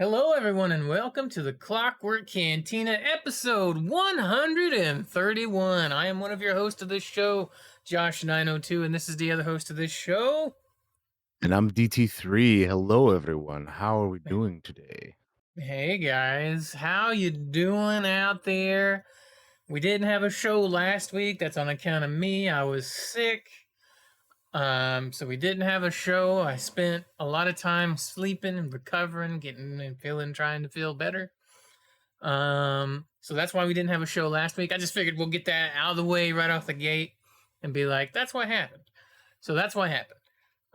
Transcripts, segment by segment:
Hello, everyone, and welcome to the Clockwork Cantina, episode 131. I am one of your hosts of this show, Josh902, and this is the other host of this show. And I'm DT3. Hello, everyone. How are we doing today? Hey guys, how you doing out there? We didn't have a show last week. That's on account of me. I was sick. So we didn't have a show. I spent a lot of time sleeping and recovering, getting and trying to feel better. So that's why we didn't have a show last week. I just figured we'll get that out of the way right off the gate and be like, that's what happened. So that's what happened.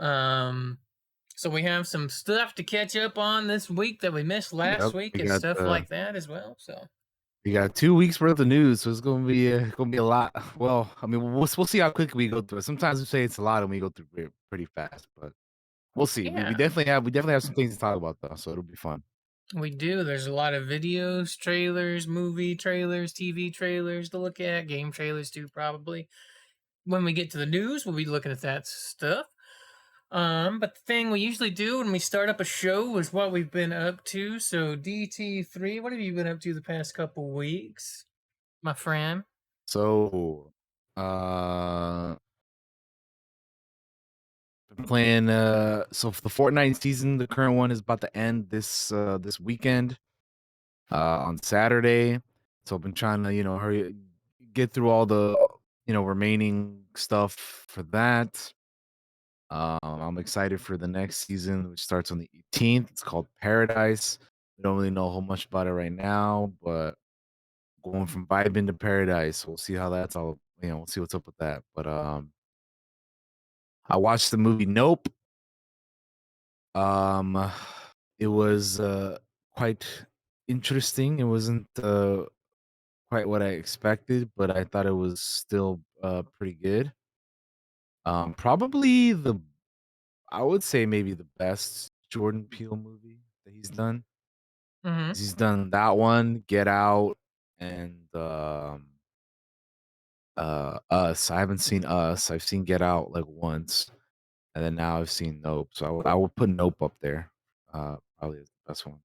Um, so we have some stuff to catch up on this week that we missed last Yep, week we and got stuff like that as well. So 2 weeks worth of news, so it's gonna be a lot. Well, I mean, we'll see how quick we go through it. Sometimes we say it's a lot and we go through it pretty fast, but we'll see. We yeah, definitely have some things to talk about though, so it'll be fun. we do. There's a lot of videos, trailers, movie trailers, TV trailers to look at, game trailers too, probably. When we get to the news, we'll be looking at that stuff. But the thing we usually do when we start up a show is what we've been up to. So DT3, what have you been up to the past couple weeks, my friend? So, uh, been playing. So for the Fortnite season, the current one is about to end this weekend, on Saturday. So I've been trying to hurry get through all the remaining stuff for that. I'm excited for the next season, which starts on the 18th. It's called Paradise. We don't really know how much about it right now, but going from vibing to paradise, we'll see how that's all. We'll see what's up with that. But I watched the movie Nope. Um, it was quite interesting. It wasn't quite what I expected, but I thought it was still pretty good. Probably I would say maybe the best Jordan Peele movie that he's done. Mm-hmm. He's done that one, Get Out, and Us. I haven't seen Us. I've seen Get Out like once, and then now I've seen Nope. So I would put Nope up there. Probably as the best one.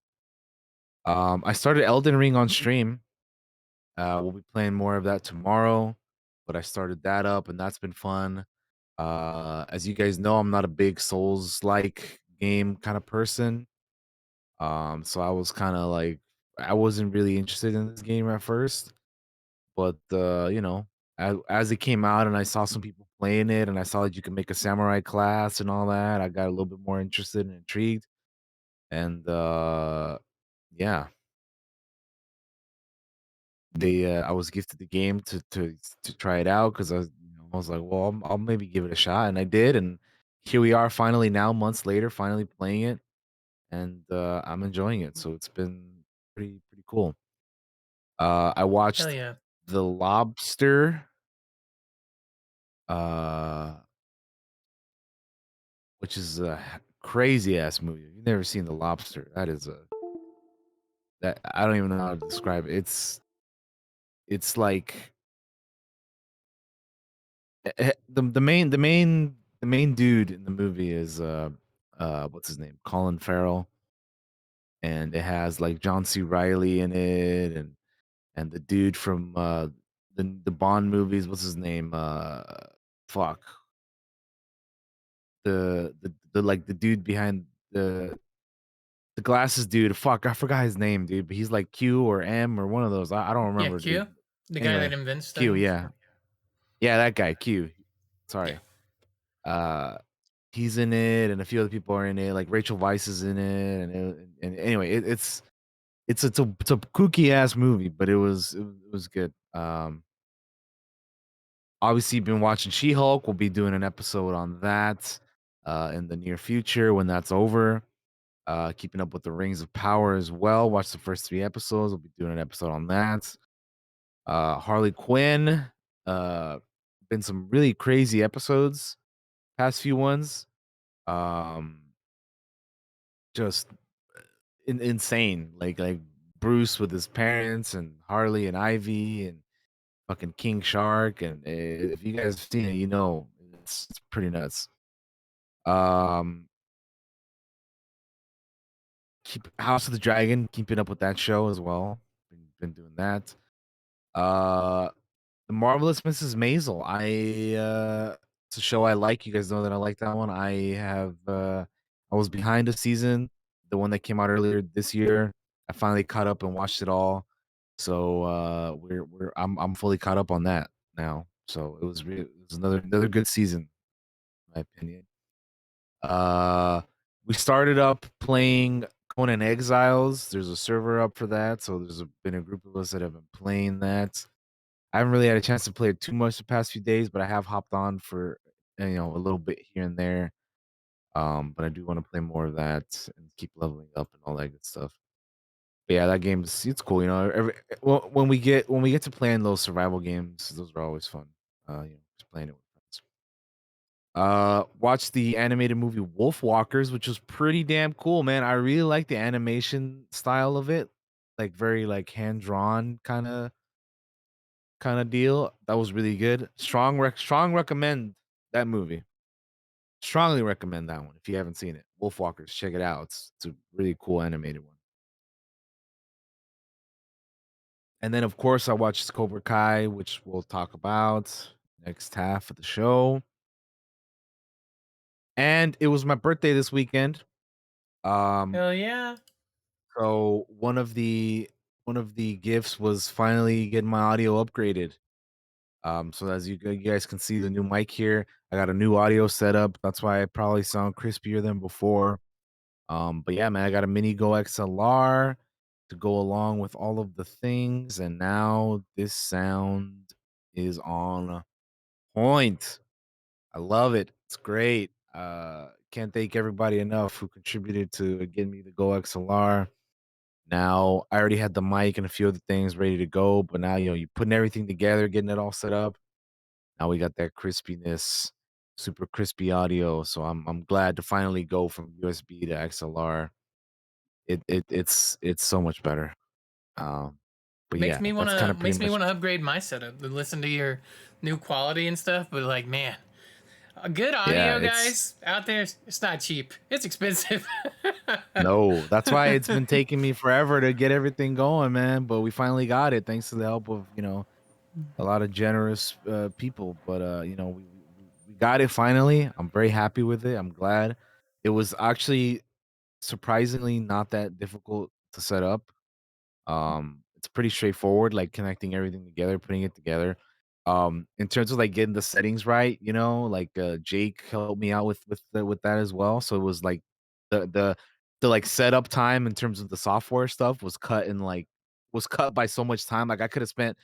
I started Elden Ring on stream. We'll be playing more of that tomorrow, but I started that up, and that's been fun. As you guys know, I'm not a big Souls like game kind of person. So I was kind of like I wasn't really interested in this game at first, but as it came out and I saw some people playing it and I saw that you can make a samurai class and all that, I got a little bit more interested and intrigued. And yeah, I was gifted the game to try it out because I was like, well, I'll maybe give it a shot, and I did, and here we are finally now months later, finally playing it, and I'm enjoying it. So it's been pretty cool. I Hell watched yeah. The Lobster, uh, which is a crazy ass movie. If you've never seen The Lobster, that I don't even know how to describe it. It's like the main dude in the movie is what's his name? Colin Farrell, and it has like John C. Riley in it, and the dude from the Bond movies. What's his name? Fuck the like the dude behind the glasses dude. Fuck, I forgot his name, dude. But he's like Q or M or one of those. I don't Yeah, remember, dude. Q, the guy that Anyway, invents Q. things. Yeah, yeah, that guy Q. Yeah. Sorry. Uh, he's in it, and a few other people are in it. Like Rachel Weisz is in it, and anyway, it's a kooky ass movie, but it was good. Obviously, been watching She Hulk. We'll be doing an episode on that in the near future when that's over. Keeping up with the Rings of Power as well. Watch the first 3 episodes. We'll be doing an episode on that. Harley Quinn. Uh, been some really crazy episodes. Past few ones. Um, just insane. Like Bruce with his parents and Harley and Ivy and fucking King Shark. And if you guys have seen it, it's pretty nuts. Um, keep House of the Dragon, keeping up with that show as well. Been doing that. Uh, The Marvelous Mrs. Maisel. It's a show I like. You guys know that I like that one. I was behind a season, the one that came out earlier this year. I finally caught up and watched it all. So I'm fully caught up on that now. So it was another good season, in my opinion. Uh, we started up playing Conan Exiles. There's a server up for that, so been a group of us that have been playing that. I haven't really had a chance to play it too much the past few days, but I have hopped on for a little bit here and there. But I do want to play more of that and keep leveling up and all that good stuff. But yeah, that game's it's cool. Well, when we get to playing those survival games, those are always fun. Just playing it with friends. Watched the animated movie Wolf Walkers, which was pretty damn cool, man. I really like the animation style of it, like very like hand drawn kind of deal. That was really good. Strong recommend that movie. Strongly recommend that one if you haven't seen it. Wolf Walkers, check it out. It's a really cool animated one. And then of course I watched Cobra Kai, which we'll talk about next half of the show. And it was my birthday this weekend. Um Hell yeah. so one of the gifts was finally getting my audio upgraded. So as you guys can see the new mic here, I got a new audio setup. That's why I probably sound crispier than before. But yeah, man, I got a mini Go XLR to go along with all of the things, and now this sound is on point. I love it. It's great. Can't thank everybody enough who contributed to getting me the Go XLR. Now I already had the mic and a few other things ready to go, but now you're putting everything together, getting it all set up. Now we got that crispiness, super crispy audio. So I'm glad to finally go from USB to XLR. It's so much better. Um, but Makes yeah, me that's kind wanna of pretty makes me much wanna upgrade my setup and listen to your new quality and stuff. But like, man, a good yeah, audio, it's guys, out there, it's not cheap. It's expensive. no, that's why it's been taking me forever to get everything going, man. But we finally got it thanks to the help of, a lot of generous people. But we got it finally. I'm very happy with it. I'm glad. It was actually surprisingly not that difficult to set up. It's pretty straightforward, like connecting everything together, putting it together. In terms of like getting the settings right, like Jake helped me out with that as well. So it was like the the the like setup time in terms of the software stuff was cut by so much time. Like I could have spent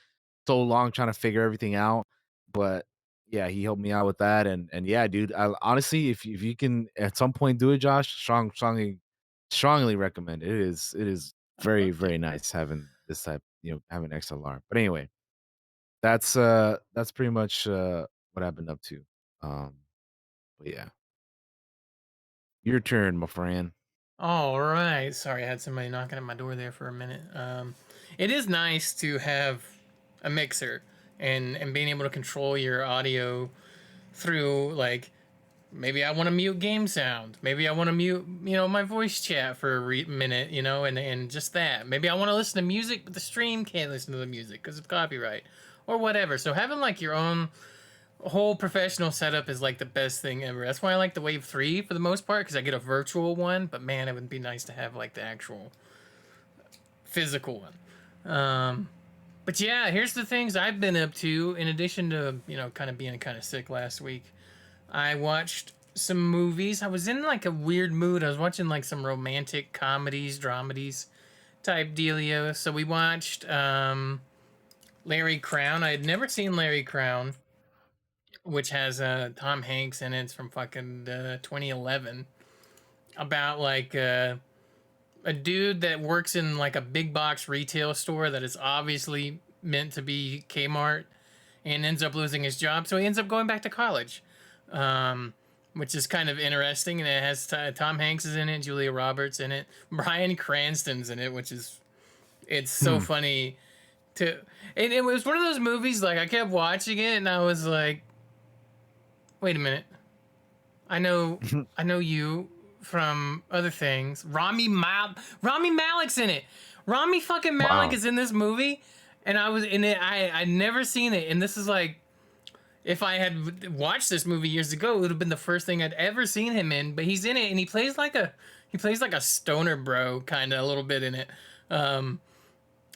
so long trying to figure everything out, but yeah, he helped me out with that. And yeah, dude, honestly, if you can at some point do it, Josh, strongly recommend it. It is I very, love to. very nice having this type, having XLR. But anyway, that's pretty much what I've been up to. Um, but yeah, your turn, my friend. All right. Sorry, I had somebody knocking at my door there for a minute. It is nice to have a mixer and being able to control your audio through like maybe I want to mute game sound. Maybe I want to mute, my voice chat for a minute, and just that. Maybe I want to listen to music, but the stream can't listen to the music because of copyright or whatever. So having like your own whole professional setup is like the best thing ever. That's why I like the Wave 3 for the most part because I get a virtual one, but man, it would be nice to have like the actual physical one. But yeah, here's the things I've been up to in addition to, kind of being kind of sick last week. I watched some movies. I was in like a weird mood. I was watching like some romantic comedies, dramedies type dealio. So we watched Larry Crown. I had never seen Larry Crown, which has Tom Hanks in it. It's from fucking 2011. About like a dude that works in like a big box retail store that is obviously meant to be Kmart and ends up losing his job. So he ends up going back to college, which is kind of interesting. And it has Tom Hanks is in it, Julia Roberts in it, Bryan Cranston's in it, which is it's so Hmm. funny to. And it was one of those movies like I kept watching it and I was like, wait a minute, I know, I know you. from other things. Rami Malek's in it. Rami fucking Malek Wow. is in this movie, and I was in it. I'd never seen it, and this is like, if I had watched this movie years ago, it would have been the first thing I'd ever seen him in. But he's in it, and he plays like a stoner bro, kind of a little bit in it.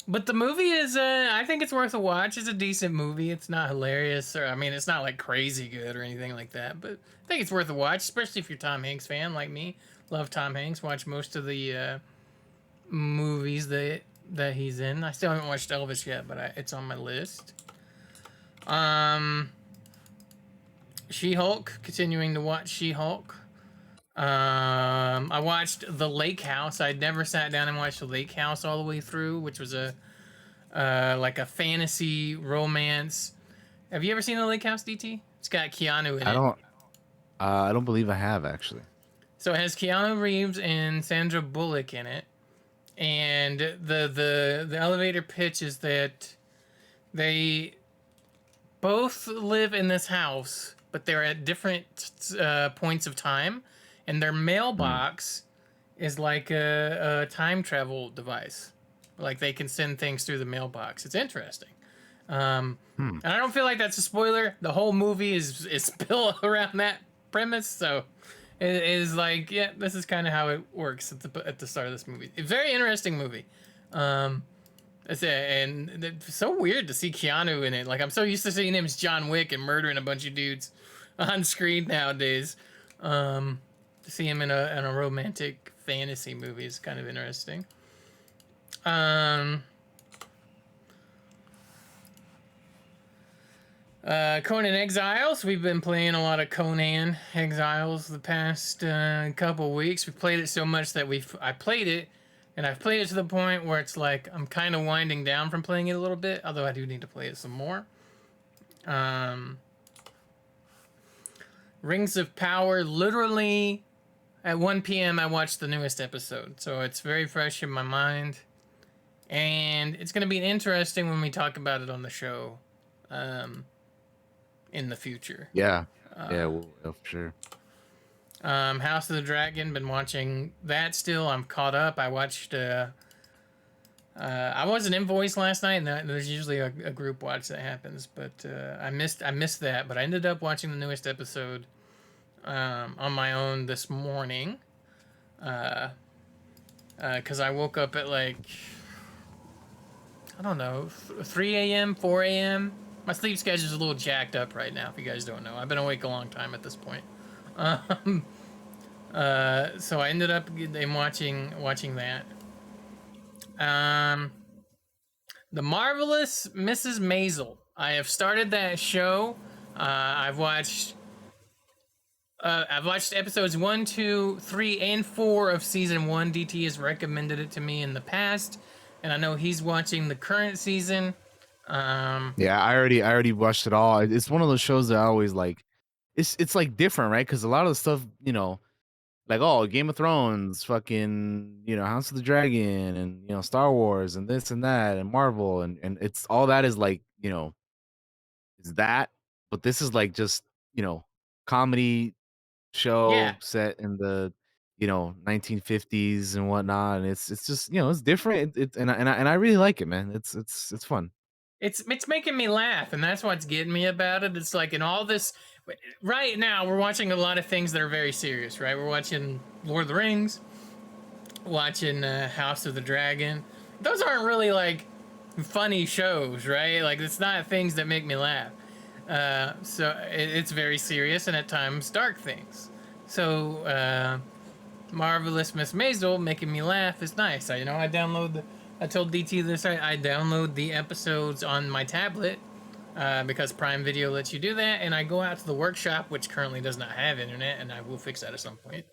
But the movie is, I think it's worth a watch. It's a decent movie. It's not hilarious, or I mean, it's not like crazy good or anything like that. But I think it's worth a watch, especially if you're a Tom Hanks fan like me. Love Tom Hanks. Watch most of the movies that he's in. I still haven't watched Elvis yet, but it's on my list. She-Hulk. Continuing to watch She-Hulk. I watched The Lake House. I'd never sat down and watched The Lake House all the way through, which was a like a fantasy romance. Have you ever seen The Lake House, DT? It's got Keanu in I it. don't. I don't believe I have actually. So it has Keanu Reeves and Sandra Bullock in it. And the elevator pitch is that they both live in this house, but they're at different points of time, and their Hmm. mailbox is like a time travel device. Like they can send things through the mailbox. It's interesting. Hmm. And I don't feel like that's a spoiler. The whole movie is built around that premise, so it is like, yeah, this is kind of how it works at the start of this movie. It's a very interesting movie. It's and it's so weird to see Keanu in it. Like, I'm so used to seeing him as John Wick and murdering a bunch of dudes on screen nowadays. To see him in a romantic fantasy movie is kind of interesting. Um, Conan Exiles. We've been playing a lot of Conan Exiles the past couple weeks. We played it so much that I played it, and I've played it to the point where it's like I'm kind of winding down from playing it a little bit. Although I do need to play it some more. Um, Rings of Power. Literally at 1 p.m. I watched the newest episode, so it's very fresh in my mind, and it's gonna be interesting when we talk about it on the show. In the future. Yeah. Yeah. Well, yeah, for sure. House of the Dragon, been watching that still. I'm caught up. I watched. I wasn't in voice last night, and there's usually a group watch that happens, but I missed that. But I ended up watching the newest episode on my own this morning, because I woke up at like, I don't know, 3 a.m., 4 a.m. My sleep schedule is a little jacked up right now. If you guys don't know, I've been awake a long time at this point. So I ended up watching that. The Marvelous Mrs. Maisel. I have started that show. I've watched episodes 1, 2, 3, and 4 of season 1. DT has recommended it to me in the past, and I know he's watching the current season. Yeah, I already watched it all. It's one of those shows that I always like. It's like different, right? Because a lot of the stuff, like, oh, Game of Thrones, fucking, House of the Dragon, and Star Wars, and this and that, and Marvel, and it's all that is like, is that, but this is like just, comedy Yeah, show set in the 1950s and whatnot, and it's just, it's different. And I really like it, man. It's fun. it's making me laugh, and that's what's getting me about it. It's like in all this, right now we're watching a lot of things that are very serious, right? We're watching Lord of the Rings, watching House of the Dragon. Those aren't really like funny shows, right? Like, it's not things that make me laugh. So it's very serious and at times dark things. So Marvelous Miss Maisel making me laugh is nice. I told DT this. I download the episodes on my tablet because Prime Video lets you do that, and I go out to the workshop, which currently does not have internet, and I will fix that at some point.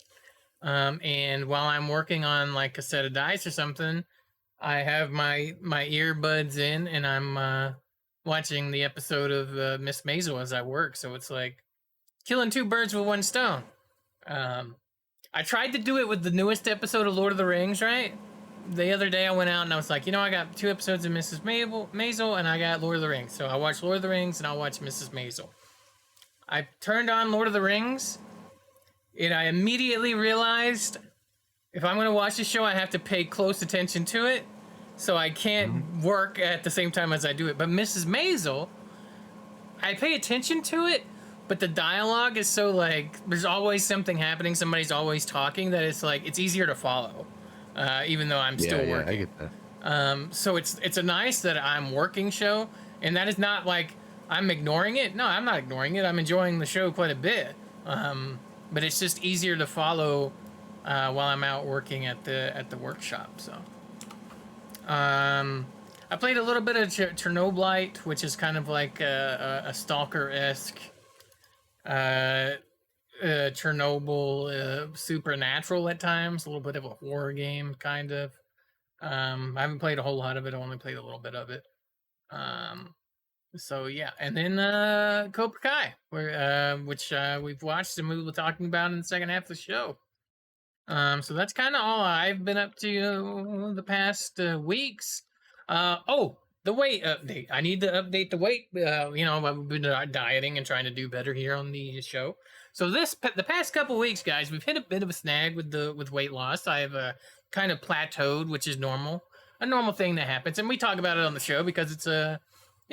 And while I'm working on like a set of dice or something, I have my earbuds in, and I'm watching the episode of Miss Maisel as I work. So it's like killing two birds with one stone. Um, I tried to do it with the newest episode of Lord of the Rings, right? The other day I went out and I was like, I got 2 episodes of Mrs. Maisel and I got Lord of the Rings. So I'll watch Lord of the Rings and I'll watch Mrs. Maisel. I turned on Lord of the Rings, And I immediately realized if I'm going to watch the show, I have to pay close attention to it. So I Mhm. can't work at the same time as I do it. But Mrs. Maisel, I pay attention to it, but the dialogue is so like there's always something happening. Somebody's always talking that it's like it's easier to follow, even though I'm Yeah, still yeah, I working. get that. So it's a nice that I'm working show, and that is not like I'm ignoring it. No, I'm not ignoring it. I'm enjoying the show quite a bit. But it's just easier to follow while I'm out working at the workshop. So I played a little bit of Chernobylite, which is kind of like a stalker esque Chernobyl supernatural at times, a little bit of a horror game, kind of. I haven't played a whole lot of it. I only played a little bit of it. Um, so yeah, and then Cobra Kai, which we've watched and we were talking about in the second half of the show. So that's kind of all I've been up to the past weeks. Oh, the weight update. I need to update the weight. I've been dieting and trying to do better here on the show. So the past couple weeks, guys, we've hit a bit of a snag with weight loss. I've kind of plateaued, which is normal, a normal thing that happens, and we talk about it on the show because it's a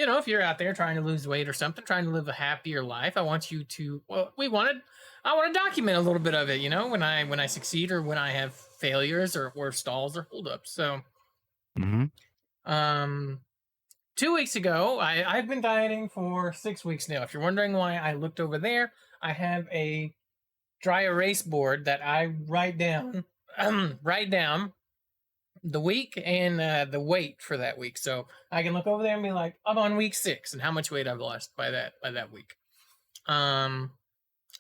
if you're out there trying to lose weight or something, trying to live a happier life, I want you to. Well, I want to document a little bit of it, when I succeed or when I have failures or stalls or holdups. So, Mhm. um, 2 weeks ago, I've been dieting for 6 weeks now. If you're wondering why I looked over there, I have a dry erase board that I write down, write down the week and the weight for that week. So I can look over there and be like, I'm on week 6 and how much weight I've lost by that week. Um,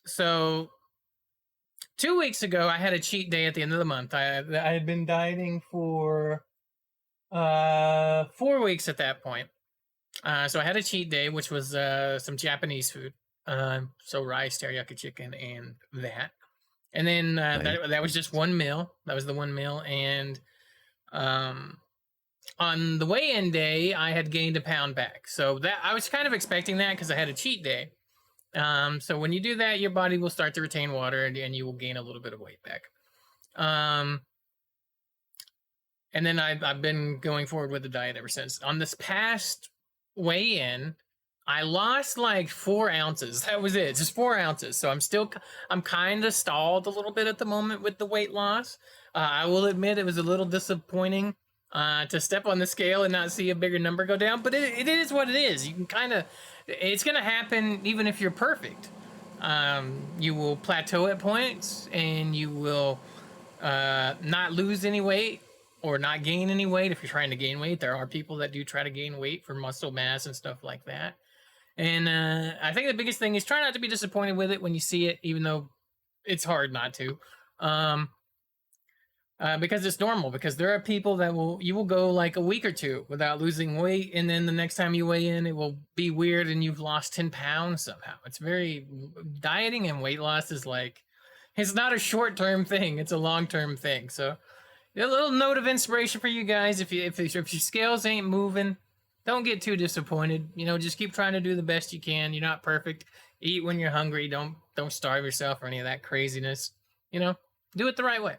so 2 weeks ago, I had a cheat day at the end of the month. I had been dieting for 4 weeks at that point. So I had a cheat day, which was some Japanese food. So rice, teriyaki chicken, and that. And then Nice, that was just nice. one meal. That was the one meal. And um, on the weigh-in day, I had gained a pound back. So that I was kind of expecting that because I had a cheat day. So when you do that, your body will start to retain water and you will gain a little bit of weight back. Um, and then I've been going forward with the diet ever since. On this past weigh in, I lost like 4 ounces. That was it, just 4 ounces. So I'm kind of stalled a little bit at the moment with the weight loss. I will admit it was a little disappointing to step on the scale and not see a bigger number go down, but it is what it is. You can it's going to happen even if you're perfect. You will plateau at points and you will not lose any weight or not gain any weight if you're trying to gain weight. There are people that do try to gain weight for muscle mass and stuff like that. And I think the biggest thing is try not to be disappointed with it when you see it, even though it's hard not to. Um, because it's normal. Because there are people that you will go like a week or two without losing weight, and then the next time you weigh in, it will be weird, and you've lost 10 pounds somehow. It's very dieting and weight loss is like it's not a short term thing; it's a long term thing. So a little note of inspiration for you guys: if your scales ain't moving, don't get too disappointed. Just keep trying to do the best you can. You're not perfect. Eat when you're hungry. Don't starve yourself or any of that craziness. Do it the right way.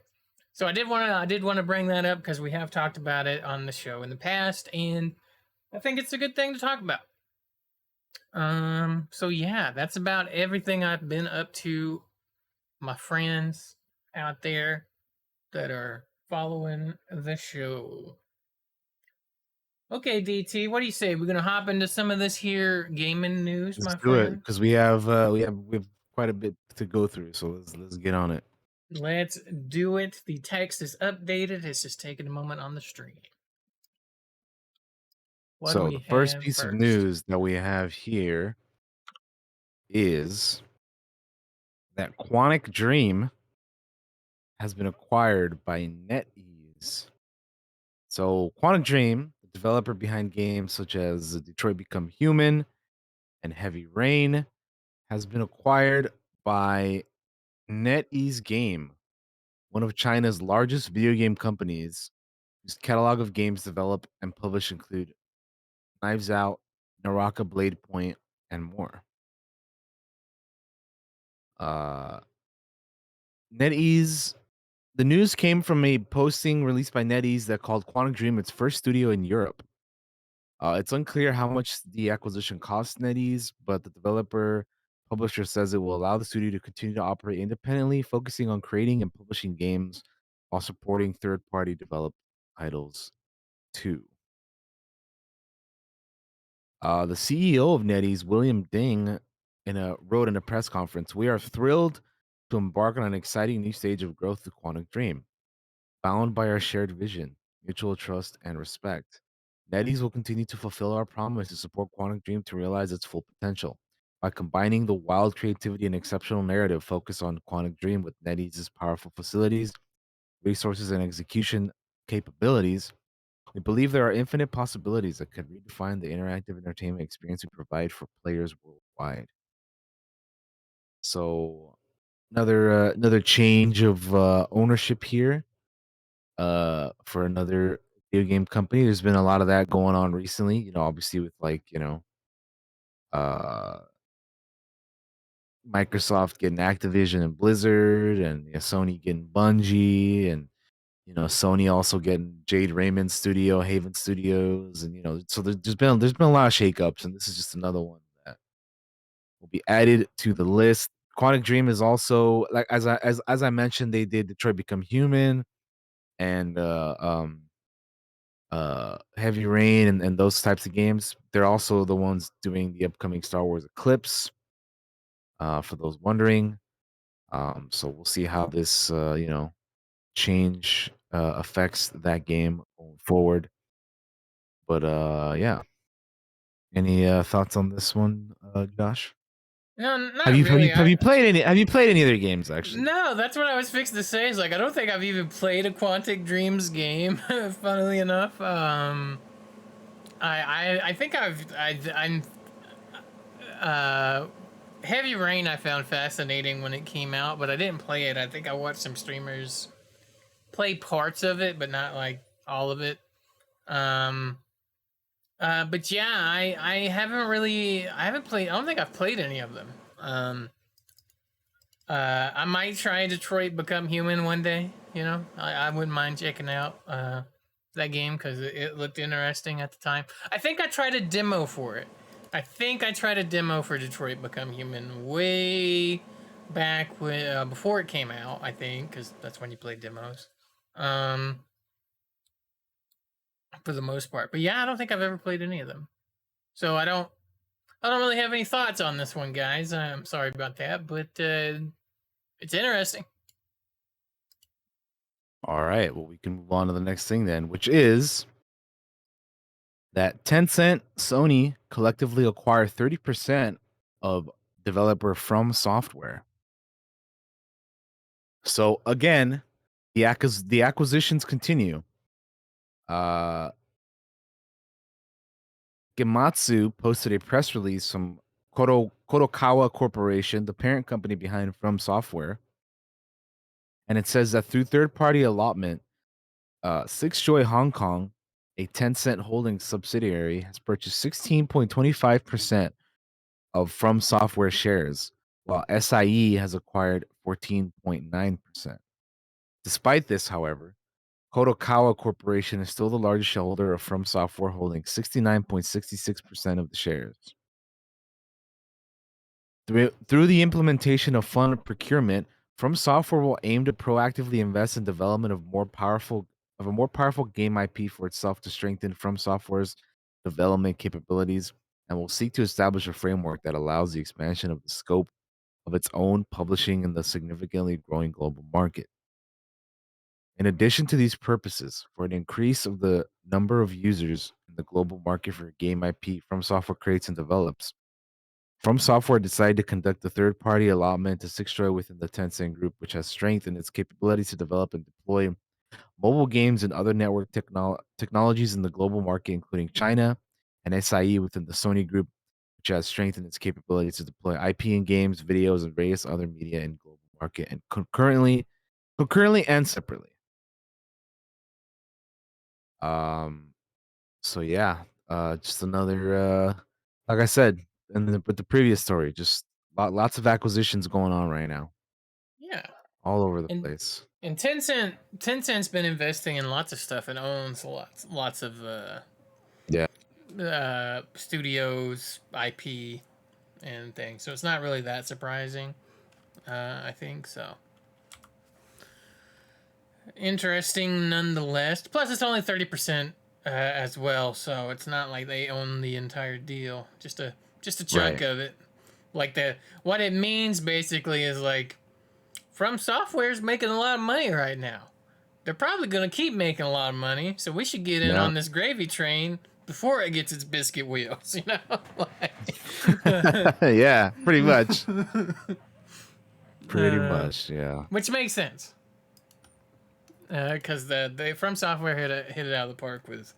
So I did want to bring that up because we have talked about it on the show in the past, and I think it's a good thing to talk about. So yeah, that's about everything I've been up to, my friends out there that are following the show. Okay, DT, what do you say? We're gonna hop into some of this here gaming news, Let's my do it friend. because we have quite a bit to go through, so let's get on it. Let's do it. The text is updated. It's just taking a moment on the stream. What do So we the first have piece of first? news that we have here is that Quantic Dream has been acquired by NetEase. So Quantic Dream, the developer behind games such as Detroit Become Human and Heavy Rain, has been acquired by NetEase Game, one of China's largest video game companies, whose catalog of games developed and published include Knives Out, Naraka Blade Point, and more. Uh, NetEase. The news came from a posting released by NetEase that called Quantic Dream its first studio in Europe. It's unclear how much the acquisition cost NetEase, but the developer publisher says it will allow the studio to continue to operate independently, focusing on creating and publishing games while supporting third-party developed titles too. The CEO of NetEase, William Ding, wrote in a press conference, "We are thrilled to embark on an exciting new stage of growth with Quantic Dream. Bound by our shared vision, mutual trust, and respect, NetEase will continue to fulfill our promise to support Quantic Dream to realize its full potential. By combining the wild creativity and exceptional narrative focused on Quantic Dream with NetEase's powerful facilities, resources, and execution capabilities, we believe there are infinite possibilities that could redefine the interactive entertainment experience we provide for players worldwide." So another change of ownership here for another video game company. There's been a lot of that going on recently, obviously with uh Microsoft getting Activision and Blizzard, and Sony getting Bungie, and Sony also getting Jade Raymond Studio, Haven Studios, and so there's been a lot of shakeups, and this is just another one that will be added to the list. Quantic Dream is also, like, as I mentioned, they did Detroit Become Human and Heavy Rain and those types of games. They're also the ones doing the upcoming Star Wars Eclipse, for those wondering. So we'll see how this change affects that game going forward. But yeah. Any thoughts on this one, Josh? No, Have not you have you really. have you played any of their games actually? No, that's what I was fixing to say. Is like I don't think I've even played a Quantic Dreams game. Funnily enough, I think I'm uh, Heavy Rain. I found fascinating when it came out, but I didn't play it. I think I watched some streamers play parts of it, but not like all of it. Um, but yeah, I haven't played. I don't think I've played any of them. I might try Detroit Become Human one day. I wouldn't mind checking out that game because it looked interesting at the time. I think I tried a demo for it. I think I tried a demo for Detroit Become Human way back when before it came out. I think because that's when you play demos, um, for the most part. But yeah, I don't think I've ever played any of them, so I don't really have any thoughts on this one, guys. I'm sorry about that, but it's interesting. All right, well, we can move on to the next thing then, which is that Tencent, Sony collectively acquire 30% of developer From Software. So again, the acquisitions continue. Uh Gematsu posted a press release from Kotokawa Corporation, the parent company behind From Software, and it says that through third-party allotment, Six Joy Hong Kong, a Tencent Holdings subsidiary, has purchased 16.25% of From Software shares, while SIE has acquired 14.9%. Despite this, however, Kotokawa Corporation is still the largest shareholder of From Software, holding 69.66% of the shares. Through the implementation of fund procurement, From Software will aim to proactively invest in development of a more powerful game IP for itself to strengthen From Software's development capabilities, and will seek to establish a framework that allows the expansion of the scope of its own publishing in the significantly growing global market. In addition to these purposes, for an increase of the number of users in the global market for game IP From Software creates and develops, From Software decided to conduct a third-party allotment to Sixjoy within the Tencent Group, which has strengthened its capabilities to develop and deploy mobile games and other network technologies in the global market, including China, and SIE within the Sony Group, which has strengthened its capabilities to deploy IP in games, videos, and various other media in global market, and concurrently and separately. Um, so yeah, just another like I said with the previous story, just lots of acquisitions going on right now Yeah. all over the And place. and Tencent's been investing in lots of stuff and owns lots of Yeah. studios, IP, and things. So it's not really that surprising. I think so. Interesting nonetheless. Plus, it's only 30% as well, so it's not like they own the entire deal. Just a chunk Right. of it. Like the what it means basically is like From Software's making a lot of money right now. They're probably gonna keep making a lot of money, so we should get in Yeah. on this gravy train before it gets its biscuit wheels. You know, like, Yeah, pretty much. Pretty uh, much, yeah. which makes sense because they From Software hit it out of the park with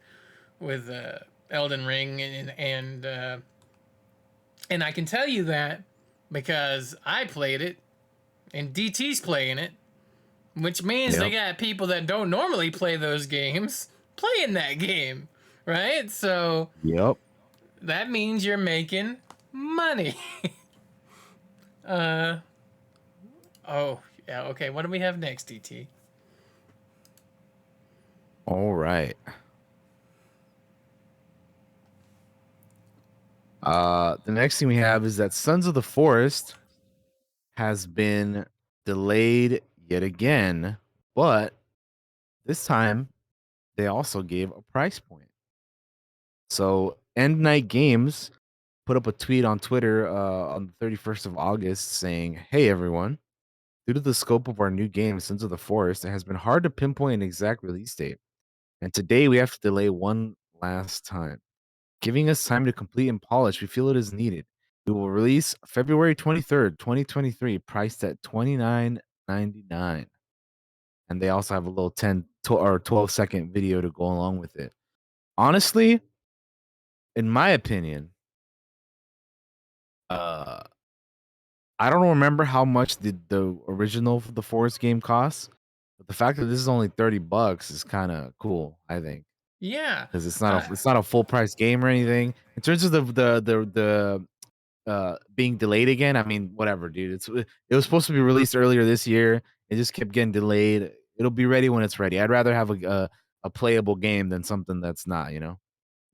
Elden Ring and I can tell you that because I played it and DT's playing it, which means they Yep. got people that don't normally play those games playing that game, right? So Yep. that means you're making money. uh oh yeah, okay. What do we have next, DT? All right. The next thing we have is that Sons of the Forest has been delayed yet again, but this time they also gave a price point. So End Night Games put up a tweet on Twitter on the 31st of August saying, "Hey everyone, due to the scope of our new game, Sons of the Forest, it has been hard to pinpoint an exact release date. And today we have to delay one last time. Giving us time to complete and polish, we feel it is needed. We will release February 23rd, 2023, priced at $29.99." And they also have a little 12-second video to go along with it. Honestly, in my opinion, uh, I don't remember how much the original The Forest game costs, but the fact that this is only $30 is kind of cool, I think. Yeah. Because Uh, it's not a full price game or anything. In terms of being delayed again, I mean, whatever, dude. It was supposed to be released earlier this year. It just kept getting delayed. It'll be ready when it's ready. I'd rather have a playable game than something that's not, you know?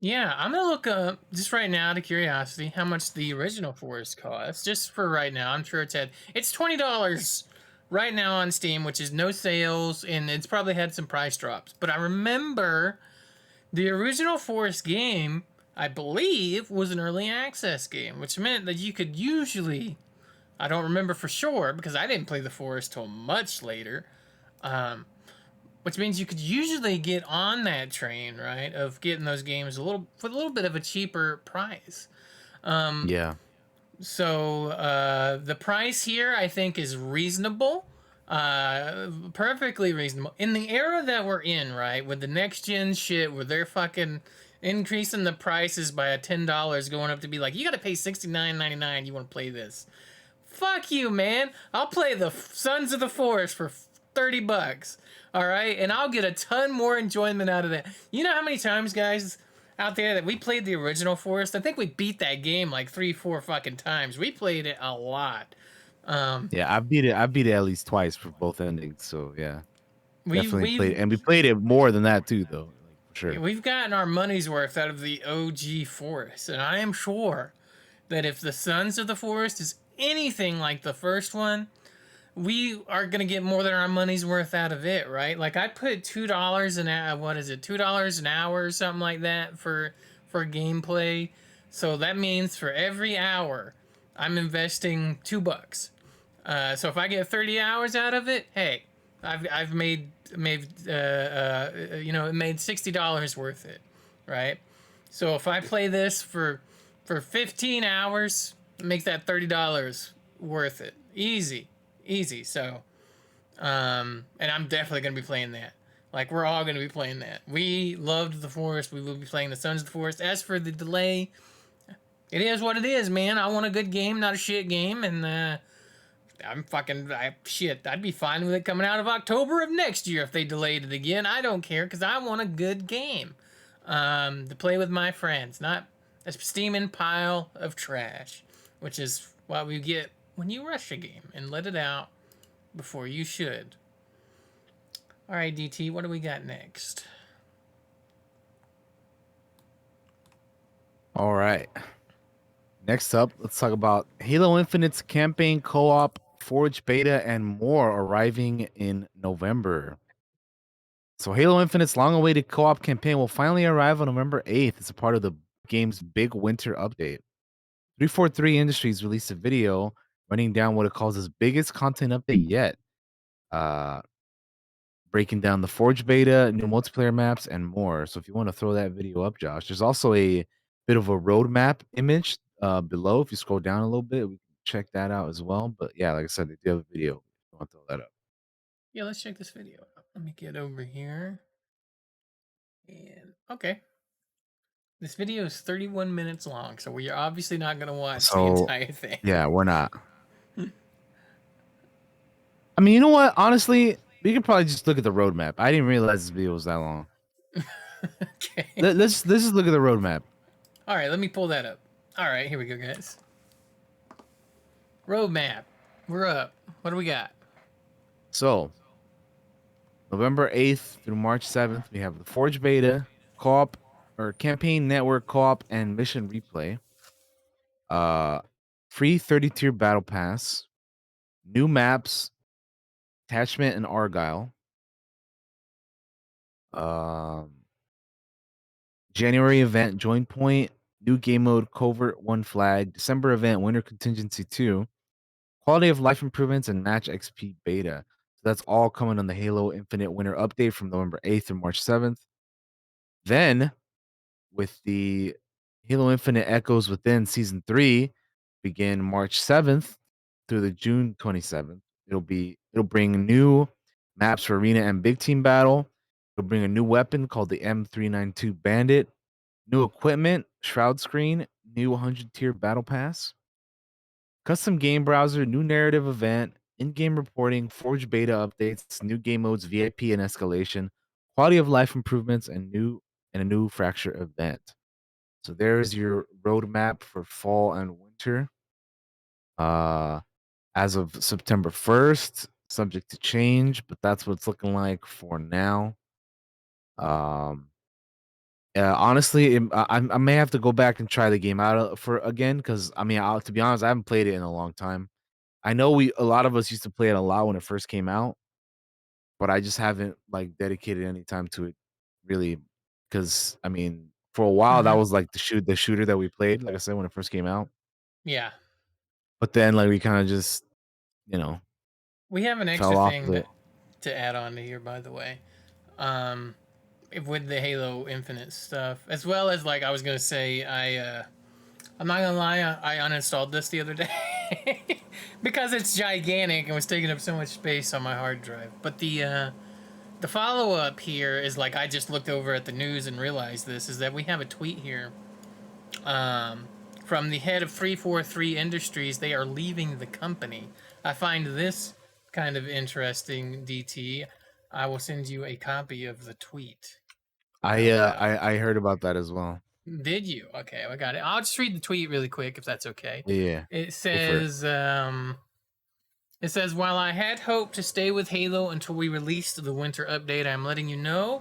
yeah, I'm gonna look up just right now out of curiosity how much the original Forest costs. Just for right now, I'm sure it's $20 right now on Steam, which is no sales, and it's probably had some price drops. But I remember the original Forest game, I believe, was an early access game, which meant that you could usually, I don't remember for sure because I didn't play the Forest till much later, um, which means you could usually get on that train, right, of getting those games for a little bit of a cheaper price. Um, Yeah. so the price here, I think, is reasonable, perfectly reasonable in the era that we're in, right? With the next gen shit, where they're fucking increasing the prices by a $10, going up to be like, you got to pay $69.99. You want to play this? Fuck you, man. I'll play the Sons of the Forest for $30. All right, and I'll get a ton more enjoyment out of that. You know how many times, guys, out there that we played the original Forest? I think we beat that game like 3, 4 fucking times. We played it a lot. Um, Yeah, I beat it. I beat it at least twice for both endings. So yeah, we definitely we've played, and we played it more than that too, though. Like for sure. we've gotten our money's worth out of the OG Forest, and I am sure that if the Sons of the Forest is anything like the first one, we are gonna get more than our money's worth out of it, right? Like I put $2 an hour, what is it, $2 an hour or something like that for gameplay. So that means for every hour, I'm investing $2. So if I get 30 hours out of it, hey, I've made $60 worth it, right? So if I play this for 15 hours, it makes that $30 worth it, easy. So and I'm definitely gonna be playing that. Like we're all gonna be playing that. We loved the Forest. We will be playing the Sons of the Forest. As for the delay, it is what it is, man. I want a good game, not a shit game, and shit. I'd be fine with it coming out of October of next year if they delayed it again. I don't care because I want a good game to play with my friends, not a steaming pile of trash, which is what we get when you rush a game and let it out before you should. All right, DT, what do we got next? All right. Next up, let's talk about Halo Infinite's campaign co-op, Forge beta, and more arriving in November. So Halo Infinite's long-awaited co-op campaign will finally arrive on November 8th as a part of the game's big winter update. 343 Industries released a video running down what it calls its biggest content update yet, uh, breaking down the Forge beta, new multiplayer maps, and more. So if you want to throw that video up, Josh, there's also a bit of a roadmap image below. If you scroll down a little bit, we can check that out as well. But yeah, like I said, they do have a video. If you want to throw that up. Yeah, let's check this video out. Let me get over here. And okay. This video is 31 minutes long, so we're obviously not going to watch the So entire thing. yeah, we're not. I mean, you know what? Honestly, we could probably just look at the roadmap. I didn't realize this video was that long. Okay. Let's just look at the roadmap. All right, let me pull that up. All right, here we go, guys. Roadmap. We're up. What do we got? So November 8th through March 7th, we have the Forge beta, co-op or campaign network co-op and mission replay. Free 30-tier battle pass, new maps, attachment and Argyle. Um January event join point, new game mode covert 1 flag, December event winter contingency 2, quality of life improvements and match XP beta. So that's all coming on the Halo Infinite winter update from November 8th through March 7th. Then with the Halo Infinite Echoes Within Season 3 begin March 7th through the June 27th. It'll bring new maps for arena and big team battle. It'll bring a new weapon called the M392 Bandit, new equipment, shroud screen, new 100 tier battle pass, custom game browser, new narrative event, in-game reporting, Forge beta updates, new game modes, VIP and escalation, quality of life improvements, and a new fracture event. So there's your roadmap for fall and winter. Uh, as of September 1st, subject to change, but that's what it's looking like for now. Um, honestly, I may have to go back and try the game out for again because I mean, to be honest, I haven't played it in a long time. I know a lot of us used to play it a lot when it first came out, but I just haven't like dedicated any time to it really because I mean, for a while that Mm-hmm. was like the shooter that we played, like I said when it first came out. Yeah. But then like we kind of just, you know, We have an extra fell off thing of it. to add on to here, by the way. Um, with the Halo Infinite stuff, as well as like I was gonna say, I'm not gonna lie, I uninstalled this the other day because it's gigantic and was taking up so much space on my hard drive. But the follow up here is like I just looked over at the news and realized this is that we have a tweet here from the head of 343 Industries. They are leaving the company. I find this kind of interesting, DT. I will send you a copy of the tweet. I heard about that as well. Did you? Okay, I got it. I'll just read the tweet really quick if that's okay. Yeah, It go for it. says, while I had hoped to stay with Halo until we released the winter update, I'm letting you know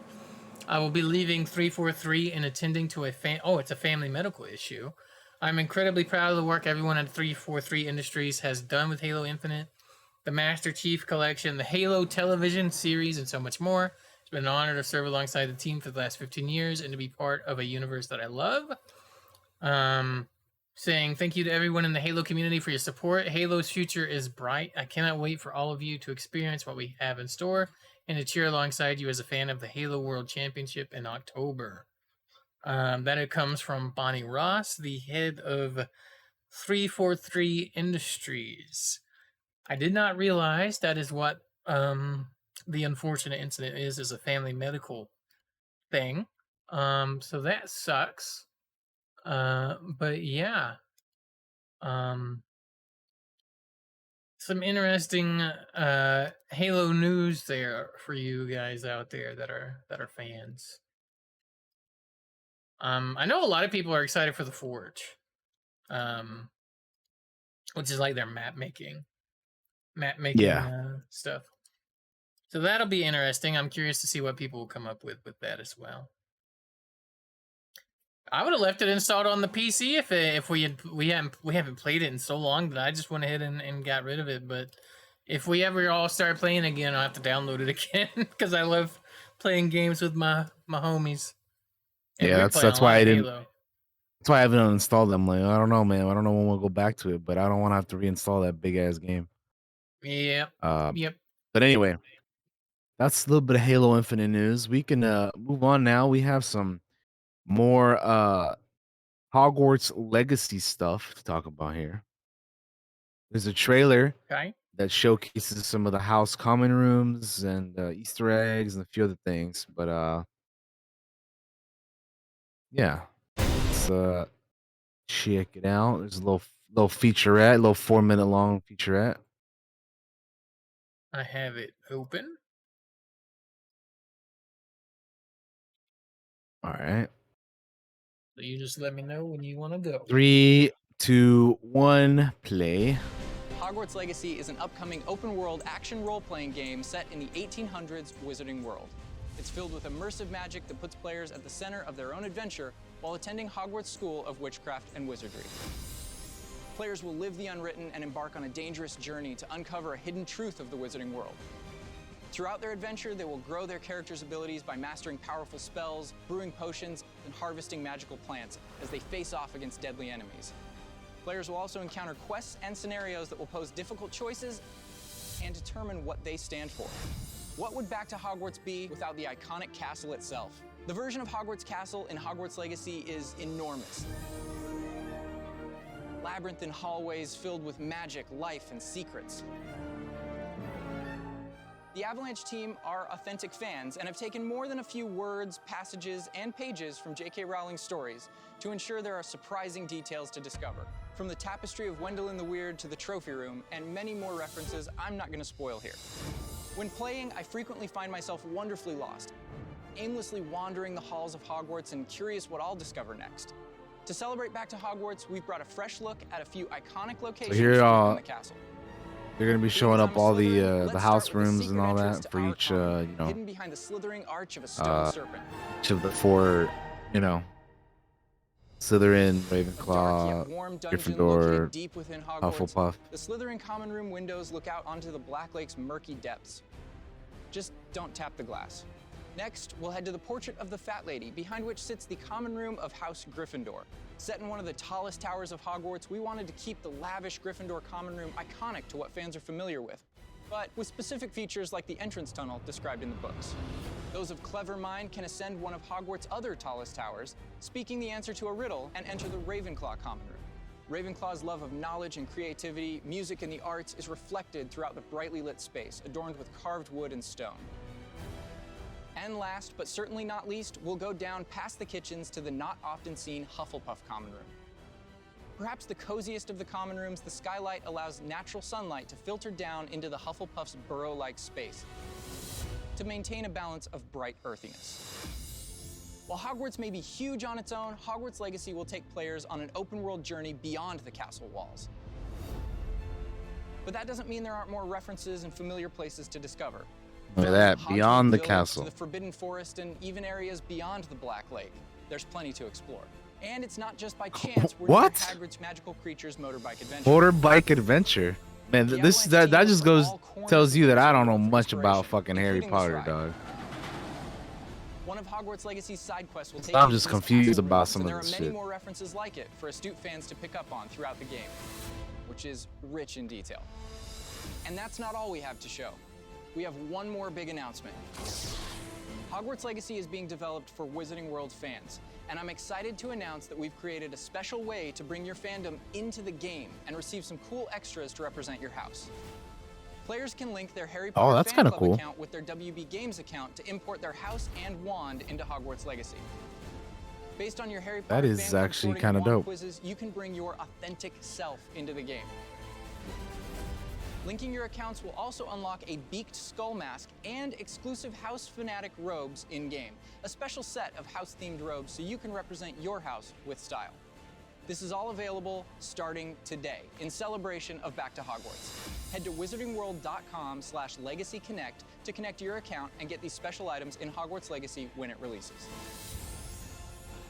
I will be leaving 343 and attending to it's a family medical issue. I'm incredibly proud of the work everyone at 343 Industries has done with Halo Infinite, the Master Chief Collection, the Halo television series, and so much more. It's been an honor to serve alongside the team for the last 15 years and to be part of a universe that I love. Um, Saying thank you to everyone in the Halo community for your support. Halo's future is bright. I cannot wait for all of you to experience what we have in store and to cheer alongside you as a fan of the Halo World Championship in October. Then it comes from Bonnie Ross, the head of 343 Industries. I did not realize that is what the unfortunate incident is a family medical thing. So that sucks. But yeah, um, some interesting Halo news there for you guys out there that are fans. I know a lot of people are excited for the Forge, um, which is like their map making. making Yeah. stuff. So that'll be interesting. I'm curious to see what people will come up with that as well. I would have left it installed on the PC if we haven't played it in so long that I just went ahead and got rid of it. But if we ever all start playing again, I'll have to download it again because I love playing games with my homies, and Yeah, we're that's playing a that's why lot I of didn't. Halo. That's why I haven't uninstalled them. Like, I don't know, man. I don't know when we'll go back to it, but I don't want to have to reinstall that big ass game. Yep, Um, yep. but anyway, that's a little bit of Halo Infinite news. We can move on now. We have some more Hogwarts Legacy stuff to talk about here. There's a trailer Okay. that showcases some of the house common rooms and Easter eggs and a few other things. But yeah, let's check it out. There's a little featurette, little 4-minute long featurette. I have it open. All right. So you just let me know when you want to go. 3, 2, 1, play. Hogwarts Legacy is an upcoming open-world action role-playing game set in the 1800s Wizarding world. It's filled with immersive magic that puts players at the center of their own adventure while attending Hogwarts School of Witchcraft and Wizardry. Players will live the unwritten and embark on a dangerous journey to uncover a hidden truth of the Wizarding world. Throughout their adventure, they will grow their characters' abilities by mastering powerful spells, brewing potions, and harvesting magical plants as they face off against deadly enemies. Players will also encounter quests and scenarios that will pose difficult choices and determine what they stand for. What would Back to Hogwarts be without the iconic castle itself? The version of Hogwarts Castle in Hogwarts Legacy is enormous. Labyrinthine hallways filled with magic, life, and secrets. The Avalanche team are authentic fans and have taken more than a few words, passages, and pages from J.K. Rowling's stories to ensure there are surprising details to discover. From the tapestry of Wendell the Weird to the trophy room, and many more references I'm not going to spoil here. When playing, I frequently find myself wonderfully lost, aimlessly wandering the halls of Hogwarts and curious what I'll discover next. To celebrate Back to Hogwarts, we've brought a fresh look at a few iconic locations here, within the castle. They're gonna be showing up all the house rooms and all that for each hidden behind the slithering arch of a stone serpent. each of the 4, Slytherin, A dark yet Ravenclaw, warm dungeon Gryffindor, located deep within Hogwarts. Hufflepuff. The Slytherin common room windows look out onto the Black Lake's murky depths. Just don't tap the glass. Next, we'll head to the portrait of the Fat Lady, behind which sits the common room of House Gryffindor. Set in one of the tallest towers of Hogwarts, we wanted to keep the lavish Gryffindor common room iconic to what fans are familiar with, but with specific features like the entrance tunnel described in the books. Those of clever mind can ascend one of Hogwarts' other tallest towers, speaking the answer to a riddle, and enter the Ravenclaw common room. Ravenclaw's love of knowledge and creativity, music, and the arts is reflected throughout the brightly lit space, adorned with carved wood and stone. And last, but certainly not least, we'll go down past the kitchens to the not often seen Hufflepuff common room. Perhaps the coziest of the common rooms, the skylight allows natural sunlight to filter down into the Hufflepuff's burrow-like space to maintain a balance of bright earthiness. While Hogwarts may be huge on its own, Hogwarts Legacy will take players on an open-world journey beyond the castle walls. But that doesn't mean there aren't more references and familiar places to discover. Look at that, beyond the castle. To the Forbidden Forest and even areas beyond the Black Lake, there's plenty to explore. And it's not just by chance we're near Hagrid's Magical Creatures Motorbike Adventure. Motorbike Adventure? Man, that just tells you that I don't know much about fucking Harry Potter, dog. One of Hogwarts Legacy's side quests will take I'm just confused about some of this shit. There are many more shit. references like it for astute fans to pick up on throughout the game, which is rich in detail. And that's not all we have to show. We have one more big announcement. Hogwarts Legacy is being developed for Wizarding World fans, and I'm excited to announce that we've created a special way to bring your fandom into the game and receive some cool extras to represent your house. Players can link their Harry Potter fan club account with their WB Games account to import their house and wand into Hogwarts Legacy. Based on your Harry Potter that is actually kind of dope. Quizzes, you can bring your authentic self into the game. Linking your accounts will also unlock a beaked skull mask and exclusive House Fanatic robes in-game, a special set of house-themed robes so you can represent your house with style. This is all available starting today in celebration of Back to Hogwarts. Head to wizardingworld.com/legacyconnect to connect your account and get these special items in Hogwarts Legacy when it releases.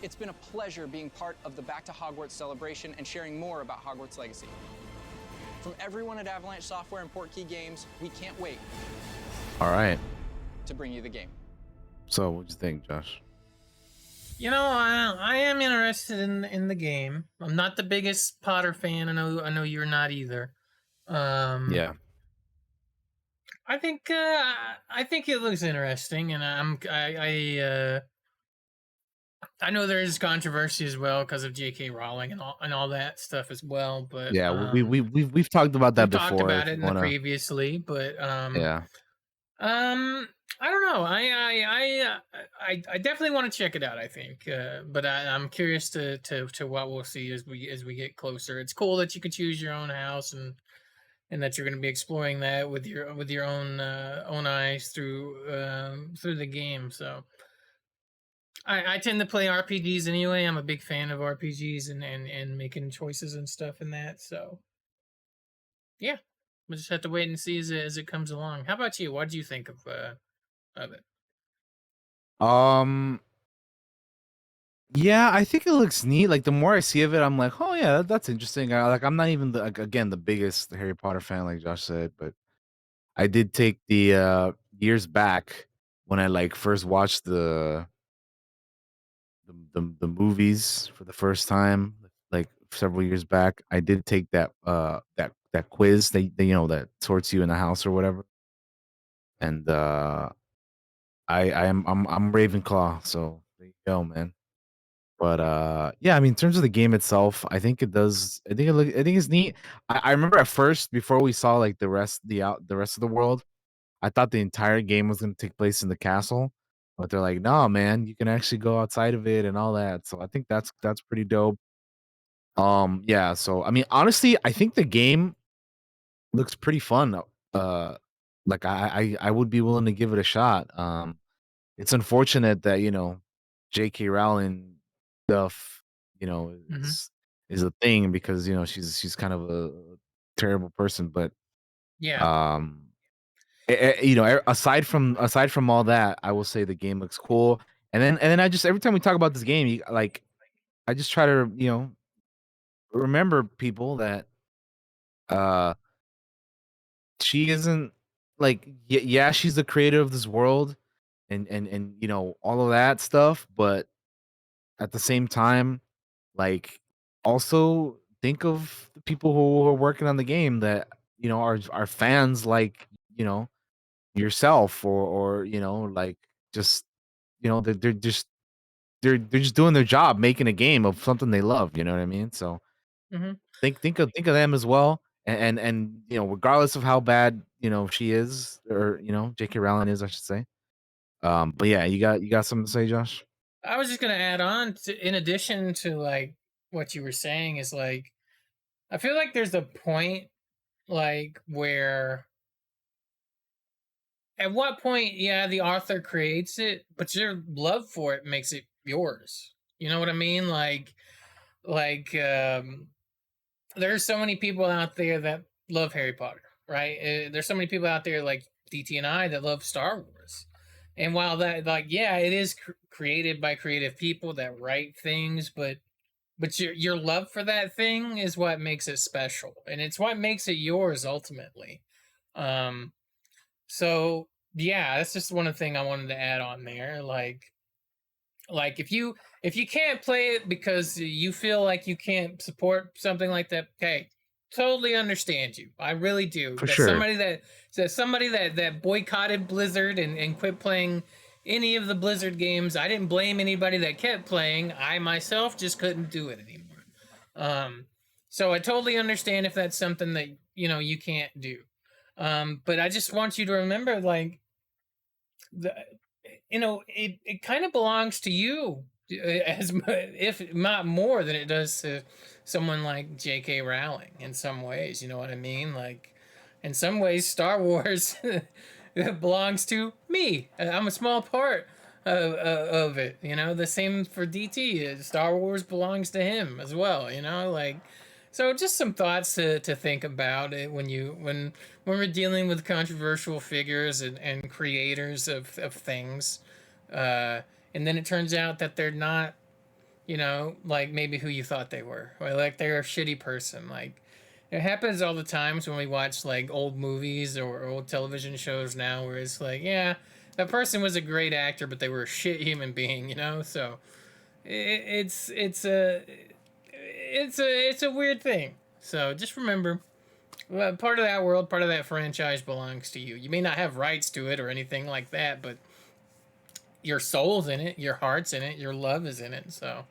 It's been a pleasure being part of the Back to Hogwarts celebration and sharing more about Hogwarts Legacy. From everyone at Avalanche Software and Portkey Games, we can't wait All right. to bring you the game. So, what'd you think, Josh? You know, I am interested in the game. I'm not the biggest Potter fan. I know you're not either. Yeah. I think it looks interesting, and I know there is controversy as well because of J.K. Rowling and all that stuff as well. But Yeah, we've talked about that we've talked before. about If it you in the wanna, previously, but yeah. I don't know. I definitely want to check it out. I think, but I'm curious to what we'll see as we get closer. It's cool that you can choose your own house and that you're going to be exploring that with your own eyes through the game. So I tend to play RPGs anyway. I'm a big fan of RPGs and making choices and stuff in that. So yeah, we'll just have to wait and see as it comes along. How about you? What do you think of it? Um, yeah, I think it looks neat. Like the more I see of it, I'm like, oh yeah, that's interesting. I'm not even again the biggest Harry Potter fan, like Josh said, but I did take the years back when I like first watched the movies for the first time, like several years back. I did take that quiz they that sorts you in the house or whatever, and I'm Ravenclaw, so there you go, man. But yeah, I mean, in terms of the game itself, I think it does. I think it's neat. I remember at first before we saw like the rest of the world, I thought the entire game was going to take place in the castle, but they're like, no, man, you can actually go outside of it and all that. So I think that's pretty dope. Yeah. So I mean, honestly, I think the game looks pretty fun. Uh, like I would be willing to give it a shot. It's unfortunate that, J.K. Rowling stuff, you know, Hmm. is a thing because, she's kind of a terrible person, but, Yeah. um, aside from all that, I will say the game looks cool. And then I just every time we talk about this game, I just try to, remember people that, uh, she isn't like, yeah, she's the creator of this world and, all of that stuff, but at the same time, like, also think of the people who are working on the game that, are fans like, yourself or, like, just, they're just they're just doing their job making a game of something they love, you know what I mean? So, Hmm. think of them as well, regardless of how bad, she is or, J.K. Rowling is, I should say. But yeah, you got something to say, Josh? I was just gonna add on to, in addition to like what you were saying, is like I feel like there's a point like where at what point, yeah, the author creates it, but your love for it makes it yours. You know what I mean? Like there's so many people out there that love Harry Potter, right? There's so many people out there like DT and I that love Star Wars. And while that, like, yeah, it is created by creative people that write things, but your love for that thing is what makes it special, and it's what makes it yours ultimately. Um, so yeah, that's just one thing I wanted to add on there. Like if you can't play it because you feel like you can't support something like that, okay, totally understand you. I really do. For sure. That's somebody that boycotted Blizzard and quit playing any of the Blizzard games. I didn't blame anybody that kept playing. I myself just couldn't do it anymore. Um, so I totally understand if that's something that you can't do. But I just want you to remember, like, the, it kind of belongs to you, if not more than it does to someone like J.K. Rowling in some ways. You know what I mean? Like, in some ways, Star Wars it belongs to me. I'm a small part of it. The same for DT. Star Wars belongs to him as well. Like, So just some thoughts to think about it when we're dealing with controversial figures and creators of things, uh, and then it turns out that they're not, like maybe who you thought they were, or like they're a shitty person. Like it happens all the times when we watch like old movies or old television shows now, where it's like, yeah, that person was a great actor, but they were a shit human being, So it's a weird thing. So just remember, part of that world, part of that franchise belongs to you. You may not have rights to it or anything like that, but your soul's in it, your heart's in it, your love is in it. So,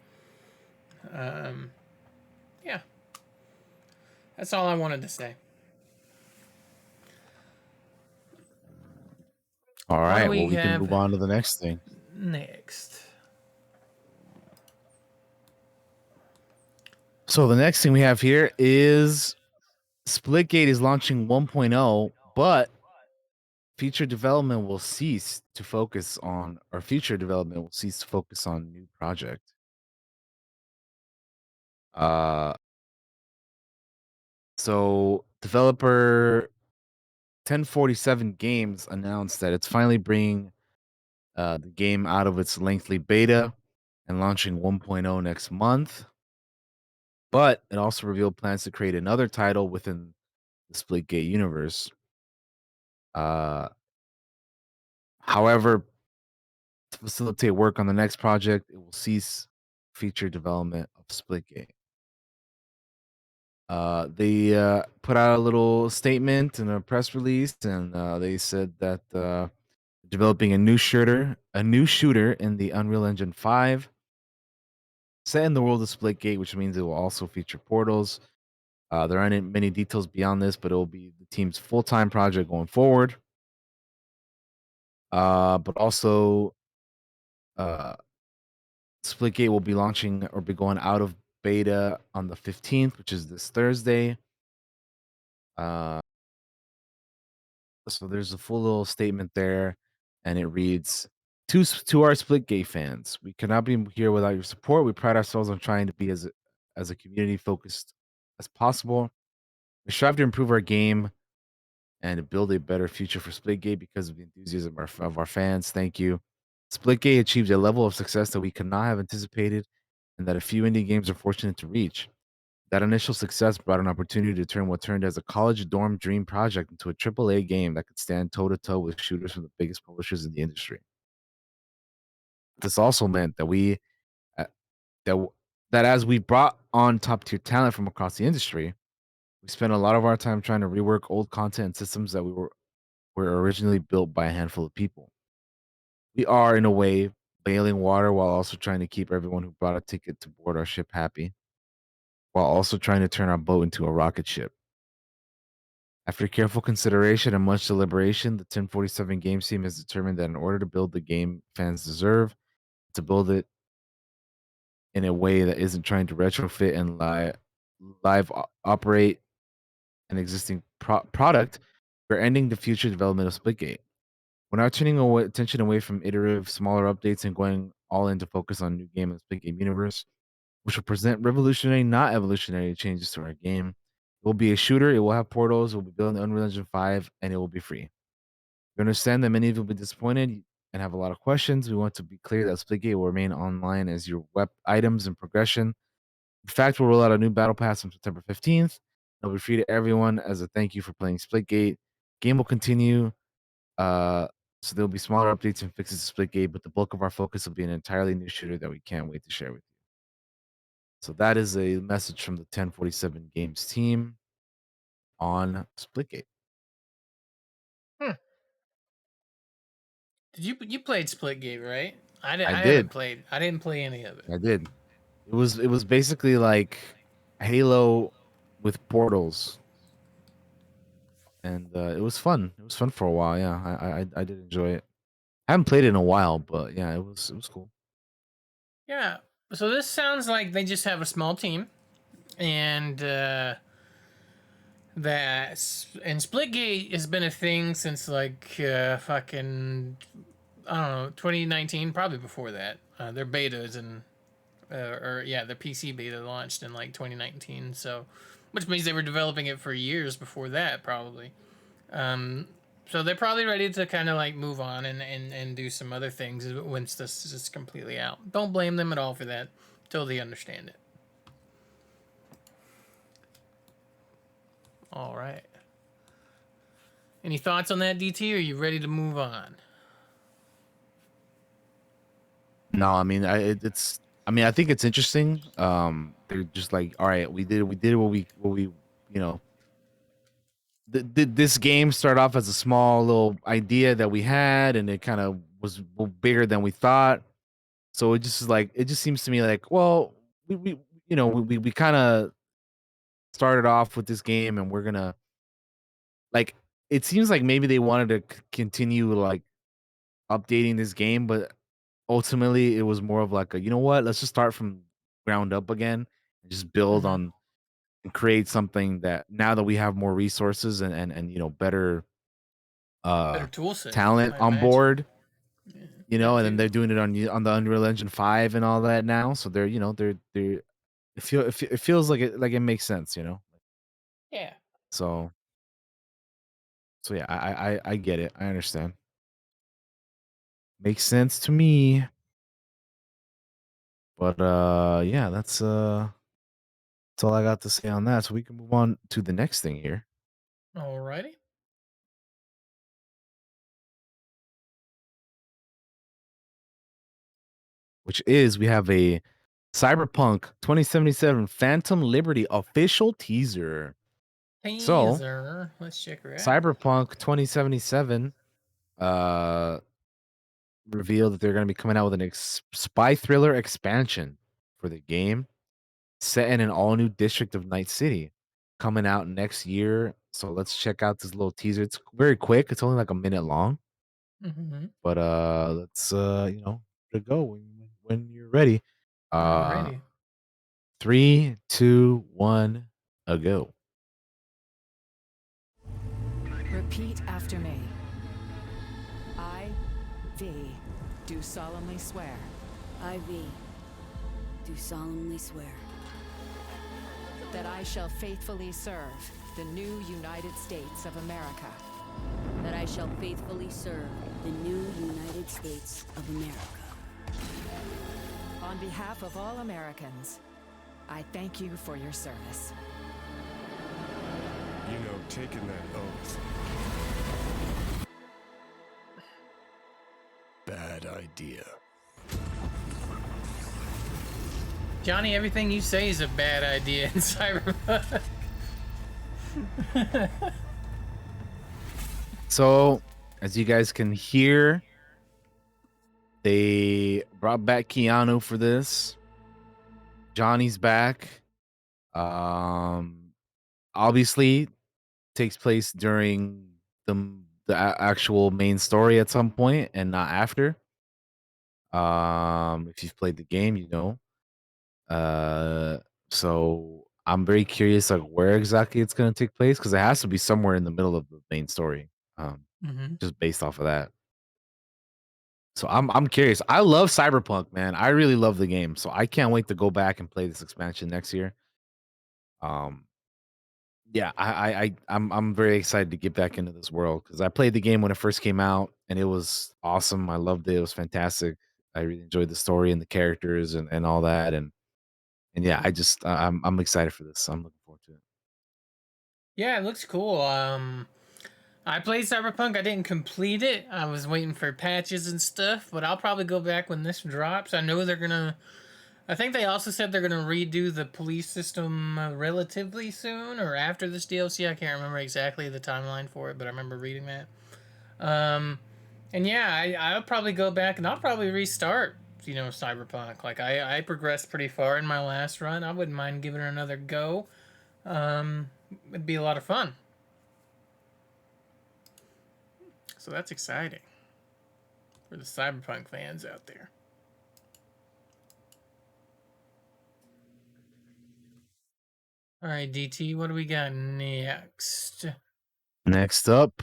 um, yeah, that's all I wanted to say. All What do right. Well, we we can have move on to the next thing. next? So the next thing we have here is Splitgate is launching 1.0, but future development will cease to focus on, or future development will cease to focus on new project. Uh, so developer 1047 Games announced that it's finally bringing the game out of its lengthy beta and launching 1.0 next month. But it also revealed plans to create another title within the Splitgate universe. Uh, However, to facilitate work on the next project, it will cease feature development of Splitgate. They put out a little statement and a press release, and they said that developing a new shooter in the Unreal Engine 5, set in the world of Splitgate, which means it will also feature portals. There aren't many details beyond this, but it will be the team's full-time project going forward. But also, uh, Splitgate will be launching or be going out of beta on the 15th, which is this Thursday. Uh, so there's a full little statement there, and it reads, to our Splitgate fans, we cannot be here without your support. We pride ourselves on trying to be as a community focused as possible. We strive to improve our game and to build a better future for Splitgate because of the enthusiasm of our fans. Thank you. Splitgate achieved a level of success that we could not have anticipated and that a few indie games are fortunate to reach. That initial success brought an opportunity to turn what turned as a college dorm dream project into a AAA game that could stand toe to toe with shooters from the biggest publishers in the industry. This also meant that uh, that as we brought on top tier talent from across the industry, we spent a lot of our time trying to rework old content and systems that were originally built by a handful of people. We are, in a way, bailing water while also trying to keep everyone who bought a ticket to board our ship happy, while also trying to turn our boat into a rocket ship. After careful consideration and much deliberation, the 1047 Games team has determined that in order to build the game fans deserve, to build it in a way that isn't trying to retrofit and operate an existing product, we're ending the future development of Splitgate. We're not turning attention away from iterative, smaller updates and going all in to focus on new game and Splitgate universe, which will present revolutionary, not evolutionary changes to our game. It will be a shooter, it will have portals, it will be built in Unreal Engine 5, and it will be free. We understand that many of you will be disappointed and have a lot of questions. We want to be clear that Splitgate will remain online as your web items and progression. In fact, we'll roll out a new battle pass on September 15th. It'll be free to everyone as a thank you for playing Splitgate. Game will continue. So there'll be smaller updates and fixes to Splitgate, but the bulk of our focus will be an entirely new shooter that we can't wait to share with you. So that is a message from the 1047 Games team on Splitgate. Hmm. Did you played Splitgate, right? I I haven't did. played. I didn't play any of it. I did. It was basically like Halo with portals, and it was fun. It was fun for a while. Yeah, I did enjoy it. I haven't played it in a while, but yeah, it was cool. Yeah. So this sounds like they just have a small team, and and Splitgate has been a thing since like fucking, I don't know, 2019, probably before that. Their betas and or yeah, their PC beta launched in like 2019. So which means they were developing it for years before that, probably. Um, so they're probably ready to kind of like move on and do some other things once this is completely out. Don't blame them at all for that. Totally understand it. All right. Any thoughts on that, DT? Or are you ready to move on? No, I mean, it's. I mean, I think it's interesting. They're just like, all right, we did what we, you know, this game started off as a small little idea that we had, and it kind of was bigger than we thought. So it just is like, it just seems to me like, well, we we kind of started off with this game, and we're gonna like. It seems like maybe they wanted to continue like updating this game, but ultimately it was more of like a, you know what, let's just start from ground up again and just build Mm-hmm. on and create something that now that we have more resources and better Better tool set, talent I on imagine. board, Yeah, you know, that and then too. they're doing it on the Unreal Engine 5 and all that now. So they're, they're it feels like it makes sense, you know. Yeah. So yeah, I get it. I understand. Makes sense to me. But yeah, that's all I got to say on that. So we can move on to the next thing here, Alrighty. which is we have a Cyberpunk 2077 Phantom Liberty official teaser. So, Teaser. Let's check her out. Cyberpunk 2077 uh revealed that they're going to be coming out with an spy thriller expansion for the game set in an all new district of Night City coming out next year. So let's check out this little teaser. It's very quick. It's only like a minute long, Mm-hmm. but let's to go when you're ready. Uh Alrighty. 3, 2, 1, a go. Repeat after me. I, V, do solemnly swear I, V, do solemnly swear that I shall faithfully serve the new United States of America that I shall faithfully serve the new United States of America. on behalf of all Americans. I thank you for your service. You know, taking that oath. Bad idea. Johnny, everything you say is a bad idea in Cyberpunk. So, as you guys can hear, they brought back Keanu for this. Johnny's back. Obviously takes place during the actual main story at some point and not after. If you've played the game, you know. Uh, so I'm very curious, like where exactly it's going to take place because it has to be somewhere in the middle of the main story. Mm-hmm. Just based off of that. So I'm curious. I love Cyberpunk, man. I really love the game. So I can't wait to go back and play this expansion next year. Um, yeah, I'm very excited to get back into this world because I played the game when it first came out and it was awesome. I loved it. It was fantastic. I really enjoyed the story and the characters and all that. And yeah, I'm excited for this. I'm looking forward to it. Yeah, it looks cool. I played Cyberpunk. I didn't complete it. I was waiting for patches and stuff, but I'll probably go back when this drops. I know they're gonna. I think they also said they're gonna redo the police system relatively soon or after this DLC. I can't remember exactly the timeline for it, but I remember reading that. Um, and yeah, I'll probably go back and I'll probably restart. Cyberpunk. Like I progressed pretty far in my last run. I wouldn't mind giving it another go. It'd be a lot of fun. So that's exciting for the Cyberpunk fans out there. All right, DT, what do we got next? Next up,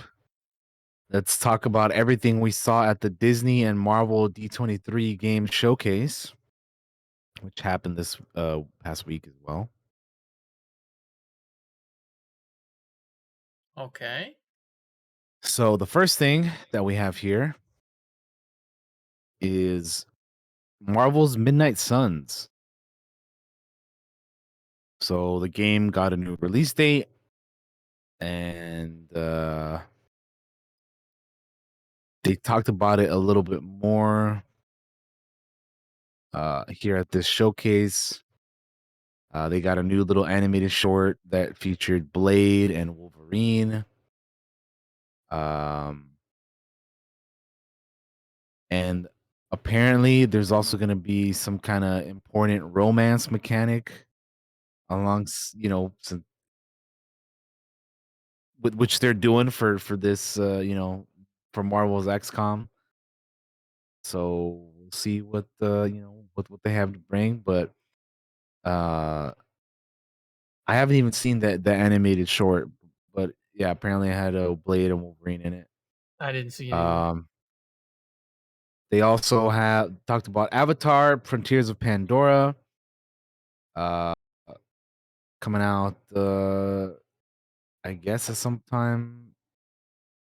let's talk about everything we saw at the Disney and Marvel D23 game showcase, which happened this past week as well. Okay. So the first thing that we have here is Marvel's Midnight Suns. So the game got a new release date, and they talked about it a little bit more here at this showcase. They got a new little animated short that featured Blade and Wolverine. Um, and apparently, there's also going to be some kind of important romance mechanic some, with which they're doing for this, for Marvel's XCOM. So we'll see what what they have to bring, but uh I haven't even seen the animated short, but yeah, apparently it had a Blade and Wolverine in it. I didn't see it either. Um, they also have talked about Avatar: Frontiers of Pandora, uh, coming out, I guess at sometime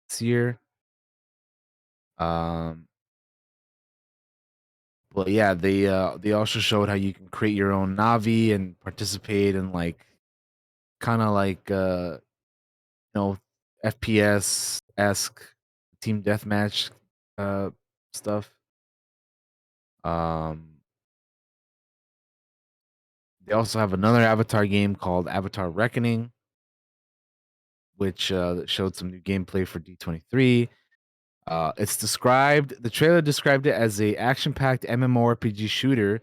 this year. Um, but yeah, they also showed how you can create your own Navi and participate in like kind of like know, FPS esque team deathmatch uh stuff. Um, they also have another Avatar game called Avatar Reckoning, which showed some new gameplay for D23. The trailer described it as a action-packed MMORPG shooter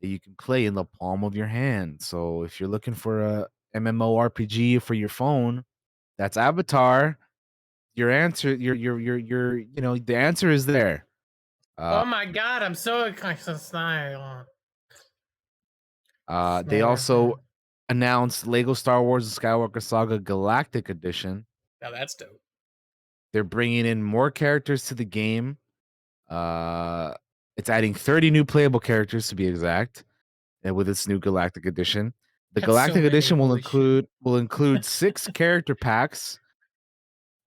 that you can play in the palm of your hand. So if you're looking for a MMORPG for your phone, that's Avatar. Your answer, the answer is there. Uh, Oh my god, I'm so excited. They also announced Lego Star Wars: The Skywalker Saga Galactic Edition. Now that's dope. They're bringing in more characters to the game. Uh, it's adding 30 new playable characters to be exact, and with its new Galactic Edition. The That's so Galactic many. Edition will Holy shit. include 6 character packs,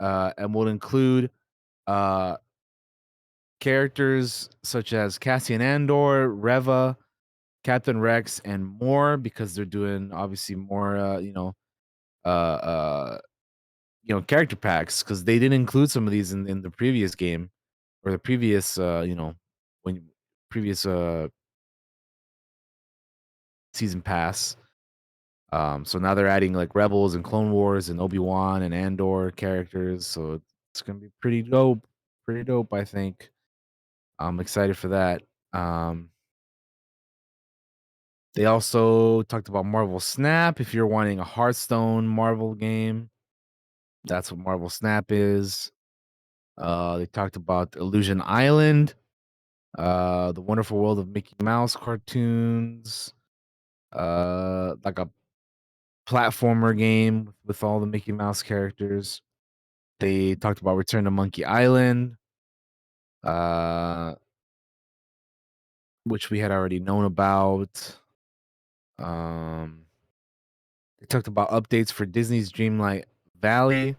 and will include uh characters such as Cassian Andor, Reva, Captain Rex, and more because they're doing obviously more uh uh character packs because they didn't include some of these in the previous game or the previous when previous season pass. So now they're adding like Rebels and Clone Wars and Obi-Wan and Andor characters, so it's gonna be pretty dope, I think. I'm excited for that. They also talked about Marvel Snap. If you're wanting a Hearthstone Marvel game, that's what Marvel Snap is. They talked about Illusion Island, The Wonderful World of Mickey Mouse cartoons, like a platformer game with all the Mickey Mouse characters. They talked about Return to Monkey Island, uh, which we had already known about. Um, they talked about updates for Disney's Dreamlight Valley,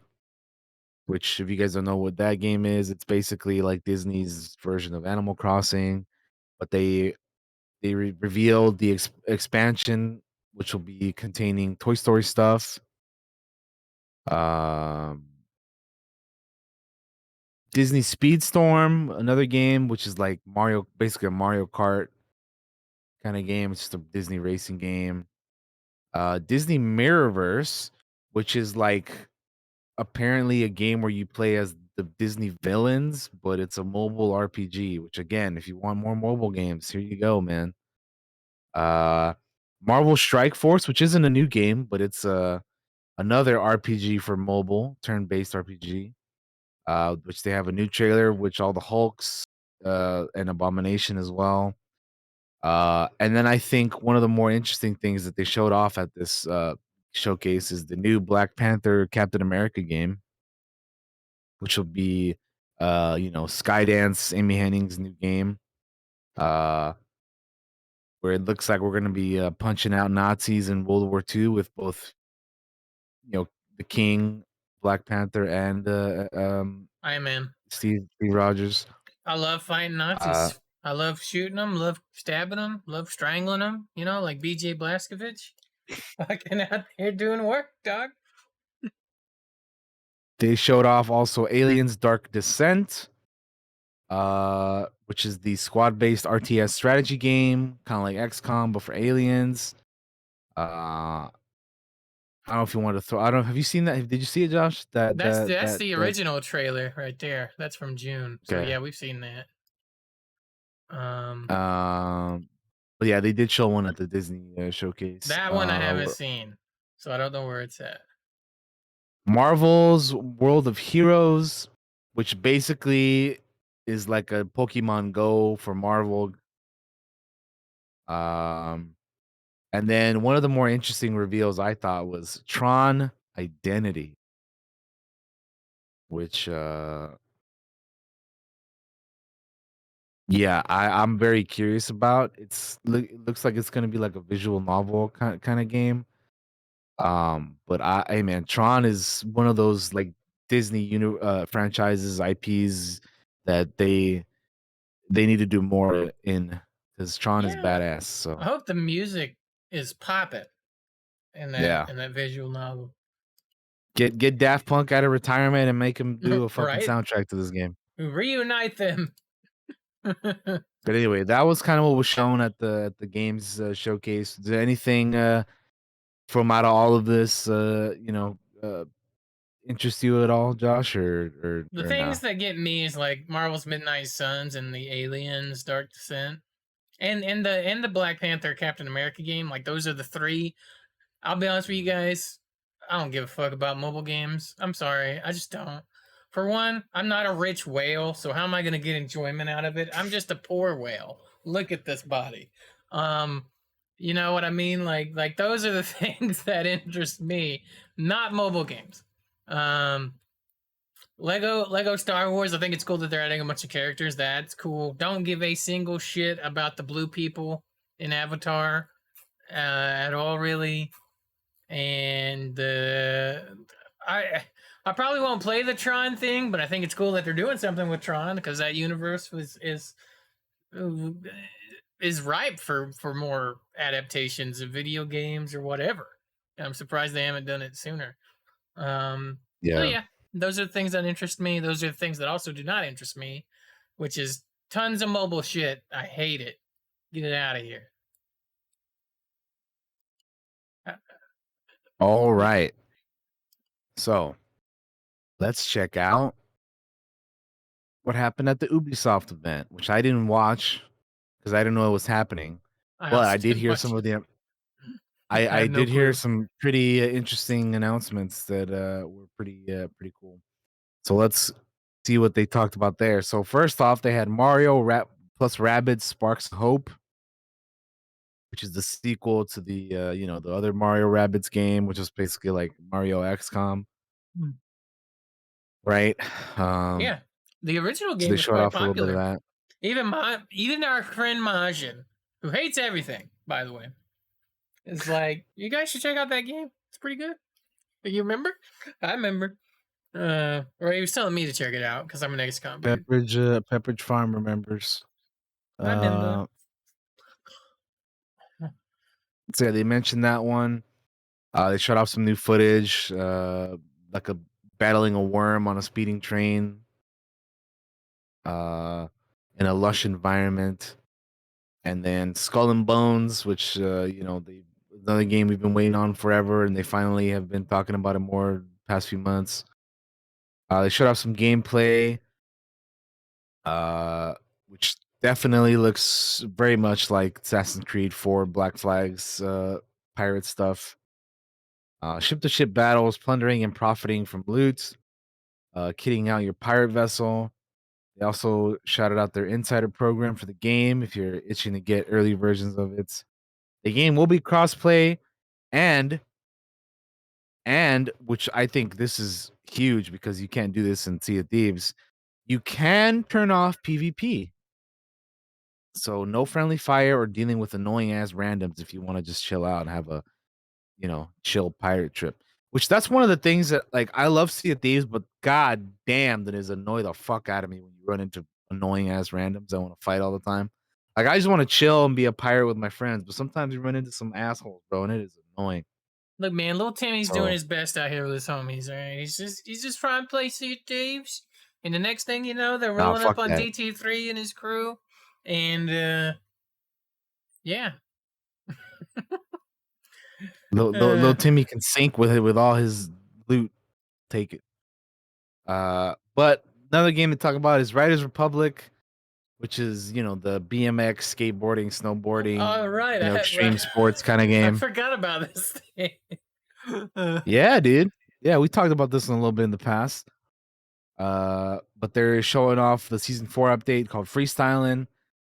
which, if you guys don't know what that game is, it's basically like Disney's version of Animal Crossing, but they revealed the expansion, which will be containing Toy Story stuff. Um, Disney Speedstorm, another game, which is like Mario, basically a Mario Kart kind of game. It's just a Disney racing game. Disney Mirrorverse, which is like apparently a game where you play as the Disney villains, but it's a mobile RPG. Which again, if you want more mobile games, here you go, man. Uh, Marvel Strike Force, which isn't a new game, but it's another RPG for mobile, turn-based RPG. Which they have a new trailer, which all the Hulks, and Abomination as well. And then I think one of the more interesting things that they showed off at this showcase is the new Black Panther Captain America game, which will be Skydance, Amy Henning's new game. Uh, where it looks like we're gonna be punching out Nazis in World War II with both, you know, the King Black Panther and Iron Man. Steve Rogers. I love fighting Uh, Nazis. I love shooting them, love stabbing them, love strangling them. You know, like BJ Blazkowicz. Fucking out there doing work, dog. they showed off also Aliens: Dark Descent, which is the squad-based RTS strategy game, kind of like XCOM but for aliens. I don't know if you want to throw. I don't. Have you seen that? Did you see it, Josh? That's the original trailer right there. That's from June. So Okay. yeah, we've seen that. But yeah, they did show one at the Disney showcase. That one I haven't seen, so I don't know where it's at. Marvel's World of Heroes, which basically is like a Pokemon Go for Marvel. And then one of the more interesting reveals I thought was Tron Identity, which yeah, I'm very curious about. It looks like it's gonna be like a visual novel kind of game. But hey man, Tron is one of those like Disney franchises, IPs that they need to do more in because Tron is Yeah, badass. I So hope the music is popping yeah, in that visual novel. get Daft Punk out of retirement and make him do a fucking Right? soundtrack to this game. Reunite them. But anyway, that was kind of what was shown at the games showcase. Is there anything from out of all of this, interest you at all, Josh, The or no? things that get me is like Marvel's Midnight Suns and the Aliens Dark Descent. And the Black Panther Captain America game. Like those are the three. I'll be honest with you guys. I don't give a fuck about mobile games. I'm sorry. I just don't. For one, I'm not a rich whale, so how am I gonna get enjoyment out of it? I'm just a poor whale. Look at this body. Um, you know what I mean? Like those are the things that interest me, not mobile games. Um, Lego Star Wars. I think it's cool that they're adding a bunch of characters. That's cool. Don't give a single shit about the blue people in Avatar at all, really. And I probably won't play the Tron thing, but I think it's cool that they're doing something with Tron because that universe is ripe for more adaptations of video games or whatever. And I'm surprised they haven't done it sooner. So Yeah. yeah, those are the things that interest me. Those are the things that also do not interest me, which is tons of mobile shit. I hate it. Get it out of here. All right. So let's check out what happened at the Ubisoft event, which I didn't watch because I didn't know it was happening. I But also I did didn't hear watch some it. of the I I have no did hear clue. some pretty interesting announcements that were pretty cool. So let's see what they talked about there. So first off, they had Mario plus Rabbids Sparks of Hope, which is the sequel to the the other Mario Rabbids game, which is basically like Mario XCOM, Hmm. right? Yeah, the original So they game was showed quite off a little bit of popular. that. Even our friend Majin, who hates everything, by the way, is like, you guys should check out that game. It's pretty good. You remember? I remember. Or he was telling me to check it out because I'm an XCOM dude. Pepperidge Farm remembers. I remember. So yeah, they mentioned that one. They showed off some new footage, like a battling a worm on a speeding train, uh, in a lush environment, and then Skull and Bones, which another game we've been waiting on forever, and they finally have been talking about it more past few months. They showed off some gameplay, uh, which definitely looks very much like Assassin's Creed 4 Black Flags pirate stuff. Ship to ship battles, plundering and profiting from loot, kitting out your pirate vessel. They also shouted out their insider program for the game if you're itching to get early versions of it. The game will be crossplay and which I think this is huge because you can't do this in Sea of Thieves. You can turn off PvP. So no friendly fire or dealing with annoying ass randoms if you want to just chill out and have a chill pirate trip. Which that's one of the things that like I love Sea of Thieves, but god damn, that is annoy the fuck out of me when you run into annoying ass randoms that want to fight all the time. Like I just want to chill and be a pirate with my friends, but sometimes you run into some assholes, bro, and it is annoying. Look, man, little Timmy's doing So his best out here with his homies. All right, he's just trying to play Sea of Thieves, and the next thing you know, they're nah, rolling up fuck on that. DT3 and his crew, and yeah. Little Timmy can sync with it with all his loot. Take it. But another game to talk about is Riders Republic, which is the BMX, skateboarding, snowboarding, All right, extreme sports kind of I game. forgot about this thing. Yeah, dude. Yeah, we talked about this in a little bit in the past. But they're showing off the season 4 update called Freestyling,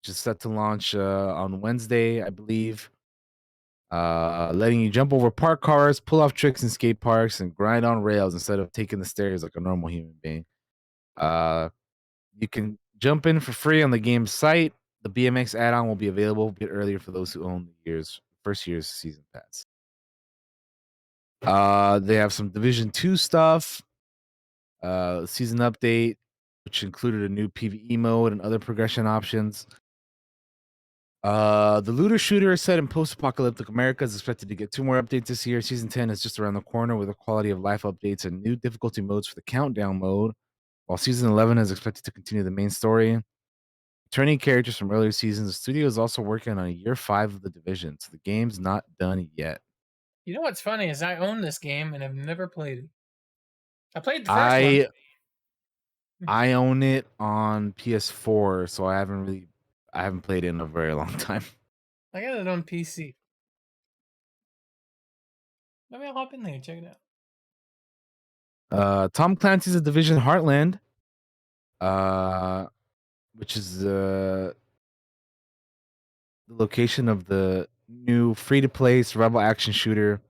which is set to launch on Wednesday, I believe. Letting you jump over park cars, pull off tricks in skate parks, and grind on rails instead of taking the stairs like a normal human being. You can jump in for free on the game's site. The BMX add-on will be available a bit earlier for those who own the first year's season pass. They have some Division 2 stuff. Season update, which included a new PvE mode and other progression options. The looter shooter set in post-apocalyptic America is expected to get 2 more updates this year. Season 10 is just around the corner with a quality of life updates and new difficulty modes for the countdown mode, while season 11 is expected to continue the main story. Returning characters from earlier seasons, the studio is also working on year 5 of the division, so the game's not done yet. You know what's funny is I own this game and have never played it. I played the first I one. I own it on PS4, so I haven't played it in a very long time. I got it on PC. Maybe I'll hop in there and check it out. Tom Clancy's The Division Heartland, which is the location of the new free-to-play survival action shooter.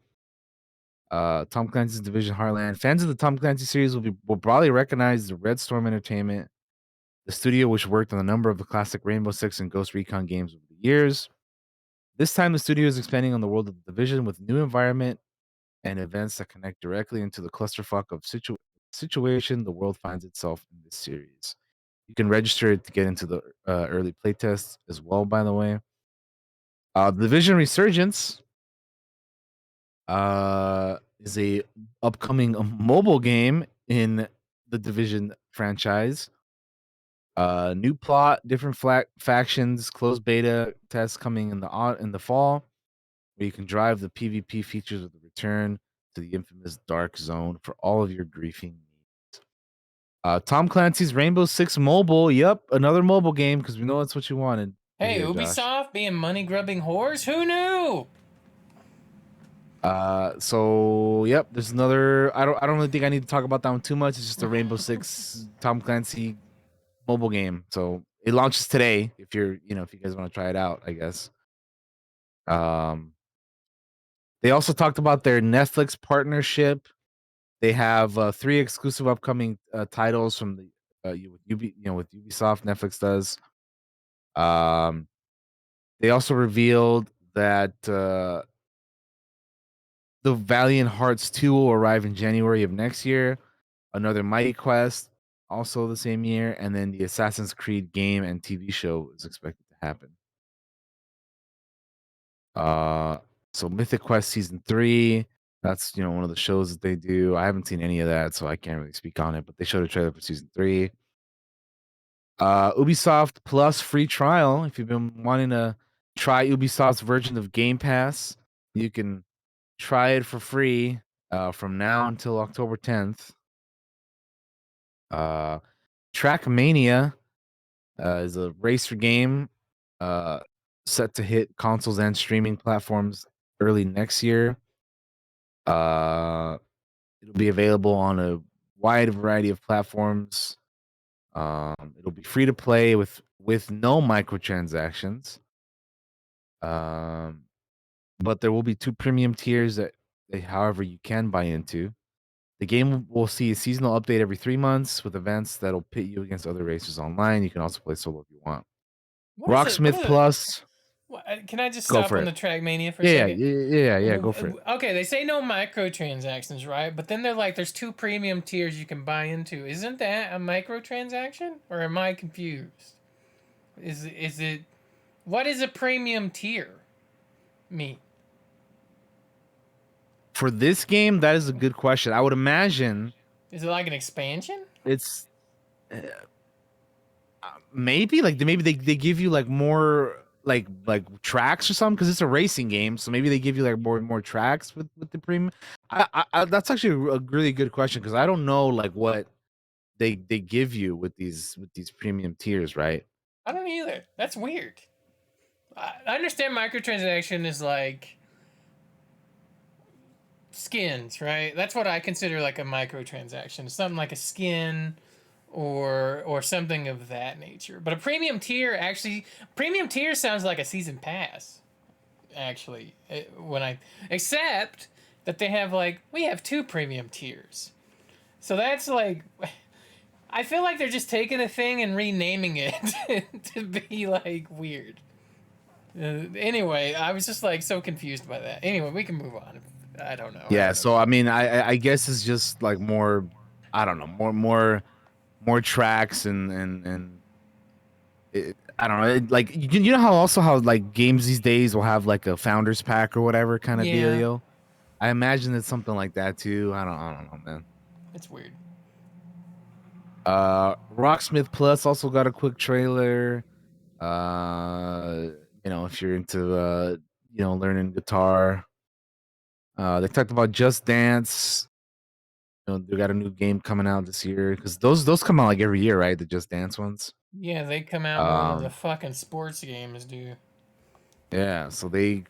Tom Clancy's Division Heartland. Fans of the Tom Clancy series will probably recognize the Red Storm Entertainment, the studio which worked on a number of the classic Rainbow Six and Ghost Recon games over the years. This time, the studio is expanding on the world of the Division with new environment and events that connect directly into the clusterfuck of situation the world finds itself in this series. You can register to get into the early playtests as well, by the way. The Division Resurgence is a upcoming mobile game in the Division franchise. New plot, different factions, closed beta tests coming in the fall, where you can drive the PvP features of the return to the infamous Dark Zone for all of your griefing needs. Tom Clancy's Rainbow Six Mobile. Yep, another mobile game because we know that's what you wanted. Hey, Here, Ubisoft Josh. being money grubbing whores? Who knew? So yep, there's another. I don't really think I need to talk about that one too much. It's just a Rainbow Six Tom Clancy mobile game. So it launches today. If you guys want to try it out, I guess. They also talked about their Netflix partnership. They have 3 exclusive upcoming titles from the with Ubisoft. Netflix does. They also revealed that the Valiant Hearts 2 will arrive in January of next year. Another Mighty Quest also the same year, and then the Assassin's Creed game and TV show is expected to happen. So Mythic Quest season 3, that's one of the shows that they do. I haven't seen any of that, so I can't really speak on it, but they showed a trailer for season 3. Ubisoft Plus free trial. If you've been wanting to try Ubisoft's version of Game Pass, you can try it for free from now until October 10th. Trackmania is a racer game set to hit consoles and streaming platforms early next year. It'll be available on a wide variety of platforms. It'll be free to play with no microtransactions. But there will be 2 premium tiers that however you can buy into. The game will see a seasonal update every 3 months with events that'll pit you against other racers online. You can also play solo if you want. What is it? Rocksmith Plus. Can I just Go stop for on the it. Trackmania for a Yeah, second? yeah, yeah, yeah. Go for it. Okay, they say no microtransactions, right? But then they're like, there's 2 premium tiers you can buy into. Isn't that a microtransaction, or am I confused? Is it? What is a premium tier mean? For this game, that is a good question. I would imagine Is it like an expansion? it's maybe like maybe they give you like more like tracks or something because it's a racing game. So maybe they give you like more tracks with the premium. That's actually a really good question because I don't know like what they give you with these premium tiers, right? I don't either. That's weird. I understand microtransaction is like skins, right? That's what I consider like a microtransaction. Something like a skin or something of that nature. But a premium tier sounds like a season pass. Actually, when I except that they have like we have 2 premium tiers. So that's like I feel like they're just taking a thing and renaming it to be like weird. Anyway, I was just like so confused by that. Anyway, we can move on. I don't know. Yeah. So I mean, I guess it's just like more. I don't know, more tracks and I don't know. Like you know how also how like games these days will have like a founders pack or whatever kind of Yeah, dealio. I imagine it's something like that too. I don't know, man. it's weird. Rocksmith Plus also got a quick trailer. Uh, if you're into learning guitar. They talked about Just Dance. They got a new game coming out this year because those come out like every year, right? The Just Dance ones. Yeah, they come out more than the Um, fucking sports games do. yeah. So the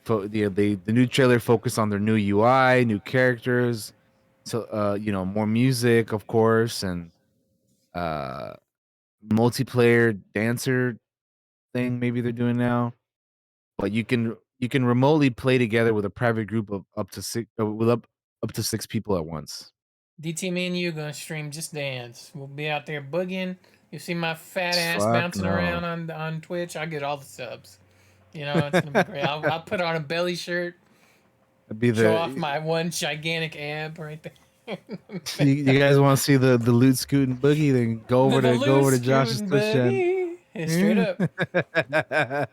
new trailer focused on their new UI, new characters, so more music, of course, and uh multiplayer dancer thing maybe they're doing now. But you can remotely play together with a private group of up to six with up to 6 people at once. DT, me and you gonna stream Just Dance. We'll be out there boogieing. You see my fat ass Fuck bouncing around no. on Twitch. I get all the subs. It's gonna be great. I'll put on a belly shirt, That'd be show off the my one gigantic ab right there. you guys want to see the loot scooting boogie? Then The go over loose to Josh's scooting Twitch channel. boogie. Yeah, straight up.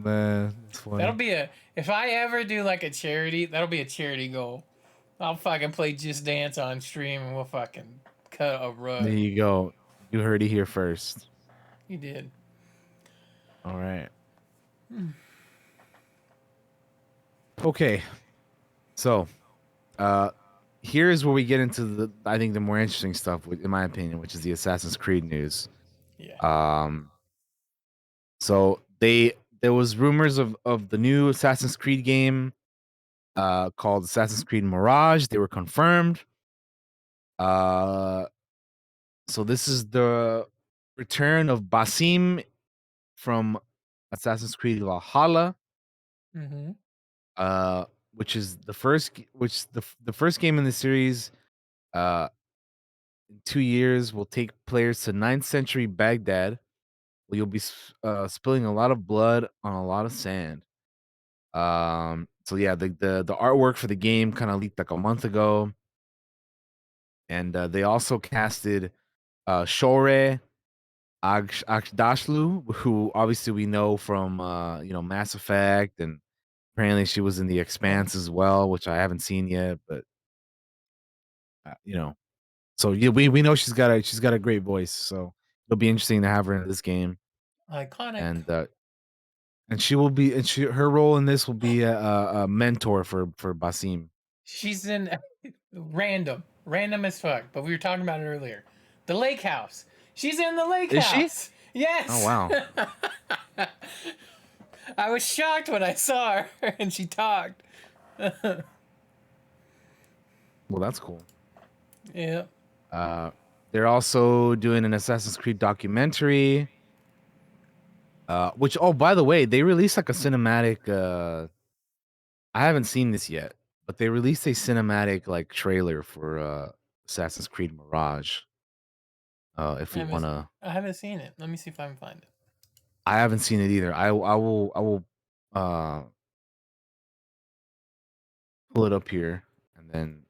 Man, it's That'll funny. be a if I ever do like a charity, that'll be a charity goal. I'll fucking play Just Dance on stream and we'll fucking cut a There rug. you go. You heard it here first. You did. All right. Okay. So, uh, here's where we get into I think the more interesting stuff, in my opinion, which is the Assassin's Creed news. Yeah. Um, so there was rumors of the new Assassin's Creed game, called Assassin's Creed Mirage. They were confirmed. Uh, so this is the return of Basim from Assassin's Creed Valhalla, Mm-hmm. uh, which is the first game in the series. Uh, in 2 years, will take players to 9th century Baghdad, where you'll be spilling a lot of blood on a lot of sand. So yeah, the artwork for the game kind of leaked like a month ago, and they also casted Shore Aghdashloo, who obviously we know from Mass Effect, and apparently she was in The Expanse as well, which I haven't seen yet, but uh, you know, so yeah, we know she's got a great voice, so it'll be interesting to have her in this game, Iconic. and she will be, and her role in this will be a mentor for Basim. She's in random as fuck. But we were talking about it earlier. The lake house. She's in the lake Is she? house. Oh Yes. wow, I was shocked when I saw her and she talked. well that's cool. Yeah. Uh, they're also doing an Assassin's Creed documentary. Which, oh, by the way, they released like a cinematic. I haven't seen this yet, but they released a cinematic like trailer for Assassin's Creed Mirage. If I we haven't, wanna, I haven't seen it. Let me see if I can find it. I haven't seen it either. I will uh pull it up here and then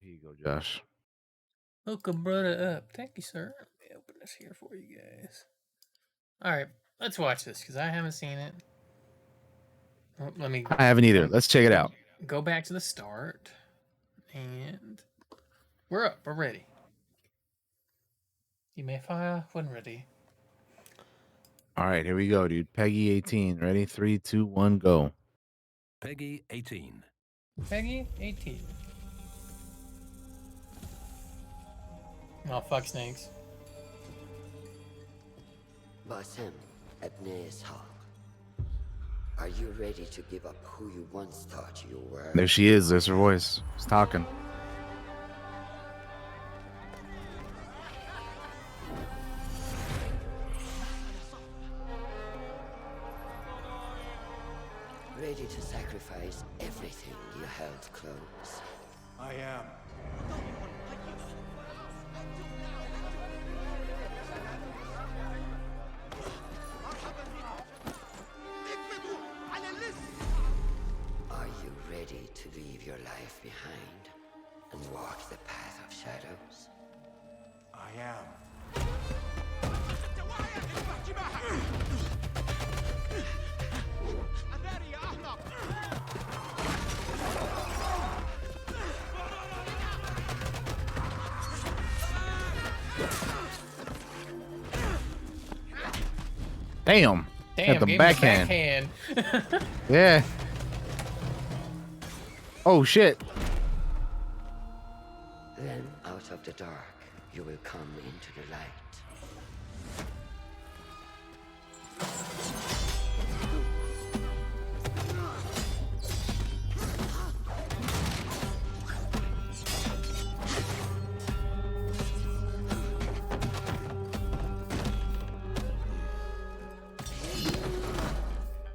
here you go, Josh. Hook a brother up. Thank you, sir. Let me open this here for you guys. All right, let's watch this because I haven't seen it. Oh, let me I haven't either. Let's check it out. go back to the start, and we're up. We're ready. You may fire when ready. All right, here we go, dude. Peggy 18. Ready? 3, 2, 1, go. Peggy 18. Peggy 18. Oh, fuck snakes. Basem, Abne's Hawk. Are you ready to give up who you once thought you were? There she is. There's her voice. She's talking. Ready to sacrifice everything you held close? I am. Are you ready to leave your life behind and walk the path of shadows? I am. Damn. Damn, At the gave him backhand. the backhand. Yeah. Oh shit. Then, out of the dark, you will come into the light.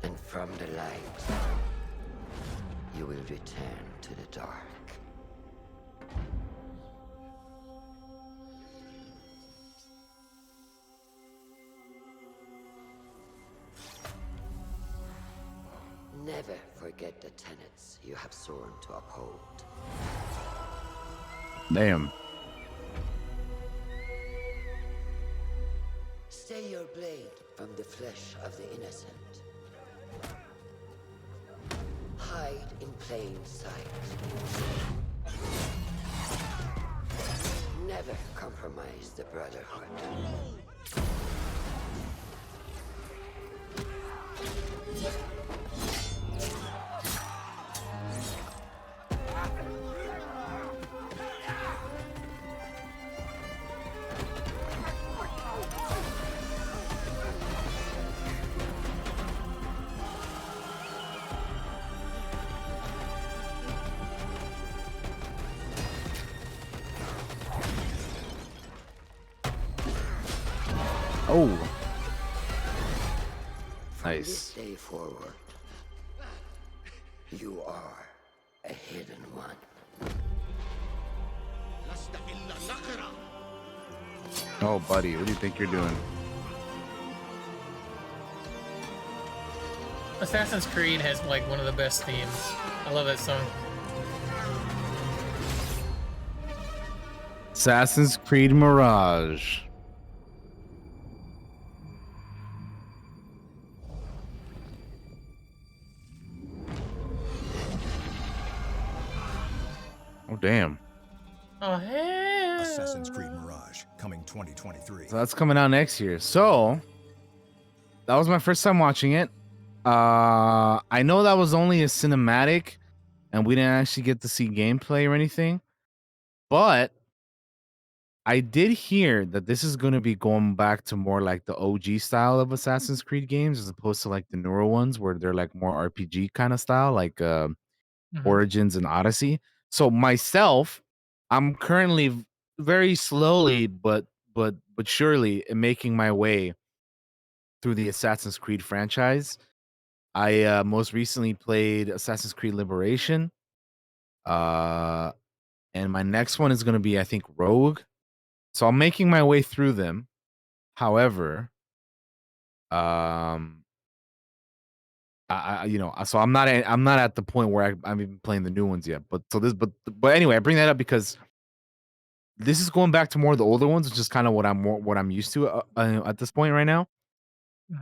And from the light, you will return to the dark. Never forget the tenets you have sworn to uphold. Damn. Stay your blade from the flesh of the innocent. Hide in plain sight. Never compromise the Brotherhood. Oh. From this Nice. day forward, you are a hidden one. Oh, buddy, what do you think you're doing? Assassin's Creed has like one of the best themes. I love that song. Assassin's Creed Mirage. Oh, damn. Oh hell! Assassin's Creed Mirage, coming 2023. So that's coming out next year. So that was my first time watching it. I know that was only a cinematic and we didn't actually get to see gameplay or anything. But I did hear that this is going to be going back to more like the OG style of Assassin's Creed games as opposed to like the newer ones where they're like more RPG kind of style, like Origins and Odyssey. So myself, I'm currently very slowly but surely making my way through the Assassin's Creed franchise. I most recently played Assassin's Creed Liberation. And my next one is going to be, I think, Rogue. So I'm making my way through them. However, Um, so I'm not at the point where I'm even playing the new ones yet. But anyway, I bring that up because this is going back to more of the older ones, which is kind of what I'm used to at this point right now.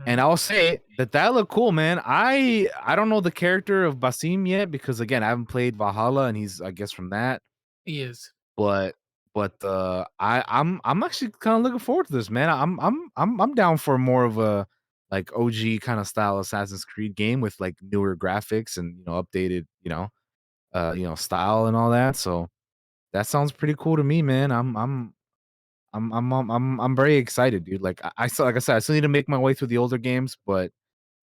And Mhm. I'll say that looked cool, man. I don't know the character of Basim yet because again I haven't played Valhalla, and he's I guess from that. He is. But I'm actually kind of looking forward to this, man. I'm down for more of a like OG kind of style Assassin's Creed game with like newer graphics and updated style and all that. So that sounds pretty cool to me, man. I'm very excited, dude. I still like I said, I still need to make my way through the older games, but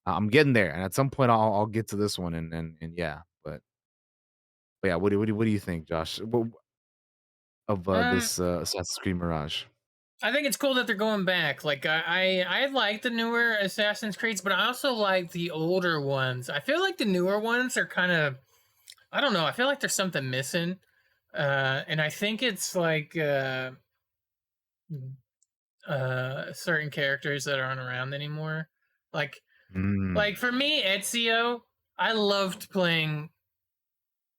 I'm getting there. And at some point, I'll get to this one, and yeah. But yeah, what do you think, Josh? Of Um, this Assassin's Creed Mirage? I think it's cool that they're going back. Like I like the newer Assassin's Creeds, but I also like the older ones. I feel like the newer ones are kind of, I don't know. I feel like there's something missing, and I think it's like certain characters that aren't around anymore. Like Mm, for me, Ezio, I loved playing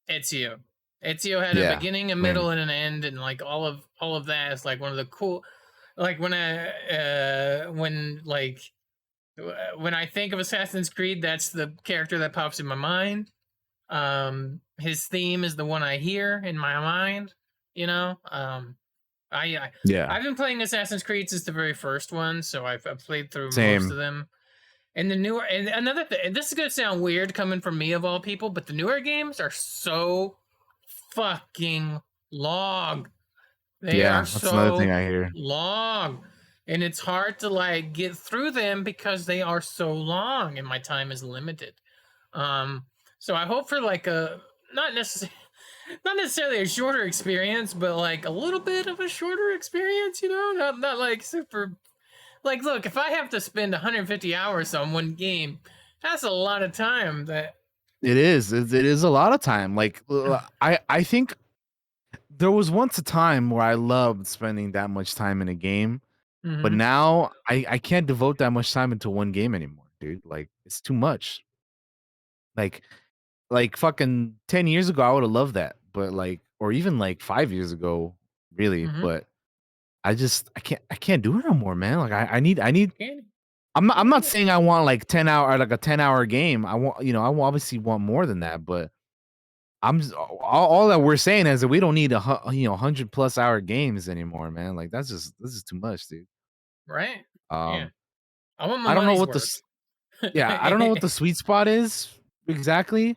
Ezio. Ezio had a yeah, beginning, a same. middle, and an end, and like all of that is like one of the cool. Like when I think of Assassin's Creed, that's the character that pops in my mind. His theme is the one I hear in my mind. You know, I, I Yeah, I've been playing Assassin's Creed since the very first one, so I've played through most of same. them. And the newer, and another thing, this is gonna sound weird coming from me of all people, but the newer games are so fucking long. They are Yeah, that's another thing so I hear. long. And it's hard to like get through them because they are so long and my time is limited. Um so I hope for like a not necessarily not necessarily a shorter experience, but like a little bit of a shorter experience, you know? Not like super like look, if I have to spend 150 hours on one game, that's a lot of time that It is. It is a lot of time. I think there was once a time where I loved spending that much time in a game, but Mhm. now I can't devote that much time into one game anymore, dude. Like it's too much. Like fucking 10 years ago I would have loved that, but or even like 5 years ago, really, Mhm. but I can't do it no more, man. Like I need Candy. I'm not Yeah. saying I want like 10 hour like a 10-hour game. I want obviously want more than that, but all that we're saying is that we don't need 100 plus hour games anymore, man. Like this is too much, dude. Right? Yeah. Um I want my I don't know money's what worth. I don't know what the sweet spot is exactly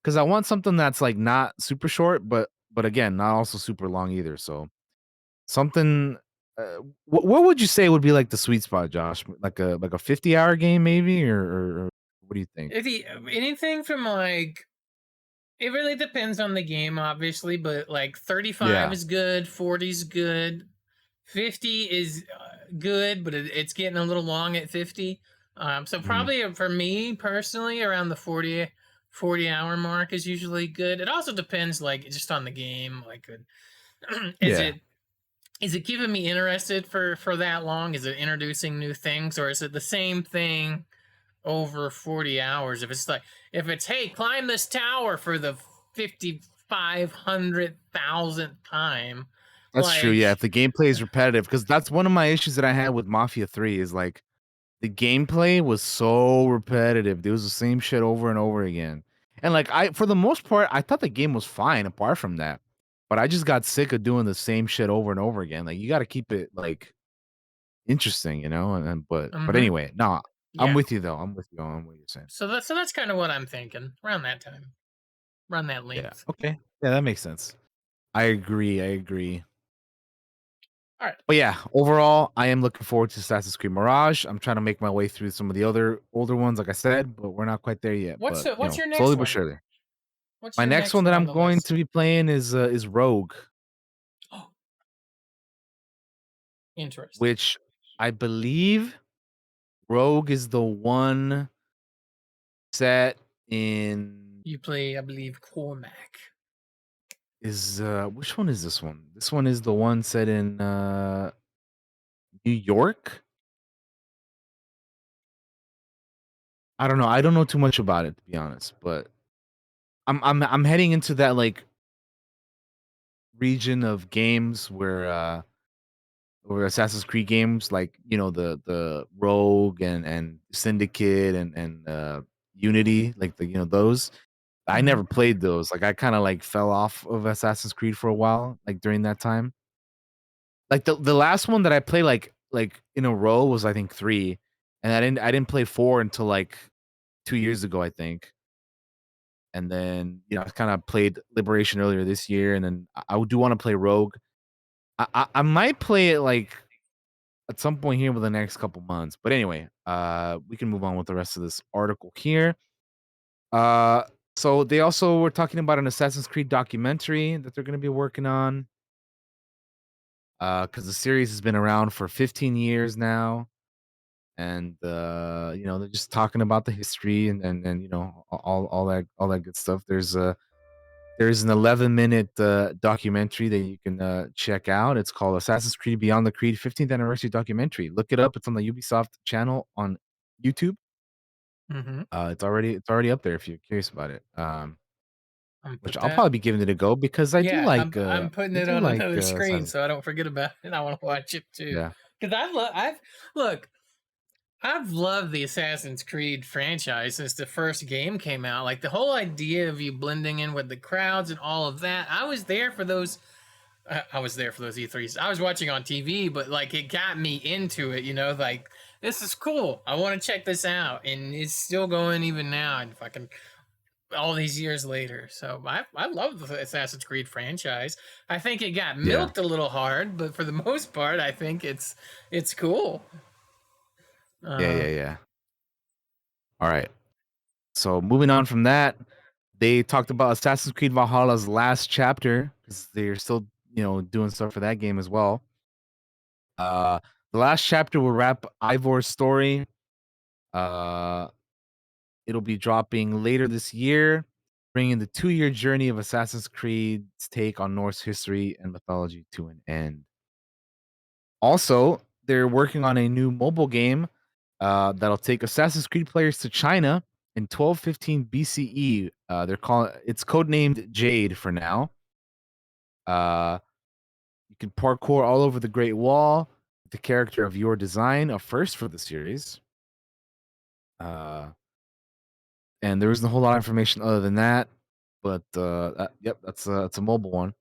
because I want something that's like not super short, but again, not also super long either. So something what would you say would be like the sweet spot, Josh? Like a 50-hour game maybe or what do you think? If he, anything from like, it really depends on the game, obviously, but like 35 Yeah. is good, 40 is good, 50 is good, but it's getting a little long at 50. So Mhm. probably for me personally, around the 40 hour mark is usually good. It also depends, like, just on the game. Like, is Yeah. it keeping me interested for that long? Is it introducing new things, or is it the same thing over 40 hours? If it's hey, climb this tower for the 5,500,000th time, That's true. like Yeah, if the gameplay is repetitive, because that's one of my issues that I had with Mafia 3 is like the gameplay was so repetitive. It was the same shit over and over again. And like for the most part, I thought the game was fine apart from that. But I just got sick of doing the same shit over and over again. Like you got to keep it like interesting, but mm-hmm, anyway, no, I'm yeah. with you though. I'm with you on what you're saying. So that's kind of what I'm thinking around that time, around that Yeah. length. Okay. Yeah, that makes sense. I agree. I agree. All right, But yeah, overall, I am looking forward to Assassin's Creed Mirage. I'm trying to make my way through some of the other older ones, like I said, but we're not quite there yet. But what's your next slowly but one? surely. What's My your next next one that one on I'm the going to list? be playing is Rogue, Oh, interesting. which I believe Rogue is the one set in You play, I believe, Cormac. is which one is this one? This one is the one set in New York. I don't know. I don't know too much about it to be honest, but I'm heading into that like region of games where Assassin's Creed games like, the Rogue and Syndicate and Unity, like those. I Mhm. never played those. Like I kind of like fell off of Assassin's Creed for a while, like during that time. Like the last one that I played like in a row was I think 3, and I didn't play 4 until like 2 years ago, I think. And then, I kind of played Liberation earlier this year, and then I do want to play Rogue. I might play it like at some point here within the next couple months. But anyway, we can move on with the rest of this article here. Uh, so they also were talking about an Assassin's Creed documentary that they're going to be working on. Because the series has been around for 15 years now, and they're just talking about the history and all that good stuff. There's an 11-minute documentary that you can check out. It's called Assassin's Creed Beyond the Creed 15th Anniversary Documentary. Look it up. It's on the Ubisoft channel on YouTube. Mhm. It's already up there if you're curious about it. I'm Which put I'll that. probably be giving it a go because Yeah, I'm putting I it do on like another screen Assassin's so I don't forget about it. I want to watch it too. Yeah. Cuz I've look, I've loved the Assassin's Creed franchise since the first game came out. Like the whole idea of you blending in with the crowds and all of that. I was there for those. I was there for those E3s. I was watching on TV, but like it got me into it. Like this is cool. I want to check this out, and it's still going even now. And fucking all these years later. So I love the Assassin's Creed franchise. I think it got Yeah. milked a little hard, but for the most part, I think it's cool. Yeah, Uh, yeah, yeah. All right. So moving on from that, they talked about Assassin's Creed Valhalla's last chapter because they're still, doing stuff for that game as well. Uh, the last chapter will wrap Ivor's story. Uh, it'll be dropping later this year, bringing the 2-year journey of Assassin's Creed's take on Norse history and mythology to an end. Also, they're working on a new mobile game that'll take Assassin's Creed players to China in 1215 BCE. It's codenamed Jade for now. You can parkour all over the Great Wall with the character of your design, a first for the series. Uh, and there isn't a whole lot of information other than that. But yep, that's a mobile one.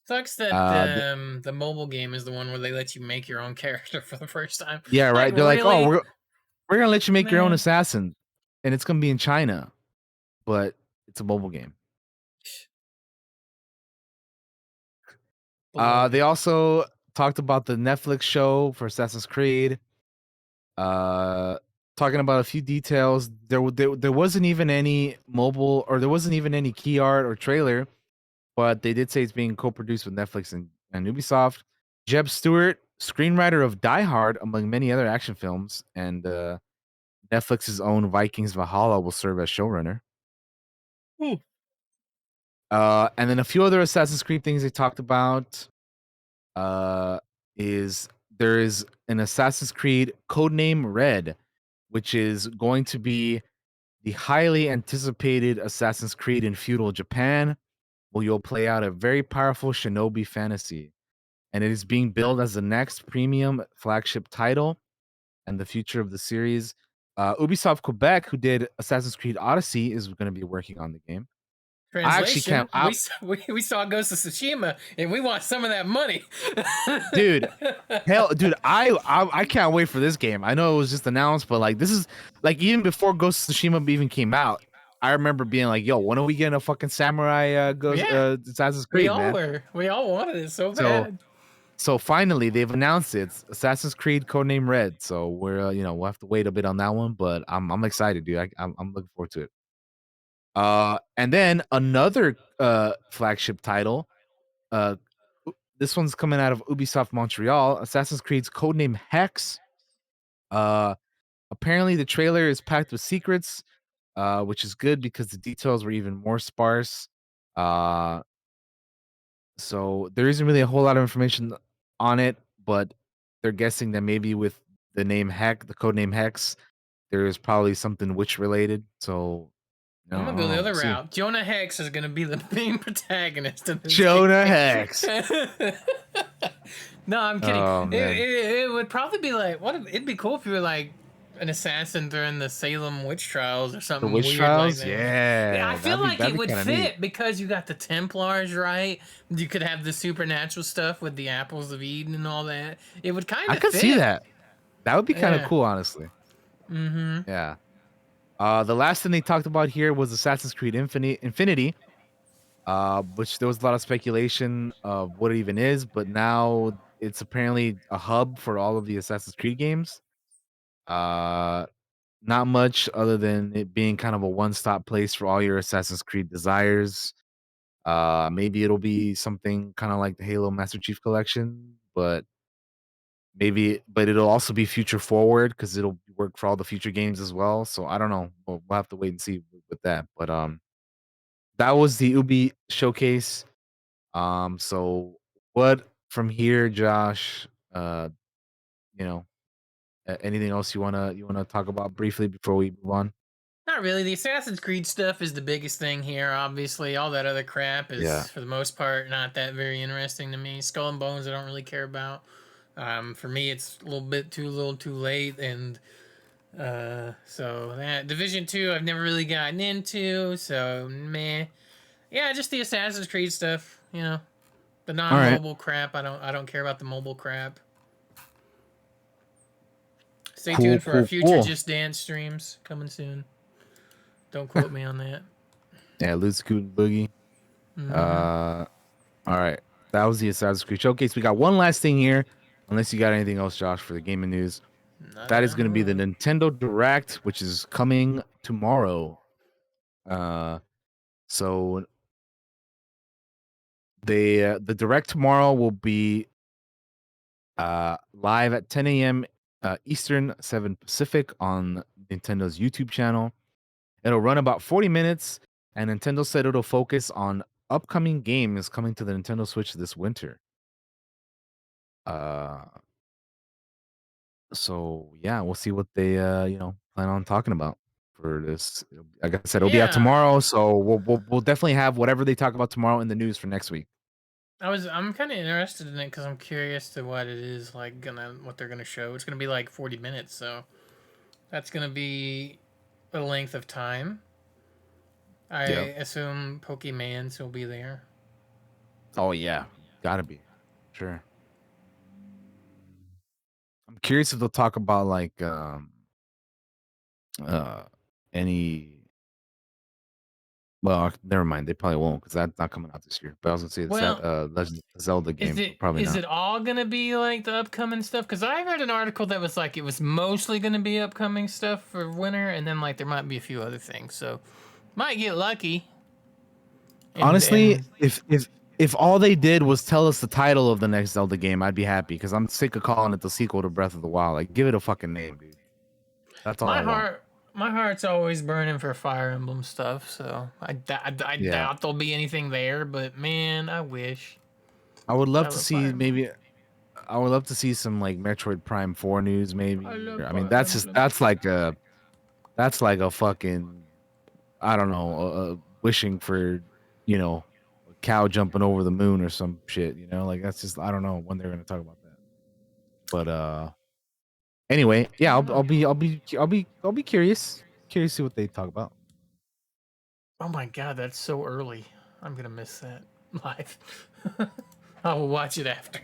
Sucks that The, the mobile game is the one where they let you make your own character for the first time. yeah, Like right. They're like, oh, really, we're gonna let you make your own man, assassin, and it's gonna be in China, but it's a mobile game. They baloney. also talked about the Netflix show for Assassin's Creed. Uh, Talking about a few details. There wasn't even any mobile, or there wasn't even any key art or trailer, but they did say it's being co-produced with Netflix and Ubisoft. Jeb Stewart, screenwriter of Die Hard, among many other action films, and Netflix's own Vikings Valhalla will serve as showrunner. Hmm. And then a few other Assassin's Creed things they talked about. uh, is there is an Assassin's Creed codename Red, which is going to be the highly anticipated Assassin's Creed in feudal Japan, where you'll play out a very powerful shinobi fantasy. And it is being billed as the next premium flagship title and the future of the series. Ubisoft Quebec, who did Assassin's Creed Odyssey, is going to be working on the game. I actually can't. Translation: we saw Ghost of Tsushima, and we want some of that money, Dude, hell, dude, I can't wait for this game. I know it was just announced, but like this is like even before Ghost of Tsushima even came out, I remember being like, "Yo, when are we getting a fucking samurai Ghost Yeah, Assassin's we Creed, all man?" were. We all wanted it so So bad. so finally they've announced it. It's Assassin's Creed codename Red. So we're we'll have to wait a bit on that one, but I'm excited, dude. I'm looking forward to it. And then another flagship title. Uh, this one's coming out of Ubisoft Montreal. Assassin's Creed's codename Hex. Uh, Apparently the trailer is packed with secrets, which is good because the details were even more sparse. Uh, so there isn't really a whole lot of information on it, but they're guessing that maybe with the name Hex, the code name Hex, there's probably something witch related. So I'm I gonna don't go the know. other We'll see. route. Jonah Hex is gonna be the main protagonist of this Jonah game. Hex. No, I'm kidding. Oh It, man. it, it would probably be like it'd be cool if you were like an assassin during the Salem witch trials or The something witch weird like trials? that. I Yeah, feel like that'd it be would kind of neat. fit because you got the Templars, right? You could have the supernatural stuff with the apples of Eden and all that. It would kind I of could see fit. that. That would be kind of Yeah. cool, honestly. Mm-hmm. Yeah. The last thing they talked about here was Assassin's Creed Infinity, which there was a lot of speculation of what it even is, but now it's apparently a hub for all of the Assassin's Creed games. Uh, Not much other than it being kind of a one-stop place for all your Assassin's Creed desires. Maybe it'll be something kind of like the Halo Master Chief Collection, but it'll also be future forward because it'll work for all the future games as well. So I don't know. We'll have to wait and see with that. But that was the Ubi showcase. So what from here, Josh? You know, anything else you wanna talk about briefly before we move on? Not really. The Assassin's Creed stuff is the biggest thing here, obviously. All that other crap Yeah. is, for the most part, not that very interesting to me. Skull and Bones, I don't really care about. For me, it's a little too late, and so that Division 2, I've never really gotten into, so meh. Yeah, just the Assassin's Creed stuff, the All right. non-mobile crap. I don't care about the mobile crap. Stay Cool. tuned for our Cool. future Cool. Just Dance streams coming soon. Don't quote me on that. Yeah, Loot Scoot Boogie. Mm-hmm. All right. That was the Assassin's Creed showcase. We got one last thing here, unless you got anything else, Josh, for the gaming news. Not That that is I going to be know the of. Nintendo Direct, which is coming tomorrow. So the Direct tomorrow will be live at 10 a.m. Eastern, 7 Pacific on Nintendo's YouTube channel. It'll run about 40 minutes, and Nintendo said it'll focus on upcoming games coming to the Nintendo Switch this winter. Uh, so yeah, we'll see what they plan on talking about for this. Like I said, it'll be out Yeah, tomorrow, so we'll definitely have whatever they talk about tomorrow in the news for next week. I'm kind of interested in it because I'm curious to what it is like what they're gonna show. It's gonna be like 40 minutes, so that's gonna be a length of time. I Yeah. assume Pokemans will be there. Oh yeah, gotta be sure. I'm curious if they'll talk about like uh any. Well, never mind. They probably won't because that's not coming out this year. But I was gonna say Well, Legend of Zelda is game, it but probably is not. it all gonna be like the upcoming stuff? Because I read an article that was like it was mostly gonna be upcoming stuff for winter, and then like there might be a few other things. So might get lucky. And Honestly, and if all they did was tell us the title of the next Zelda game, I'd be happy because I'm sick of calling it the sequel to Breath of the Wild. Like, give it a fucking name, dude. That's all my I want. heart my heart's always burning for Fire Emblem stuff. So I Yeah, doubt there'll be anything there. But man, I wish. I would 'Cause I love to love Fire see Emblem. maybe. I would love to see some like Metroid Prime 4 news, I maybe. love I mean, Fire that's Emblem. like a fucking, I don't know, wishing for, a cow jumping over the moon or some shit. Like that's just I don't know when they're gonna talk about that. But anyway, I yeah, don't know. I'll be curious to see what they talk about. Oh my god, that's so early. I'm gonna miss that live. I will watch it after.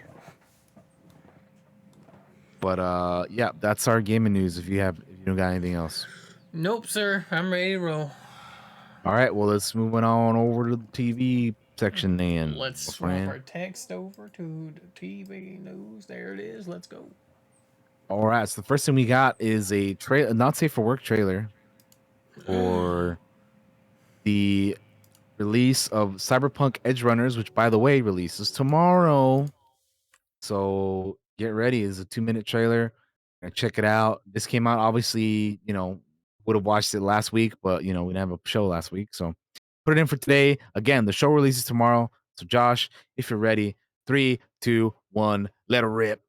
But yeah, that's our gaming news. If you don't got anything else. Nope, sir. I'm ready to roll. All right, well let's move on over to the TV section then, Let's my swap friend. our text over to the TV news. There it is. Let's go. All right, so the first thing we got is a not safe for work trailer for the release of Cyberpunk Edge Runners, which by the way releases tomorrow. So get ready. It's a 2-minute trailer. Check it out. This came out obviously, would have watched it last week, but we didn't have a show last week. So put it in for today. Again, the show releases tomorrow. So Josh, if you're ready, 3, 2, 1, let it rip.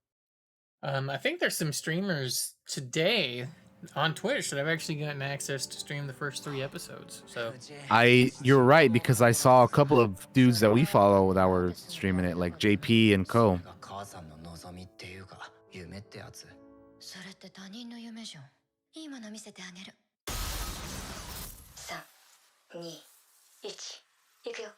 I think there's some streamers today on Twitch that I've actually gotten access to stream the first 3 episodes. So You're right, because I saw a couple of dudes that we follow that were streaming it, like JP and Co. それって他人の夢じゃん。いいもの見せてあげる。3、2、1、いくよ。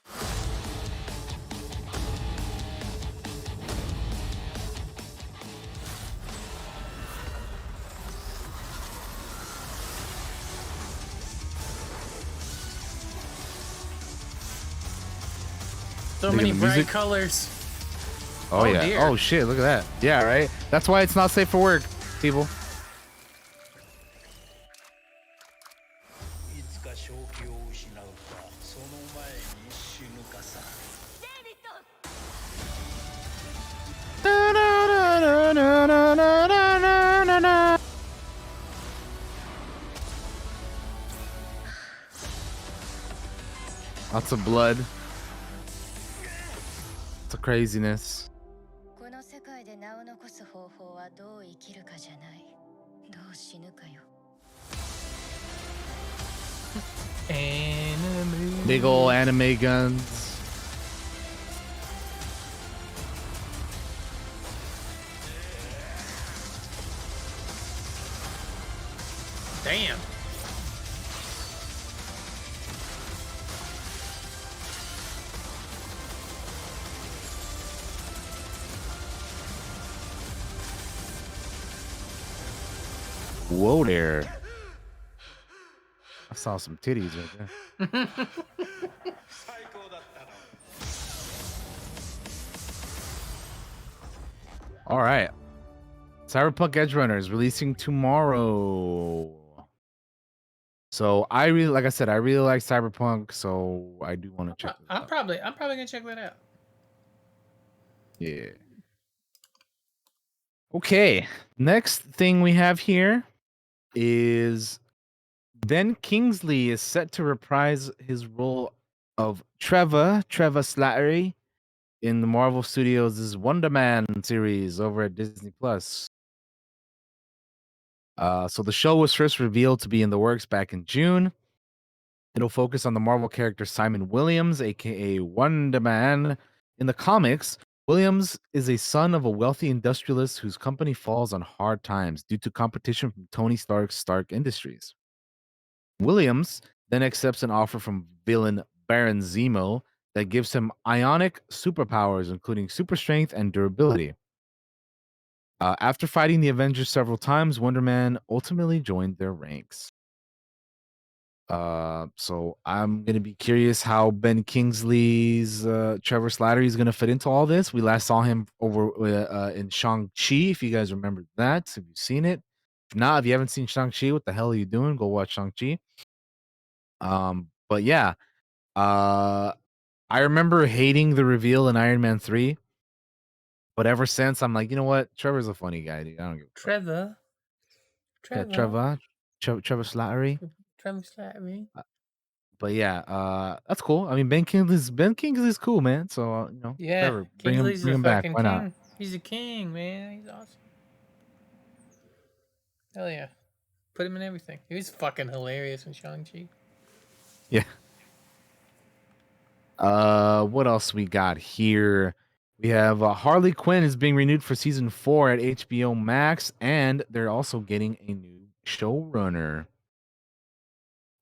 so Look at many the bright music. colors. Oh, Oh, yeah. dear. Oh shit, look at that. Yeah, right? That's why it's not safe for work, people. いつか正気を失うか、その前に死ぬかさ。Lots of blood. Lots of craziness. この世界で名を残す方法はどう生きるかじゃない。どう死ぬかよ。 Anime. Big ol' anime guns. Damn. Whoa there. I saw some titties right there. All right. Cyberpunk Edge Runner is releasing tomorrow. So I really, like I said, I really like Cyberpunk, so I do want to check this I'm out. probably gonna check that out. Yeah. Okay. Next thing we have here is Ben Kingsley is set to reprise his role of Trevor Slattery in the Marvel Studios' Wonder Man series over at Disney Plus. So the show was first revealed to be in the works back in June. It'll focus on the Marvel character Simon Williams, aka Wonder Man. In the comics, Williams is a son of a wealthy industrialist whose company falls on hard times due to competition from Tony Stark's Stark Industries. Williams then accepts an offer from villain Baron Zemo that gives him ionic superpowers, including super strength and durability. After fighting the Avengers several times, Wonder Man ultimately joined their ranks. So I'm gonna be curious how Ben Kingsley's Trevor Slattery is gonna fit into all this. We last saw him over in Shang-Chi, if you guys remember that. Have you seen it? If not, if you haven't seen Shang-Chi, what the hell are you doing? Go watch Shang-Chi. But yeah, I remember hating the reveal in Iron Man 3, but ever since I'm like, you know what? Trevor's a funny guy, dude. I don't give a fuck. Trevor. Yeah, Trevor Slattery. Trevor Slattery. But yeah, that's cool. I mean, Ben Kingsley's cool, man. So you know, Yeah, Trevor, Kingsley's bring a him back. fucking Why king. not? He's a king, man. He's awesome. Hell yeah. Put him in everything. He was fucking hilarious in Shang-Chi. Yeah. What else we got here? We have Harley Quinn is being renewed for season 4 at HBO Max, and they're also getting a new showrunner.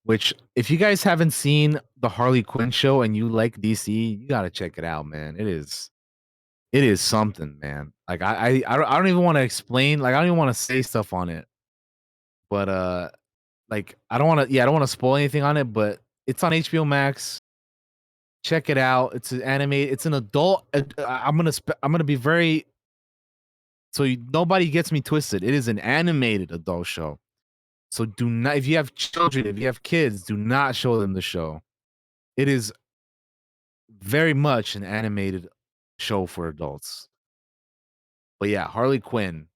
Which, if you guys haven't seen the Harley Quinn show and you like DC, you gotta check it out, man. It is something, man. Like I don't even want to explain. Like I don't even want to say stuff on it. But like I don't want to. Yeah, I don't want to spoil anything on it. But it's on HBO Max. Check it out. It's an anime. It's an adult. I'm gonna be very. So nobody gets me twisted. It is an animated adult show. So do not. If you have children, if you have kids, do not show them the show. It is very much an animated show for adults. But yeah, Harley Quinn,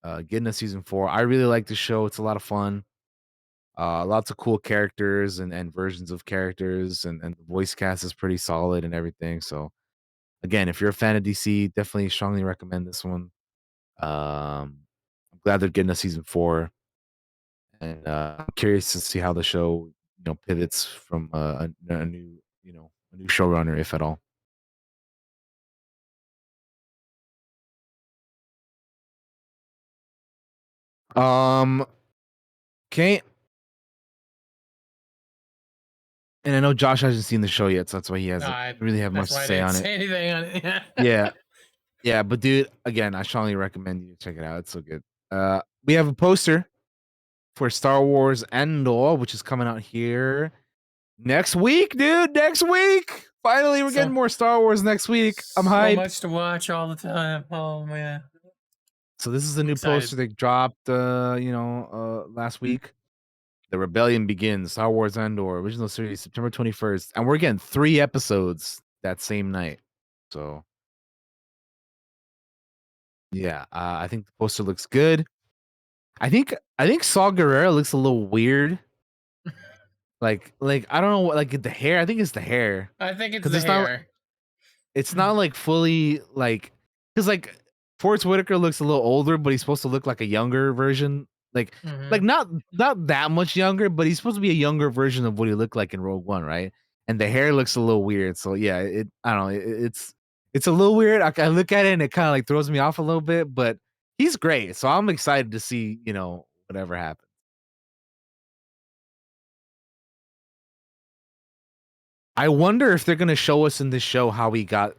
getting a season 4. I really like the show. It's a lot of fun. Lots of cool characters and versions of characters, and the voice cast is pretty solid and everything. So again, if you're a fan of DC, definitely strongly recommend this one. I'm glad they're getting a season 4. and I'm curious to see how the show pivots from a new a new showrunner, if at all. Um, okay, and I know Josh hasn't seen the show yet, so that's why he hasn't I really have that's much to why I say didn't on it. say anything on it. Yeah, yeah, but dude, again, I strongly recommend you check it out. It's so good. We have a poster for Star Wars Endor, which is coming out here next week, dude. Next week. Finally, we're getting So more Star Wars next week. I'm so hyped. much to watch all the time. Oh man, So this is a I'm new excited. poster that dropped last week. The Rebellion Begins, Star Wars Endor, original series, September 21st. And we're getting 3 episodes that same night. So yeah, I think the poster looks good. I think Saw Gerrera looks a little weird. Like I don't know what, like the hair. I think it's the hair I think it's because the hair. it's not like fully like because like Forrest Whitaker looks a little older, but he's supposed to look like a younger version. Like Hmm. not that much younger, but he's supposed to be a younger version of what he looked like in Rogue One, right? And the hair looks a little weird. So yeah, I don't know. It's a little weird. I look at it and it kind of like throws me off a little bit, but he's great. So I'm excited to see whatever happens. I wonder if they're gonna show us in this show how he got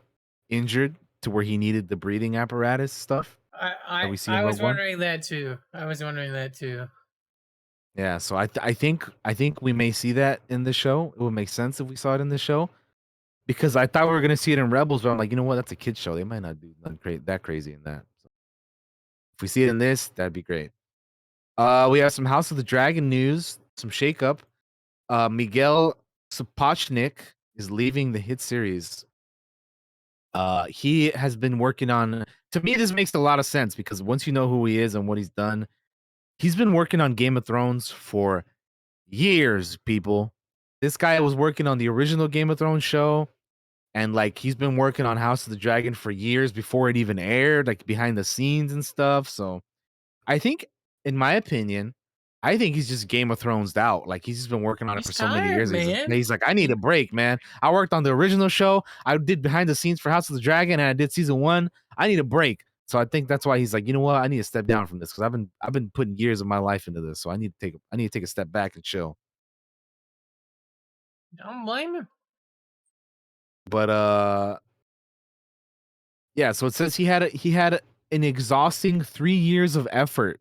injured to where he needed the breathing apparatus stuff I, that I we see in I Rogue was One. wondering that too. I was wondering that too. Yeah, so I think we may see that in the show. It would make sense if we saw it in the show because I thought we were gonna see it in Rebels, but I'm like, you know what? That's a kids show. They might not do nothing that crazy in that. So if we see it in this, that'd be great. We have some House of the Dragon news, some shakeup. Miguel Sapochnik is leaving the hit series. He has been working on. To me, this makes a lot of sense because once you know who he is and what he's done, he's been working on Game of Thrones for years, people. This guy was working on the original Game of Thrones show, and like he's been working on House of the Dragon for years before it even aired, like behind the scenes and stuff. So I think, in my opinion, I think he's just Game of Thrones out. Like he's just been working on it He's for so many tired, years. man. He's like, I need He, a break, man. I worked on the original show. I did behind the scenes for House of the Dragon, and I did season 1. I need a break. So I think that's why he's like, you know what? I need to step down from this because I've been putting years of my life into this. So I need to take a step back and chill. don't blame him. But yeah. So it says he had an exhausting 3 years of effort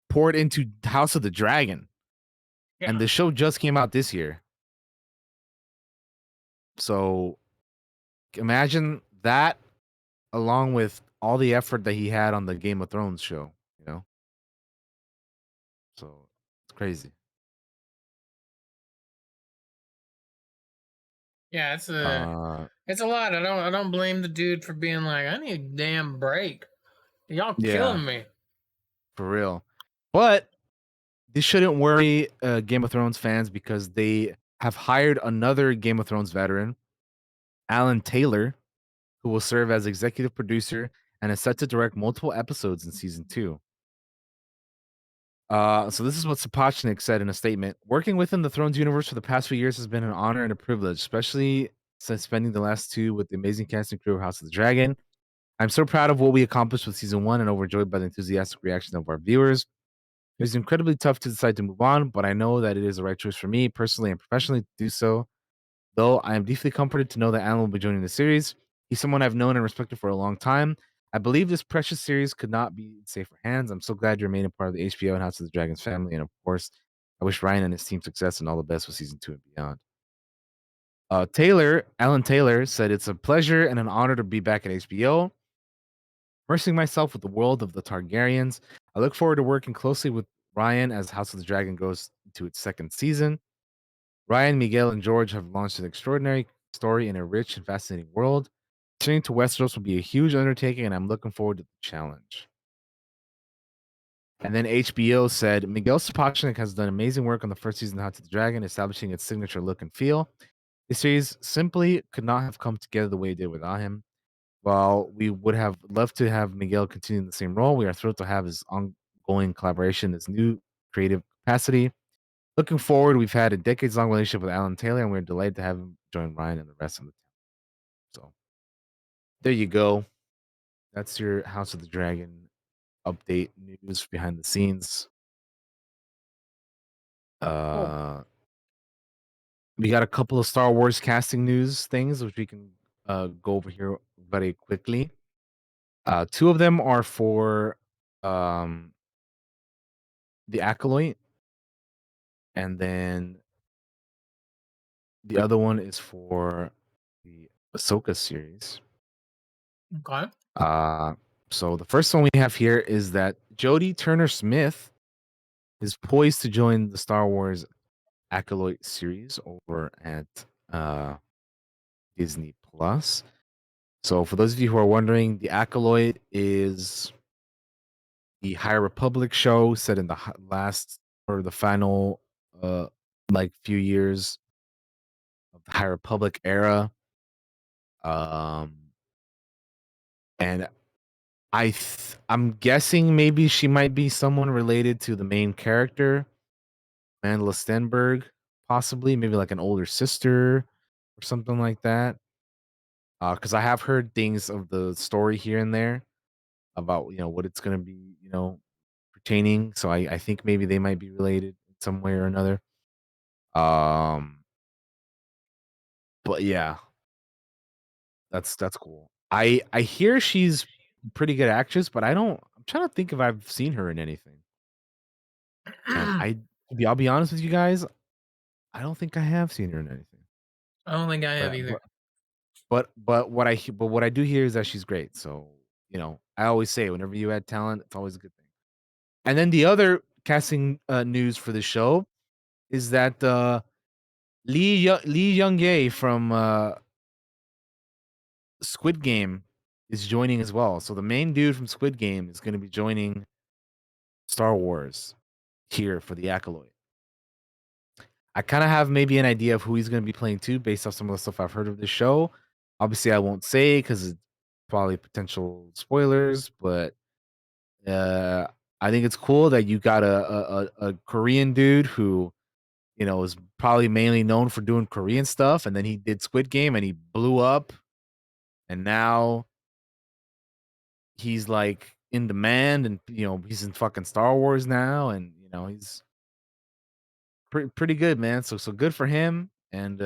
poured into House of the Dragon, Yeah. and the show just came out this year. So imagine that along with all the effort that he had on the Game of Thrones show, you know? So it's crazy. Yeah, Uh it's a lot. I don't blame the dude for being like, I need a damn break. Y'all yeah, killing me. for real. But this shouldn't worry Game of Thrones fans because they have hired another Game of Thrones veteran, Alan Taylor, who will serve as executive producer and is set to direct multiple episodes in season 2. So this is what Sapochnik said in a statement. Working within the Thrones universe for the past few years has been an honor and a privilege, especially since spending the last 2 with the amazing cast and crew of House of the Dragon. I'm so proud of what we accomplished with season 1 and overjoyed by the enthusiastic reaction of our viewers. It was incredibly tough to decide to move on, but I know that it is the right choice for me personally and professionally to do so. Though I am deeply comforted to know that Alan will be joining the series. He's someone I've known and respected for a long time. I believe this precious series could not be in safer hands. I'm so glad you remain a part of the HBO and House of the Dragons family. And of course, I wish Ryan and his team success and all the best with season 2 and beyond. Alan Taylor said, "It's a pleasure and an honor to be back at HBO, immersing myself with the world of the Targaryens. I look forward to working closely with Ryan as House of the Dragon goes into its 2nd season. Ryan, Miguel, and George have launched an extraordinary story in a rich and fascinating world. Returning to Westeros will be a huge undertaking, and I'm looking forward to the challenge." And then HBO said, Miguel Sapochnik has done amazing work on the first season of House of the Dragon, establishing its signature look and feel. The series simply could not have come together the way it did without him. While we would have loved to have Miguel continue in the same role, we are thrilled to have his ongoing collaboration, his new creative capacity. Looking forward, we've had a decades-long relationship with Alan Taylor, and we're delighted to have him join Ryan and the rest of the team. So there you go. That's your House of the Dragon update news behind the scenes. We got a couple of Star Wars casting news things, which we can go over here very quickly. Two of them are for the Acolyte, and then the other one is for the Ahsoka series. Okay. So the first one we have here is that Jodie Turner-Smith is poised to join the Star Wars Acolyte series over at Disney Plus. So for those of you who are wondering, the Acolyte is the High Republic show set in the last or the final like few years of the High Republic era. And I'm guessing maybe she might be someone related to the main character, Mandela Stenberg, possibly, maybe like an older sister or something like that. Because I have heard things of the story here and there about what it's gonna be, pertaining. So I think maybe they might be related in some way or another. But yeah, that's cool. I hear she's a pretty good actress, but I'm trying to think if I've seen her in anything. And I'll be honest with you guys, I don't think I have seen her in anything. I don't think I have But either. but what I do hear is that she's great. So, I always say whenever you add talent, it's always a good thing. And then the other casting news for the show is that Lee Young Ye from Squid Game is joining as well. So the main dude from Squid Game is going to be joining Star Wars here for the Acolyte. I kind of have maybe an idea of who he's going to be playing too, based off some of the stuff I've heard of the show. Obviously, I won't say because it's probably potential spoilers, but I think it's cool that you got a Korean dude who is probably mainly known for doing Korean stuff, and then he did Squid Game and he blew up, and now he's like in demand, and he's in fucking Star Wars now, and he's pretty good, man. So good for him, and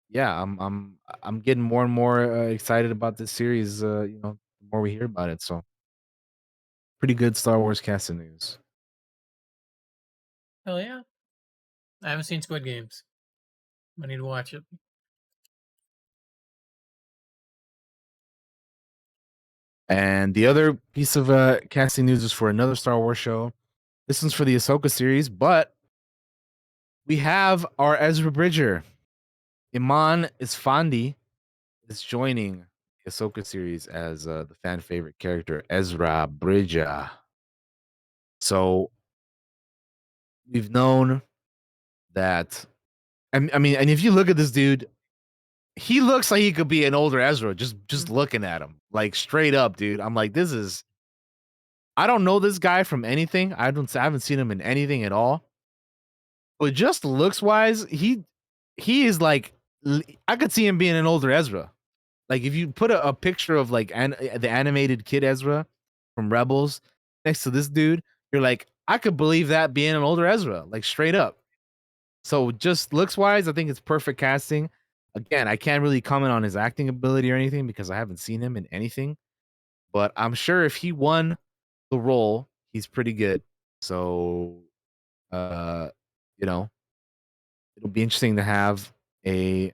yeah, I'm getting more and more excited about this series. The more we hear about it, so pretty good Star Wars casting news. Hell yeah. I haven't seen Squid Games. I need to watch it. And the other piece of casting news is for another Star Wars show. This one's for the Ahsoka series, but we have our Ezra Bridger. Iman Isfandi is joining the Ahsoka series as the fan favorite character, Ezra Bridger. So we've known that. I mean, and if you look at this dude, he looks like he could be an older Ezra. Just looking at him, like straight up, dude. I'm like, this is. I don't know this guy from anything. I haven't seen him in anything at all. But just looks wise, he is like I could see him being an older Ezra. Like if you put a picture of like the animated kid Ezra from Rebels next to this dude, you're like, I could believe that being an older Ezra, like straight up. So just looks wise, I think it's perfect casting. Again, I can't really comment on his acting ability or anything because I haven't seen him in anything. But I'm sure if he won the role, he's pretty good. So uh, it'll be interesting to have a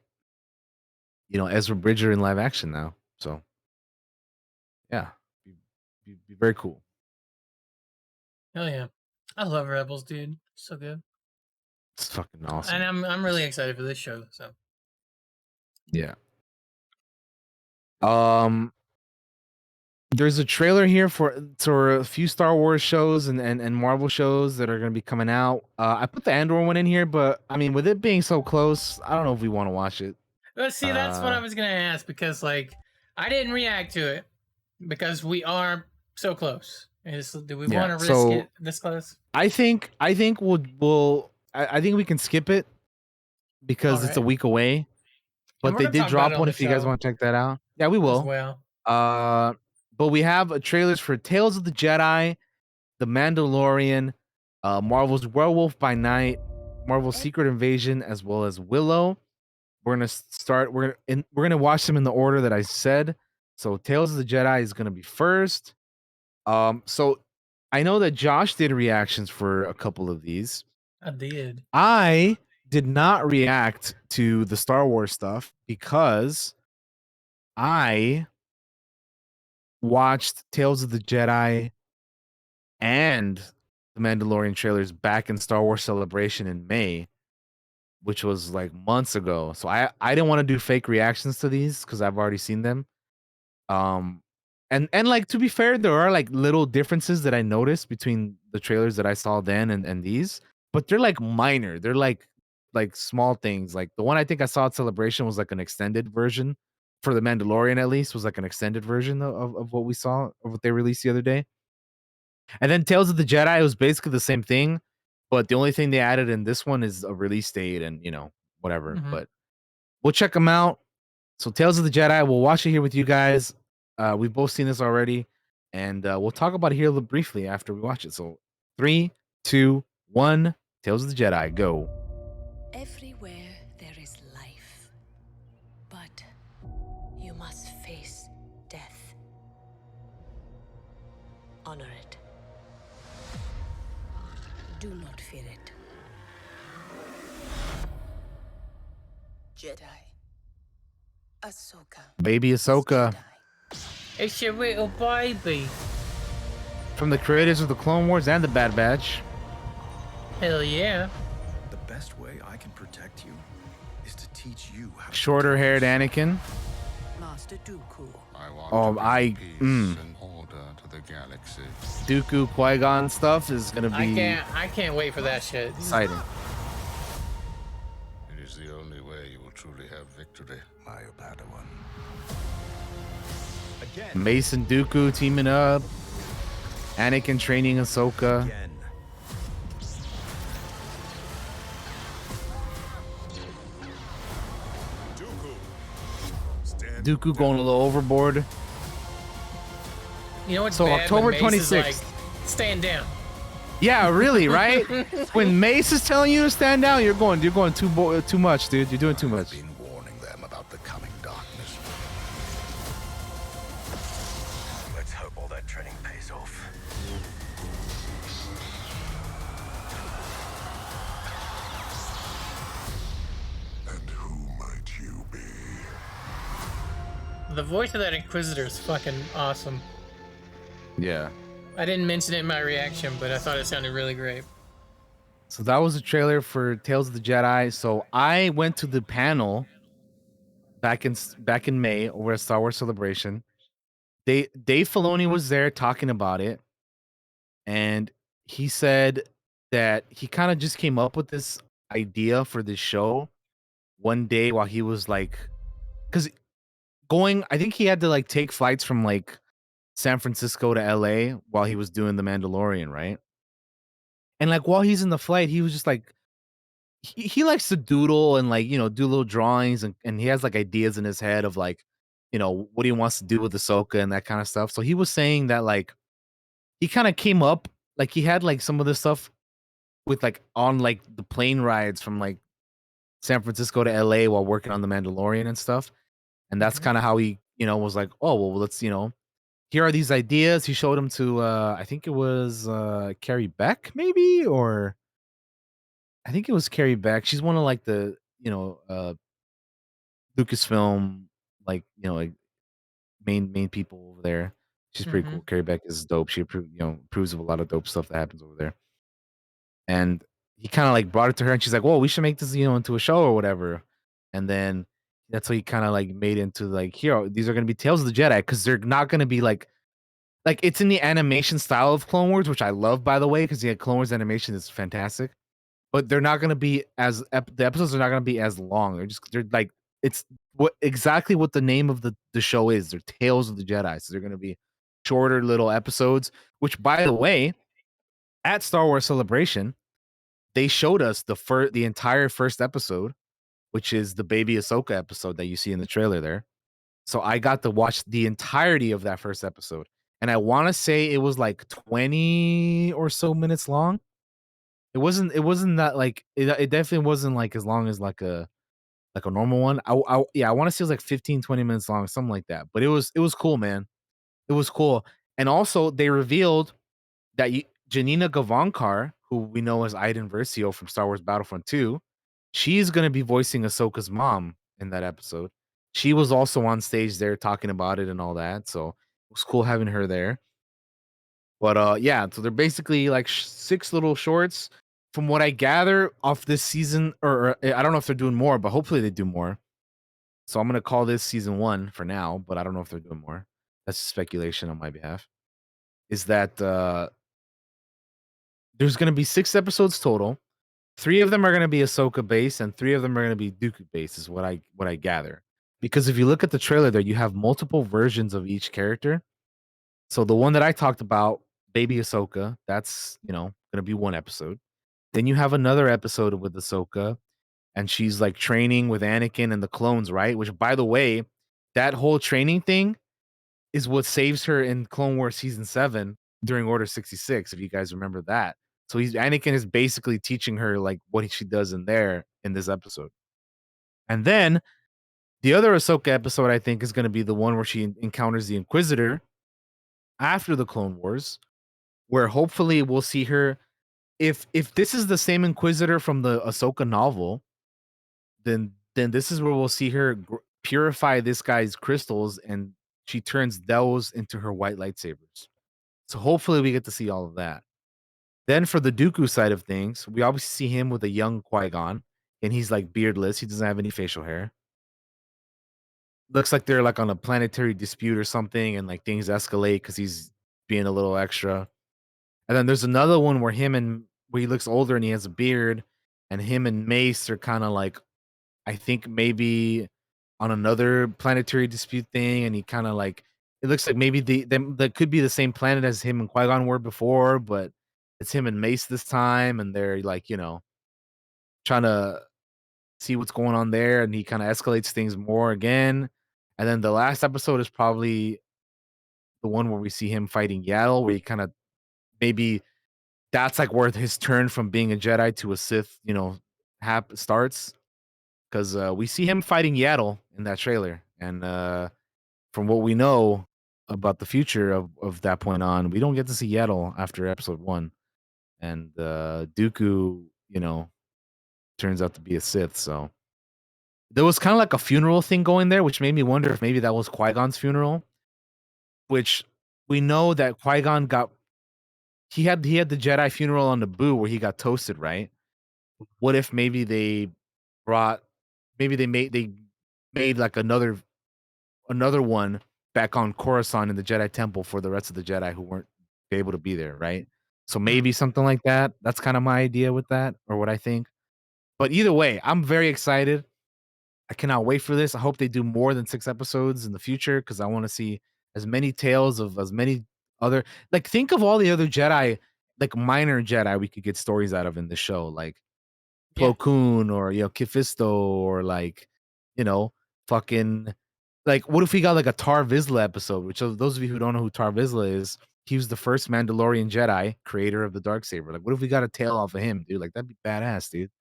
Ezra Bridger in live action now. So yeah, be very cool. Hell yeah. I love Rebels, dude. So good. It's fucking awesome. And I'm really excited for this show, so. Yeah. There's a trailer here for a few Star Wars shows and Marvel shows that are going to be coming out. I put the Andor one in here, but I mean, with it being so close, I don't know if we want to watch it. But see, that's what I was going to ask because, like, I didn't react to it because we are so close. Do we Yeah. want to risk So it this close? I think I think we can skip it All because it's a right. week away. And But we're they going to did talk about drop it on one the if you guys show want to check that out. Yeah, we as will. well. But we have trailers for Tales of the Jedi, The Mandalorian, Marvel's Werewolf by Night, Marvel's Secret Invasion, as well as Willow. We're gonna start. We're gonna watch them in the order that I said. So Tales of the Jedi is gonna be first. So I know that Josh did reactions for a couple of these. I did. I did not react to the Star Wars stuff because I watched Tales of the Jedi and the Mandalorian trailers back in Star Wars Celebration in May, which was like months ago. So I didn't want to do fake reactions to these because I've already seen them. Um and like to be fair, there are like little differences that I noticed between the trailers that I saw then and these, but they're like minor. They're like small things. Like the one I think I saw at Celebration was like an extended version for the Mandalorian, at least was like an extended version of what we saw of what they released the other day. And then Tales of the Jedi was basically the same thing, but the only thing they added in this one is a release date and whatever. Mhm. But we'll check them out. So Tales of the Jedi, we'll watch it here with you guys. We've both seen this already, and we'll talk about it here briefly after we watch it. So 3, 2, 1, Tales of the Jedi, go. Everywhere there is life, but you must face death. Honor it. Do not fear it. Jedi. Ahsoka. Baby Ahsoka. It's your little baby. From the creators of the Clone Wars and the Bad Batch. Hell yeah. The best way I can protect you is to teach you how to Shorter haired Anakin. Master Dooku. In order to the galaxy. Dooku Qui-Gon stuff is gonna be I can't wait for that shit. exciting. It is the only way you will truly have victory. My Padawan. Again. Mace and Dooku teaming up. Anakin training Ahsoka. Again. Dooku going a little overboard. You know what's So bad? October When Mace is 26th. like, stand down. Yeah, really, right? When Mace is telling you to stand down, you're going too much, dude. You're doing too much. Been warning them about the coming darkness. Let's hope all that training pays off. And who might you be? The voice of that Inquisitor is fucking awesome. Yeah. I didn't mention it in my reaction, but I thought it sounded really great. So that was a trailer for Tales of the Jedi. So I went to the panel back in May over at Star Wars Celebration. Dave Filoni was there talking about it, and he said that he kind of just came up with this idea for this show one day while he was like, because I think he had to like take flights from like San Francisco to LA while he was doing The Mandalorian, right? And like while he's in the flight, he was just like, he likes to doodle and like, do little drawings and he has like ideas in his head of like, what he wants to do with Ahsoka and that kind of stuff. So he was saying that like he kind of came up, like he had like some of this stuff with like on like the plane rides from like San Francisco to LA while working on The Mandalorian and stuff. And that's kind of how he, was like, oh, well, let's, here are these ideas. He showed them to, I think it was Carrie Beck, maybe, or I think it was Carrie Beck. She's one of like the, Lucasfilm, like, like main people over there. She's pretty cool. Carrie Beck is dope. She approves of a lot of dope stuff that happens over there. And he kind of like brought it to her and she's like, well, we should make this, into a show or whatever. And then that's how he kind of like made it into like, here, these are going to be Tales of the Jedi because they're not going to be like it's in the animation style of Clone Wars, which I love, by the way, because the Clone Wars animation is fantastic. But they're not going to be the episodes are not going to be as long. They're like it's exactly what the name of the show is. They're Tales of the Jedi, so they're going to be shorter little episodes. Which, by the way, at Star Wars Celebration, they showed us the entire first episode, which is the baby Ahsoka episode that you see in the trailer there. So I got to watch the entirety of that first episode, and I want to say it was like 20 or so minutes long. It wasn't that like it definitely wasn't like as long as like a normal one. Yeah, I want to say it was like 15, 20 minutes long, something like that. But it was cool, man. It was cool. And also they revealed that Janina Gavankar, who we know as Iden Versio from Star Wars Battlefront 2, she's going to be voicing Ahsoka's mom in that episode. She was also on stage there talking about it and all that. So it was cool having her there. But yeah, so they're basically like 6 little shorts. From what I gather off this season, or I don't know if they're doing more, but hopefully they do more. So I'm gonna call this season 1 for now, but I don't know if they're doing more. That's speculation on my behalf. Is that there's gonna be 6 episodes total. 3 of them are gonna be Ahsoka based, and 3 of them are gonna be Dooku based, is what I gather. Because if you look at the trailer there, you have multiple versions of each character. So the one that I talked about, Baby Ahsoka, that's gonna be 1 episode. Then you have another episode with Ahsoka, and she's like training with Anakin and the clones, right? Which, by the way, that whole training thing is what saves her in Clone Wars season 7 during Order 66, if you guys remember that. So Anakin is basically teaching her like what she does in there in this episode. And then the other Ahsoka episode, I think, is going to be the one where she encounters the Inquisitor after the Clone Wars, where hopefully we'll see her. If this is the same Inquisitor from the Ahsoka novel, then this is where we'll see her purify this guy's crystals, and she turns those into her white lightsabers. So hopefully we get to see all of that. Then for the Dooku side of things, we obviously see him with a young Qui-Gon, and he's like beardless. He doesn't have any facial hair. Looks like they're like on a planetary dispute or something, and like things escalate because he's being a little extra. And then there's another one where he looks older and he has a beard, and him and Mace are kind of like, I think maybe on another planetary dispute thing, and he kind of like, it looks like maybe that could be the same planet as him and Qui-Gon were before, but it's him and Mace this time, and they're like, trying to see what's going on there, and he kind of escalates things more again. And then the last episode is probably the one where we see him fighting Yaddle, where he kind of maybe that's like where his turn from being a Jedi to a Sith, starts. Because we see him fighting Yaddle in that trailer, and from what we know about the future of that point on, we don't get to see Yaddle after episode 1, and Dooku, turns out to be a Sith. So there was kind of like a funeral thing going there, which made me wonder if maybe that was Qui-Gon's funeral. Which we know that Qui-Gon he had the Jedi funeral on Naboo where he got toasted, right? What if maybe brought they made like another one back on Coruscant in the Jedi Temple for the rest of the Jedi who weren't able to be there, right? So maybe something like that. That's kind of my idea with that, or what I think. But either way, I'm very excited. I cannot wait for this. I hope they do more than 6 episodes in the future, because I want to see as many tales of as many other, like, think of all the other Jedi, like minor Jedi we could get stories out of in the show, like Yeah. Plo Koon, or Kit Fisto, or like, you know, fucking, like, what if we got like a Tar Vizsla episode? Which, of those of you who don't know who Tar Vizsla is, he was the first Mandalorian Jedi, creator of the Darksaber. Like, what if we got a tale off of him, dude? Like, that'd be badass, dude.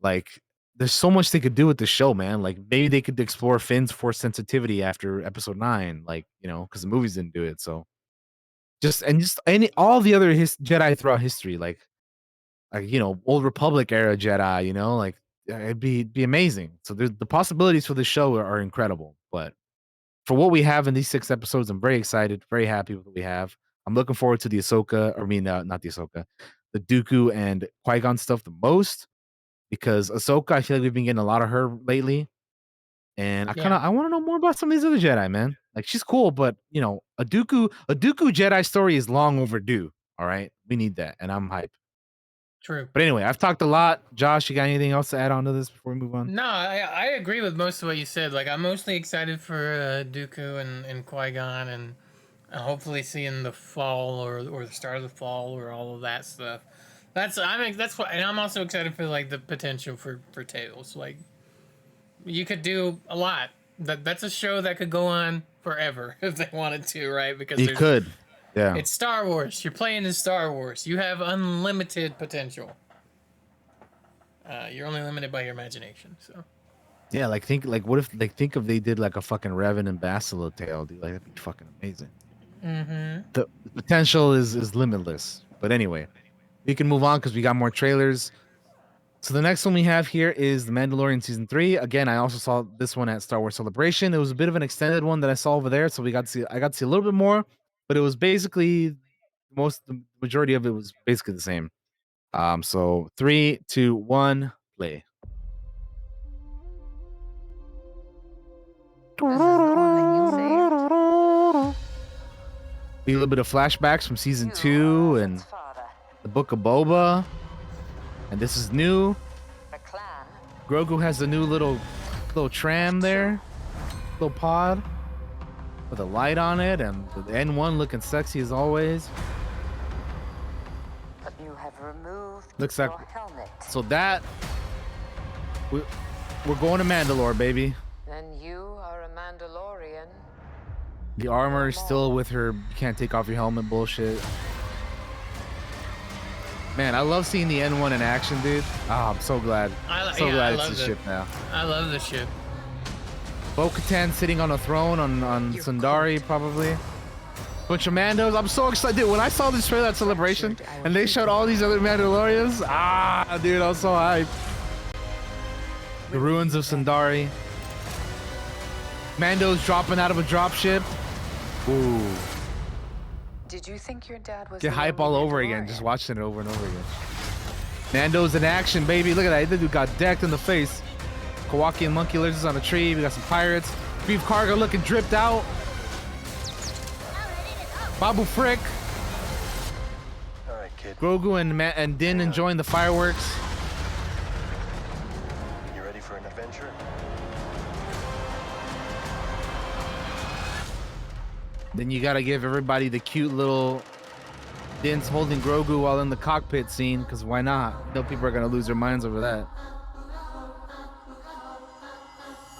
Like, there's so much they could do with the show, man. Like, maybe they could explore Finn's force sensitivity after episode 9, like, because the movies didn't do it. So just any all the other Jedi throughout history, like, Old Republic era Jedi, like, it'd be amazing. So the possibilities for the show are incredible. But for what we have in these 6 episodes, I'm very excited, very happy with what we have. I'm looking forward to the Ahsoka, not the Ahsoka, the Dooku and Qui-Gon stuff the most, because Ahsoka, I feel like we've been getting a lot of her lately, and Yeah. I want to know more about some of these other Jedi, man. Like, she's cool, but a Dooku Jedi story is long overdue. All right, we need that, and I'm hyped. True. But anyway, I've talked a lot. Josh, you got anything else to add on to this before we move on? No, I agree with most of what you said. Like, I'm mostly excited for Dooku and Qui-Gon, and Hopefully, seeing the fall or the start of the fall or all of that stuff. That's what, and I'm also excited for like the potential for Tales. Like you could do a lot. That's a show that could go on forever if they wanted to, right? Because You could. Yeah. it's Star Wars. You're playing in Star Wars. You have unlimited potential. You're only limited by your imagination. So Yeah, like what if think if they did like a fucking Revan and Bastila tale, dude? Like that'd be fucking amazing. The potential is limitless. But anyway, we can move on because we got more trailers. So the next one we have here is The Mandalorian season 3. Again, I also saw this one at Star Wars Celebration. It was a bit of an extended one that I saw over there, so I got to see a little bit more, but it was basically the majority of it was basically the same. So 3, 2, 1, play. A little bit of flashbacks from season 2 and the Book of Boba. And this is new. Grogu has a new little tram there, little pod with a light on it, and the N1 looking sexy as always. But you have removed Looks like your helmet. so that we're going to Mandalore, baby. Then you are a Mandalorian. The armor is still with her. You can't take off your helmet bullshit. Man, I love seeing the N1 in action, dude. Oh, I'm so glad. Glad it's the ship now. I love the ship. Bo-Katan sitting on a throne on Sundari, probably. Bunch of Mandos. I'm so excited. Dude, when I saw this trailer at Celebration and they showed all these other Mandalorians, dude, I was so hyped. The ruins of Sundari. Mando's dropping out of a dropship. Ooh. Did you think your dad was Get hype all over again, just watching it over and over again. Mando's in action, baby. Look at that. The dude got decked in the face. Kowakian monkey lizards on a tree. We got some pirates. Beef Karga looking dripped out. Babu Frick. All right, kid. Grogu and Din enjoying the fireworks. You ready for an adventure? Then you gotta give everybody the cute little Din's holding Grogu while in the cockpit scene, because why not? You know people are gonna lose their minds over that.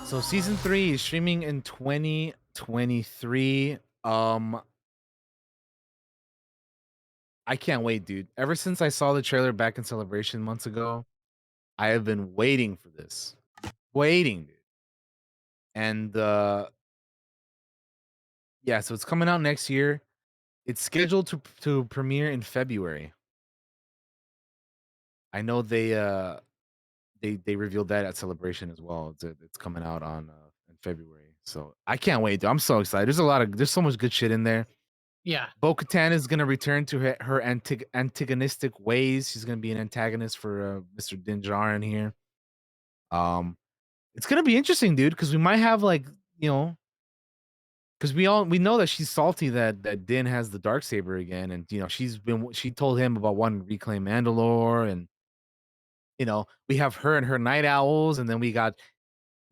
So season 3 is streaming in 2023. I can't wait, dude. Ever since I saw the trailer back in Celebration months ago, I have been waiting for this. Waiting, dude. And yeah, so it's coming out next year. It's scheduled to premiere in February. I know they revealed that at Celebration as well. It's coming out on in February. So I can't wait, dude. I'm so excited. There's so much good shit in there. Yeah. Bo-Katan is gonna return to her antagonistic ways. She's gonna be an antagonist for Mr. Din Djarin here. It's gonna be interesting, dude, because we might have because we know that she's salty that Din has the Darksaber again, and she told him about wanting to reclaim Mandalore, and we have her and her night owls, and then we got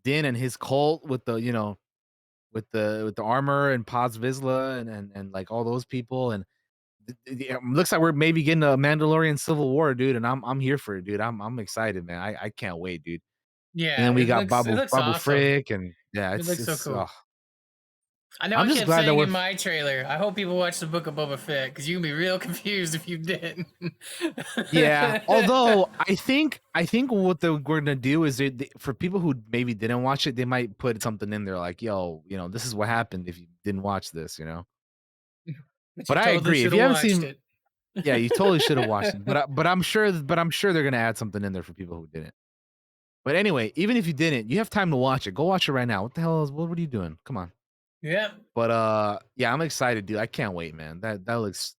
Din and his cult with the with the armor and Paz Vizsla and like all those people, and it looks like we're maybe getting a Mandalorian Civil War, dude, and I'm here for it, dude. I'm excited, man. I can't wait, dude. And Yeah, then we it got looks Babu awesome. Frick, and yeah, It looks so it's cool. I know I'm I just kept glad that saying we're in my trailer, I hope people watch the Book of Boba Fett, because you can be real confused if you didn't. yeah. Although I think what we're gonna do is for people who maybe didn't watch it, they might put something in there like, "Yo, this is what happened if you didn't watch this," But I totally agree. If should you have haven't watched seen, it. yeah, you totally should have watched it. But I'm sure they're gonna add something in there for people who didn't. But anyway, even if you didn't, you have time to watch it. Go watch it right now. What the hell what are you doing? Come on. Yeah. But yeah, I'm excited, dude. I can't wait, man. That looks.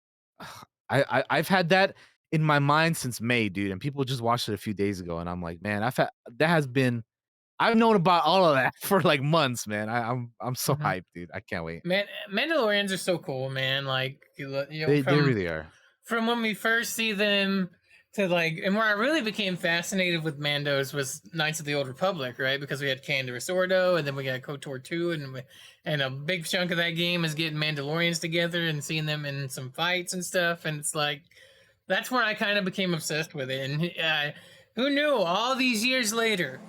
I've had that in my mind since May, dude, and people just watched it a few days ago, and I'm like, man, I've known about all of that for like months, man. I'm so hyped, dude. I can't wait. Man, Mandalorians are so cool, man. Like They really are. from when we first see them to like, and where I really became fascinated with Mandos was Knights of the Old Republic, right? Because we had Canderous Ordo, and then we got KOTOR 2, and a big chunk of that game is getting Mandalorians together and seeing them in some fights and stuff. And it's like, that's where I kind of became obsessed with it. And who knew all these years later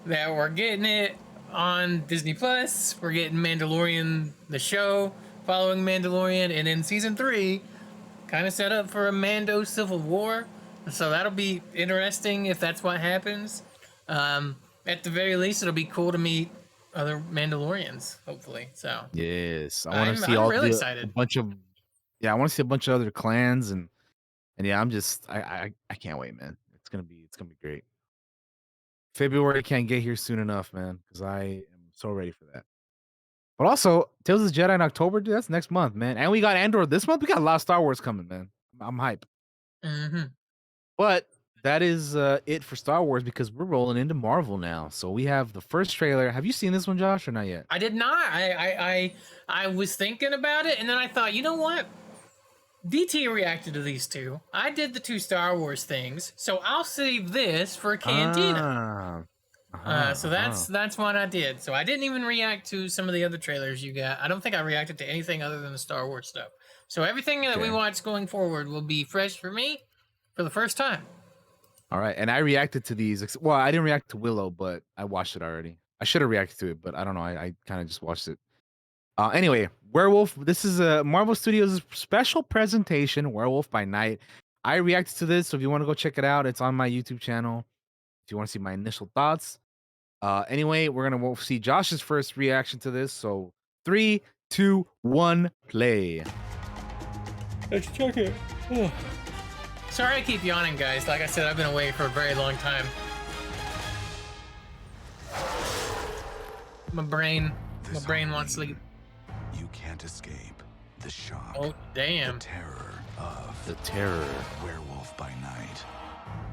that we're getting it on Disney Plus? We're getting Mandalorian, the show, following Mandalorian, and in season 3 kind of set up for a Mando civil war. So that'll be interesting if that's what happens. At the very least, it'll be cool to meet other Mandalorians, hopefully. So Yes, I want to see I'm all really the a excited. bunch of yeah, I want to see a bunch of other clans and yeah, I'm just I can't wait, man. It's gonna be great. February can't get here soon enough, man, because I am so ready for that. But also, Tales of the Jedi in October, dude, that's next month, man. And we got Andor this month. We got a lot of Star Wars coming, man. I'm hype. Hmm. But that is it for Star Wars because we're rolling into Marvel now. So we have the first trailer. Have you seen this one, Josh, or not yet? I did not. I was thinking about it, and then I thought, you know what? DT reacted to these two. I did the two Star Wars things, so I'll save this for Cantina. Ah, So that's what I did. So I didn't even react to some of the other trailers you got. I don't think I reacted to anything other than the Star Wars stuff. So everything that we Okay. watch going forward will be fresh for me for the first time. All right, and I reacted to these. Well, I didn't react to Willow, but I watched it already. I should have reacted to it, but I don't know. I kind of just watched it. Anyway, Werewolf. This is a Marvel Studios special presentation, Werewolf by Night. I reacted to this, so if you want to go check it out, it's on my YouTube channel. If you want to see my initial thoughts. Anyway, we're gonna see Josh's first reaction to this. So 3, 2, 1, play. Let's check it. Sorry I keep yawning, guys. Like I said, I've been away for a very long time. My brain wants sleep. You can't escape the shock. Oh, damn. The terror of The terror. Werewolf by Night.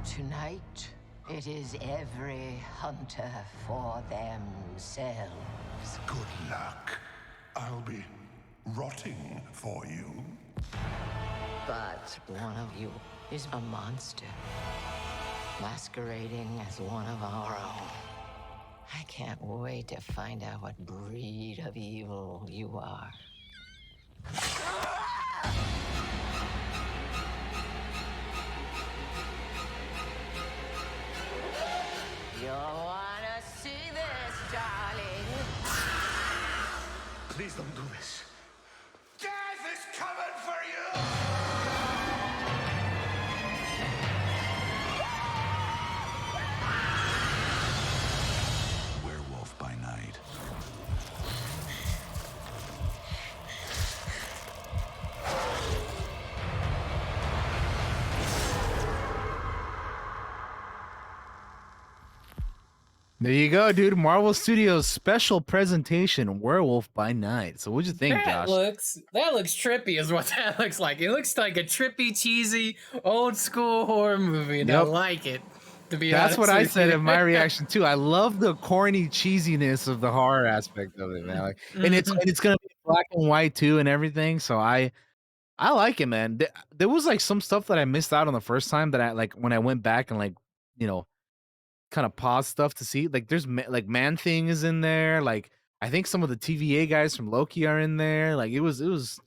Tonight, it is every hunter for themselves. Good luck. I'll be rotting for you. But one of you is a monster, masquerading as one of our own. I can't wait to find out what breed of evil you are. You'll wanna see this, darling. Please don't do this. Death is coming for you! Werewolf by Night. There you go, dude. Marvel Studios special presentation, Werewolf by Night. So what'd you think, That Josh? looks trippy, is what that looks like. It looks like a trippy, cheesy, old school horror movie, and I Yep. like it. To be That's honest what I with said you. in my reaction too. I love the corny cheesiness of the horror aspect of it, man. Like, and it's gonna be black and white too, and everything. So I like it, man. There was like some stuff that I missed out on the first time that I like when I went back and like you know kind of pause stuff to see. Like there's like Man Thing is in there. Like I think some of the TVA guys from Loki are in there. Like it was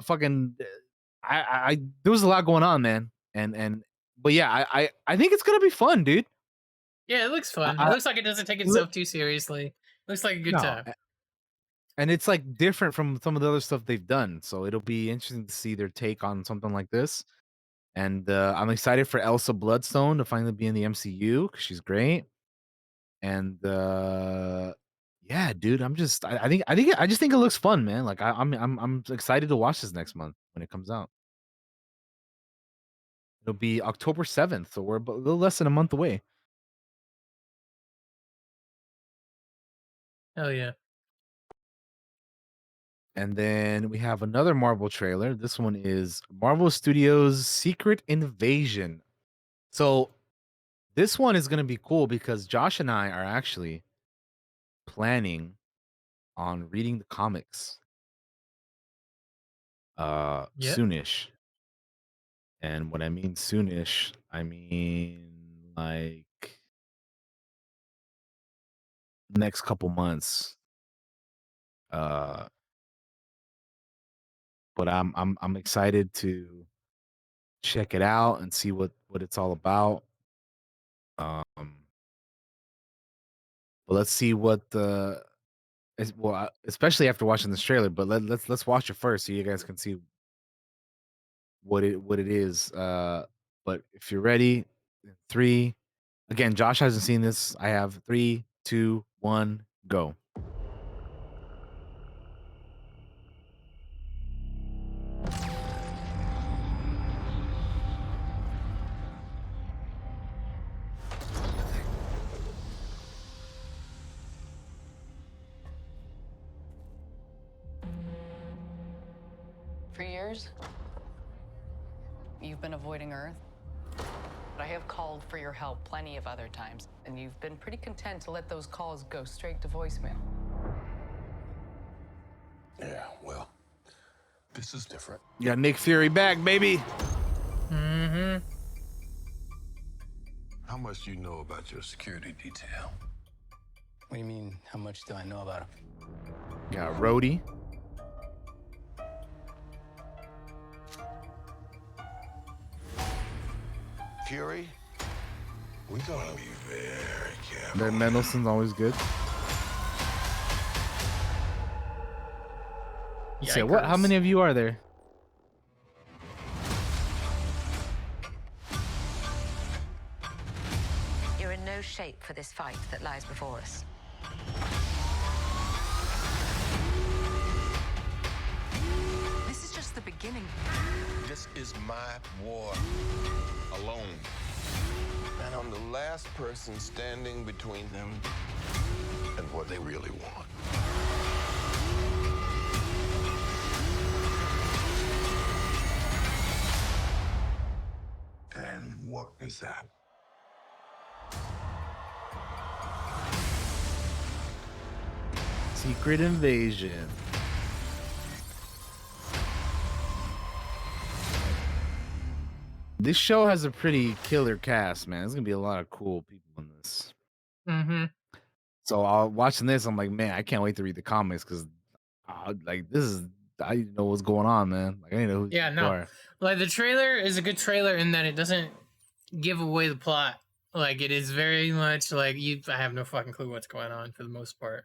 fucking. I there was a lot going on, man. And but yeah, I think it's gonna be fun, dude. Yeah, it looks fun. It I, looks like it doesn't take itself too seriously. Looks like a good no, time. and it's like different from some of the other stuff they've done. So it'll be interesting to see their take on something like this. And I'm excited for Elsa Bloodstone to finally be in the MCU because she's great. And yeah, dude, I just think it looks fun, man. Like I'm excited to watch this next month when it comes out. It'll be October 7th, so we're a little less than a month away. Hell yeah. And then we have another Marvel trailer. This one is Marvel Studios Secret Invasion. So this one is going to be cool because Josh and I are actually planning on reading the comics Yep. soonish. And when I mean soonish, I mean like next couple months. Uh, but I'm excited to check it out and see what it's all about. But let's see what the especially after watching this trailer. But let's watch it first so you guys can see what it is. But if you're ready, three. Again, Josh hasn't seen this. I have 3, 2, 1, go. For years, you've been avoiding Earth. I have called for your help plenty of other times, and you've been pretty content to let those calls go straight to voicemail. Yeah, well, this is different. You got Nick Fury back, baby. Mm-hmm. How much do you know about your security detail? What do you mean, how much do I know about him? You got Rhodey. Fury? We're gonna be very careful. Ben Mendelsohn's always good. So what? How many of you are there? You're in no shape for this fight that lies before us. This is just the beginning. This is my war alone. And I'm the last person standing between them and what they really want. And what is that? Secret Invasion. This show has a pretty killer cast, man. There's gonna be a lot of cool people in this. Mm-hmm. So watching this, I'm like, man, I can't wait to read the comics because, like, this is I didn't know what's going on, man. Like, I didn't know who Yeah, you no. are. Like the trailer is a good trailer in that it doesn't give away the plot. Like it is very much like I have no fucking clue what's going on for the most part.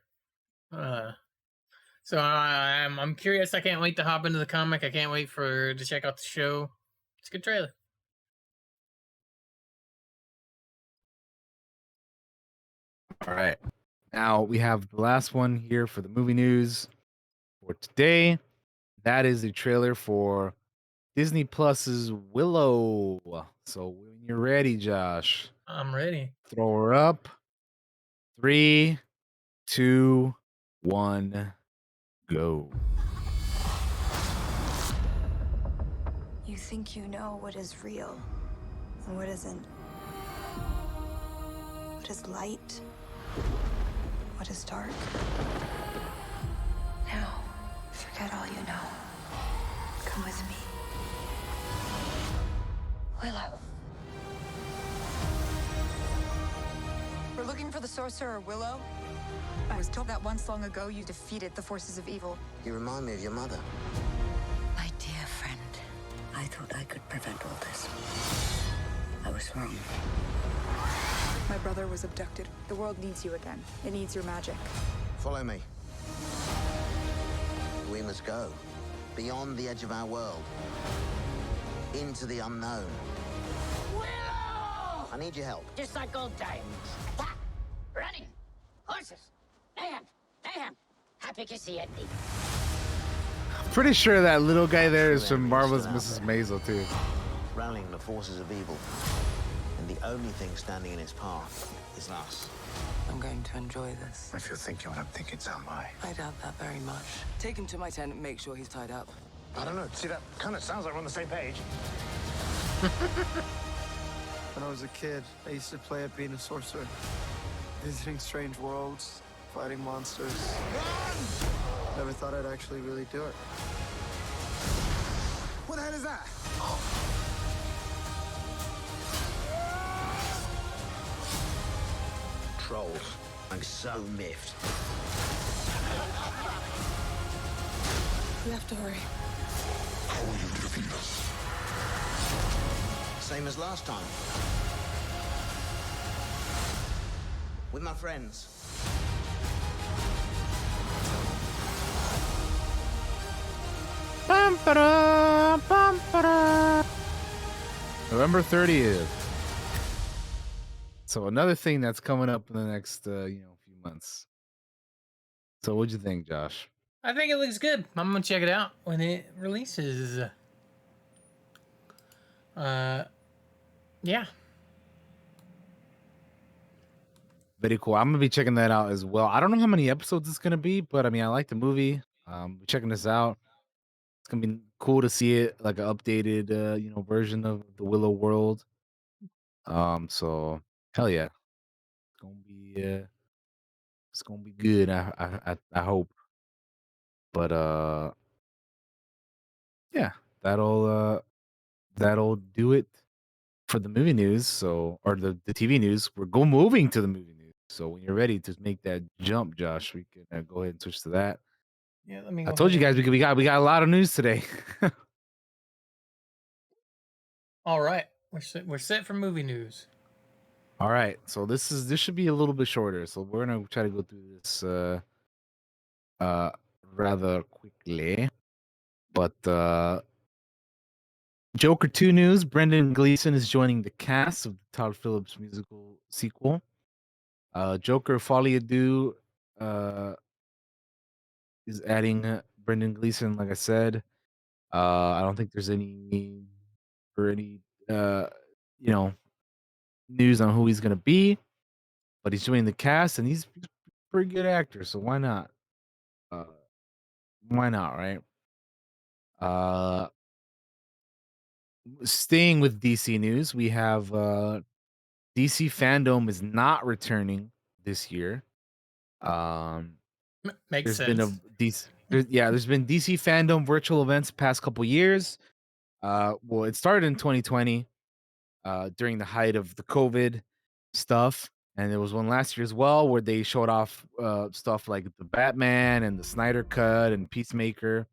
So I'm curious. I can't wait to hop into the comic. I can't wait to check out the show. It's a good trailer. All right. Now we have the last one here for the movie news for today. That is the trailer for Disney Plus's Willow. So when you're ready, Josh, I'm ready. throw her up. 3, 2, 1, go. You think you know what is real and what isn't. What is light? What is dark? Now, forget all you know. Come with me. Willow. We're looking for the sorcerer Willow. I was told that once long ago you defeated the forces of evil. You remind me of your mother. My dear friend, I thought I could prevent all this. I was wrong. My brother was abducted. The world needs you again. It needs your magic. Follow me. We must go beyond the edge of our world, into the unknown. Willow! I need your help. Just like old times. Attack! Running! Horses! Mayhem! Mayhem! Happy to see it. Pretty sure that little guy there is from Marvelous Mrs. Maisel too. Rallying the forces of evil. And the only thing standing in its path is us. I'm going to enjoy this. If you're thinking what I'm thinking, so am I. I doubt that very much. Take him to my tent and make sure he's tied up. I don't know. See, that kind of sounds like we're on the same page. When I was a kid, I used to play at being a sorcerer. Visiting strange worlds, fighting monsters. Never thought I'd actually really do it. What the hell is that? control. I'm so miffed. We have to hurry. How will you defeat us? Same as last time. With my friends. November 30th. So another thing that's coming up in the next few months. So what'd you think, Josh? I think it looks good. I'm gonna check it out when it releases. Yeah. Very cool. I'm gonna be checking that out as well. I don't know how many episodes it's gonna be, but I mean I like the movie. Checking this out. It's gonna be cool to see it like an updated version of the Willow world. So hell yeah. It's gonna be good. I hope. But yeah, that'll do it for the movie news. So or the TV news. We're moving to the movie news. So when you're ready to make that jump, Josh, we can go ahead and switch to that. Yeah, let me I go told you ahead guys we got a lot of news today. All right. We're set for movie news. All right, so this should be a little bit shorter. So we're gonna try to go through this rather quickly. But Joker 2 news: Brendan Gleeson is joining the cast of the Todd Phillips musical sequel. Joker Folie à Deux is adding Brendan Gleeson, like I said. I don't think there's any uh news on who he's gonna be, but he's joining the cast and he's a pretty good actor, so why not? Why not, right? Staying with DC news, we have DC Fandom is not returning this year. Makes There's been a sense. there's been DC Fandom virtual events past couple years. Well, it started in 2020 during the height of the COVID stuff, and there was one last year as well where they showed off stuff like the Batman and the Snyder Cut and Peacemaker.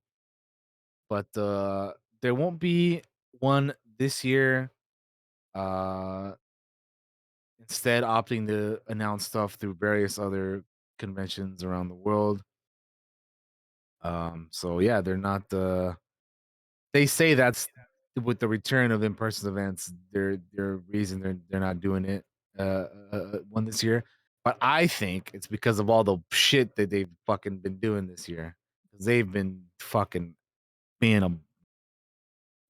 But there won't be one this year. Instead, opting to announce stuff through various other conventions around the world. So yeah, they're not. They say that's with the return of in-person events. Their reason they're not doing it one this year. But I think it's because of all the shit that they've fucking been doing this year. They've been fucking being a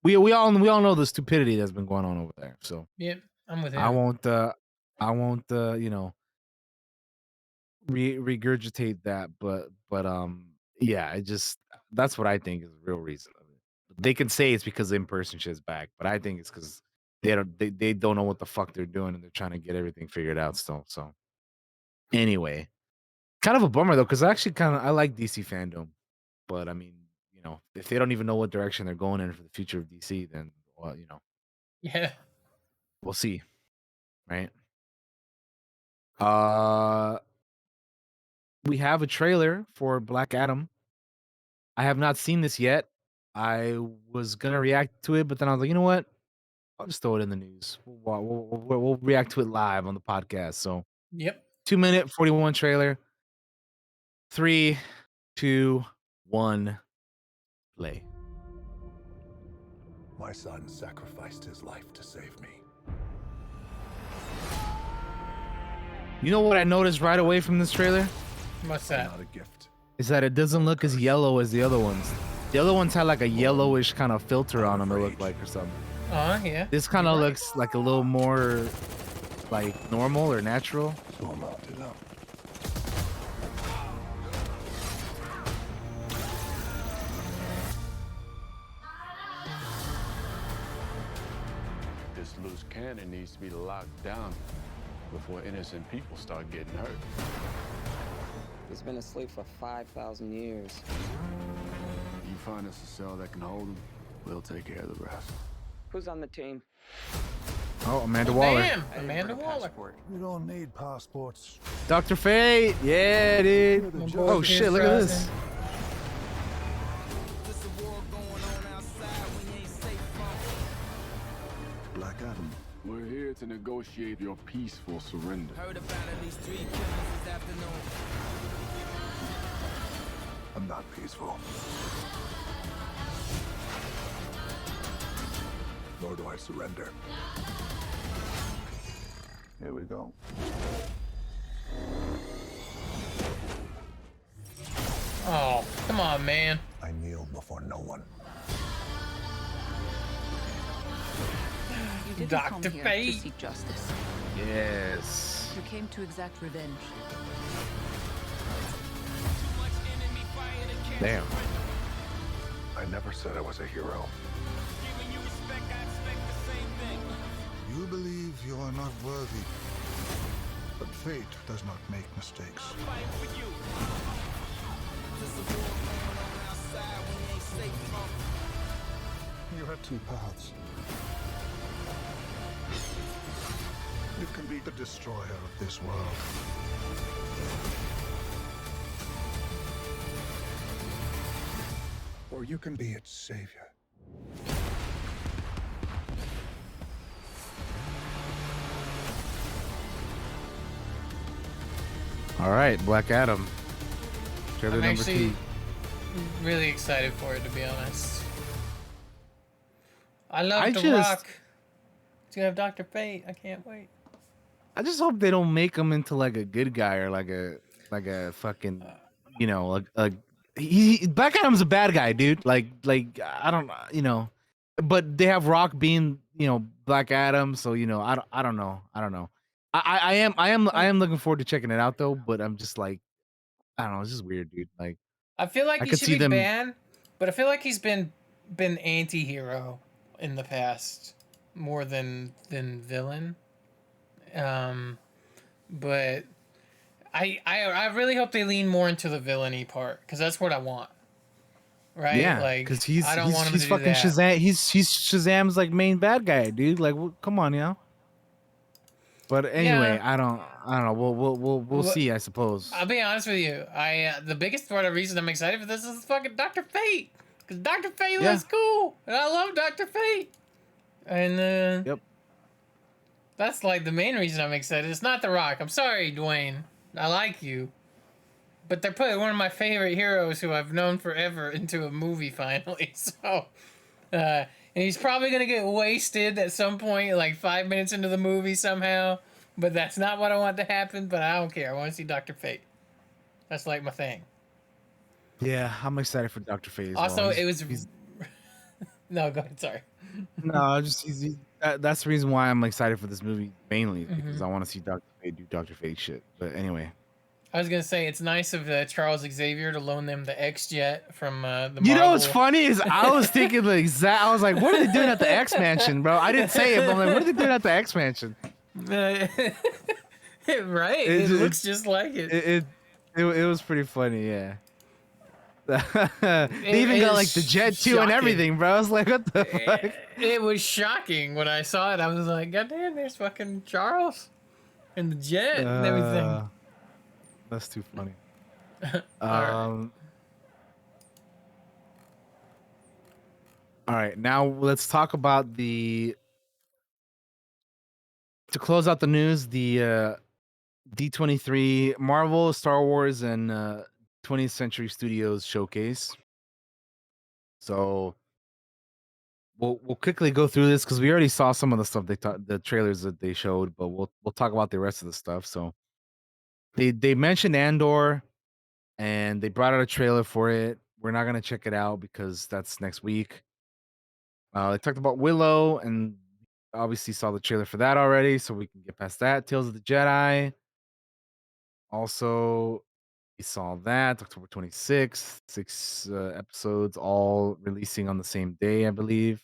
we all know the stupidity that's been going on over there. So Yep, I'm with I him. won't regurgitate that, but yeah, it just that's what I think is the real reason of it. They can say it's because in-person shit's back, but I think it's because they don't know what the fuck they're doing and they're trying to get everything figured out still. So anyway, kind of a bummer though, because I like DC Fandom, but I mean, if they don't even know what direction they're going in for the future of DC, then well, Yeah. we'll see, right? We have a trailer for Black Adam. I have not seen this yet. I was gonna react to it, but then I was like, you know what? I'll just throw it in the news. We'll react to it live on the podcast. So, Yep. 2-minute 41 trailer. 3, 2, 1, play. My son sacrificed his life to save me. You know what I noticed right away from this trailer? What's that? Not a gift. Is that it doesn't look as yellow as the other ones. The other ones had like a yellowish kind of filter on them, it looked like, or something. Yeah. This kind of looks like a little more like normal or natural. So I'm up to them. This loose cannon needs to be locked down before innocent people start getting hurt. He's been asleep for 5,000 years. You find us a cell that can hold him, we'll take care of the rest. Who's on the team? Oh, Amanda Oh, Waller. damn, Amanda Waller. You don't need passports. Dr. Fate. Yeah, dude. My boy Oh Pierce shit, look at Brosnan. this. Black Adam. We're here to negotiate your peaceful surrender. Heard about at least 3 killings this afternoon. I'm not peaceful. Nor do I surrender. Here we go. Oh, come on, man. I kneel before no one. You didn't Dr. come here to Fate. seek justice. Yes. You came to exact revenge. Damn. I never said I was a hero. You believe you are not worthy. But fate does not make mistakes. You have two paths. You can be the destroyer of this world. Or you can be its savior. All right, Black Adam. Trailer I'm number actually 2. really excited for it, to be honest. I love I The just- Rock. It's gonna have Dr. Fate. I can't wait. I just hope they don't make him into like a good guy or like a fucking, you know, Black Adam's a bad guy, dude. Like I don't, you know, but they have Rock being, you know, Black Adam, so you know, I don't know. I am looking forward to checking it out though, but I'm just like, I don't know, it's just weird, dude. Like I feel like I he could should see be them- banned, but I feel like he's been anti-hero in the past more than villain. But I really hope they lean more into the villainy part because that's what I want. Right? yeah, like because he's I don't want him he's to do fucking that. Shazam. He's Shazam's like main bad guy, dude. Like, come on, you know. But anyway, Yeah. I don't know. We'll see, I suppose. I'll be honest with you. The biggest part of the reason I'm excited for this is fucking Dr. Fate. Because Dr. Fate Yeah. looks cool. And I love Dr. Fate. And Yep. That's like the main reason I'm excited. It's not The Rock. I'm sorry, Dwayne. I like you. But they're putting one of my favorite heroes who I've known forever into a movie finally. So, and he's probably going to get wasted at some point, like 5 minutes into the movie somehow. But that's not what I want to happen. But I don't care. I want to see Dr. Fate. That's like my thing. Yeah, I'm excited for Dr. Fate as Also, well. it was... No, go ahead. Sorry. No, that's the reason why I'm excited for this movie mainly because Mm-hmm. I want to see Dr. Fate do Dr. Fate shit. But anyway, I was gonna say it's nice of Charles Xavier to loan them the X Jet from the. you know what's Marvel. funny is I was thinking the exact. I was like, what are they doing at the X Mansion, bro? I didn't say it, but I'm like, what are they doing at the X Mansion? Right? It looks just like it. It was pretty funny, yeah. They It even got is like the jet too and shocking. everything, bro. I was like, what the fuck? It was shocking when I saw it. I was like, God damn, there's fucking Charles and the jet and everything. That's too funny. Alright. All right, now let's talk about to close out the news, the D23 Marvel, Star Wars, and 20th Century Studios showcase. So we'll quickly go through this because we already saw some of the stuff the trailers that they showed, but we'll talk about the rest of the stuff. So they mentioned Andor, and they brought out a trailer for it. We're not gonna check it out because that's next week. They talked about Willow, and obviously saw the trailer for that already, so we can get past that. Tales of the Jedi. Also, we saw that October 26th, 6 episodes, all releasing on the same day, I believe.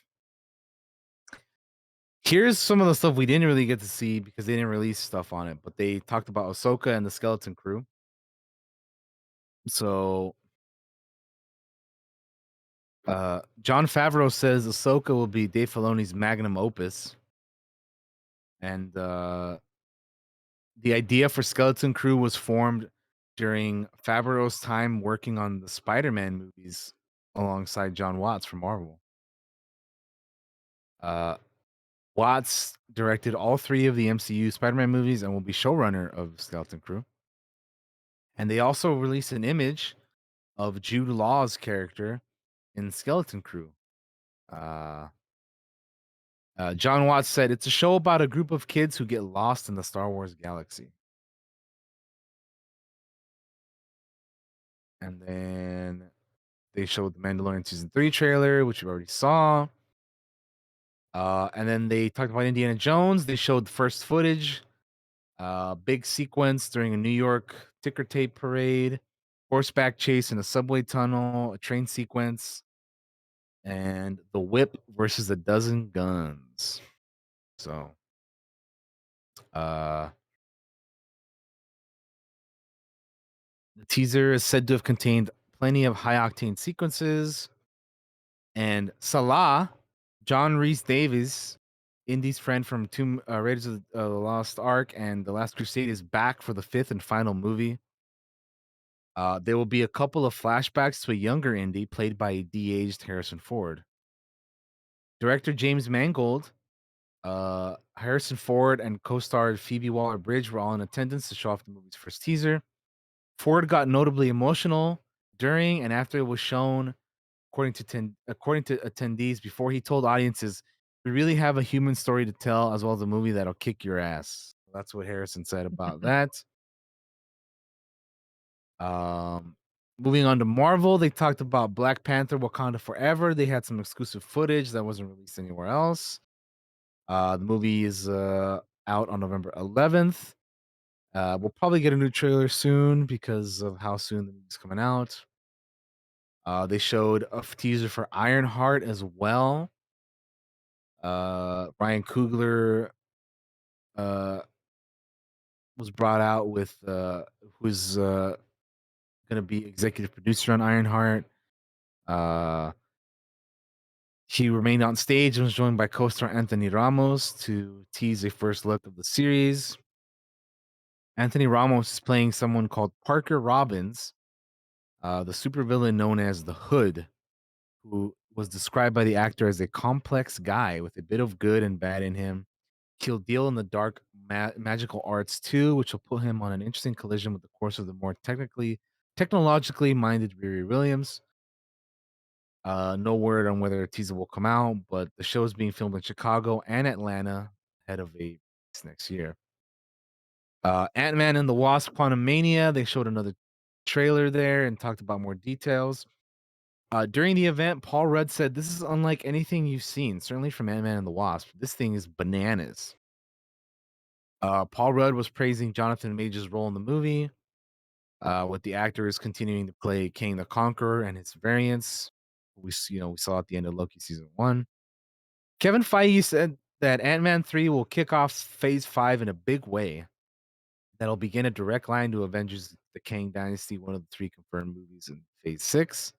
Here's some of the stuff we didn't really get to see because they didn't release stuff on it, but they talked about Ahsoka and the Skeleton Crew. So, John Favreau says Ahsoka will be Dave Filoni's magnum opus. And the idea for Skeleton Crew was formed during Favreau's time working on the Spider-Man movies alongside John Watts from Marvel. Uh, Watts directed all 3 of the MCU Spider-Man movies and will be showrunner of Skeleton Crew. And they also released an image of Jude Law's character in Skeleton Crew. John Watts said, "It's a show about a group of kids who get lost in the Star Wars galaxy." And then they showed the Mandalorian season 3 trailer, which we already saw. And then they talked about Indiana Jones. They showed the first footage, big sequence during a New York ticker tape parade, horseback chase in a subway tunnel, a train sequence, and the whip versus a dozen guns. So, the teaser is said to have contained plenty of high octane sequences. And Salah, John Rhys Davies, Indy's friend from Raiders of the Lost Ark and The Last Crusade, is back for the 5th and final movie. There will be a couple of flashbacks to a younger Indy played by a de-aged Harrison Ford. Director James Mangold, Harrison Ford, and co-star Phoebe Waller-Bridge were all in attendance to show off the movie's first teaser. Ford got notably emotional during and after it was shown, according to attendees, before he told audiences, "We really have a human story to tell, as well as a movie that'll kick your ass." That's what Harrison said about that. Moving on to Marvel, they talked about Black Panther: Wakanda Forever. They had some exclusive footage that wasn't released anywhere else. The movie is out on November 11th. We'll probably get a new trailer soon because of how soon the movie's coming out. They showed a teaser for Ironheart as well. Ryan Coogler was brought out with who's gonna be executive producer on Ironheart. He remained on stage and was joined by co-star Anthony Ramos to tease a first look of the series. Anthony Ramos is playing someone called Parker Robbins, the supervillain known as the Hood, who was described by the actor as a complex guy with a bit of good and bad in him. He'll deal in the dark magical arts too, which will put him on an interesting collision with the course of the more technologically minded Riri Williams. No word on whether a teaser will come out, but the show is being filmed in Chicago and Atlanta ahead of a release next year. Ant-Man and the Wasp: Quantumania, they showed another trailer there and talked about more details. During the event, Paul Rudd said, "This is unlike anything you've seen, certainly from Ant-Man and the Wasp. This thing is bananas." Paul Rudd was praising Jonathan Majors' role in the movie, with the actors continuing to play King the Conqueror and his variants. We saw at the end of Loki season 1. Kevin Feige said that Ant-Man 3 will kick off Phase 5 in a big way. That'll begin a direct line to Avengers: The Kang Dynasty, one of the 3 confirmed movies in Phase 6.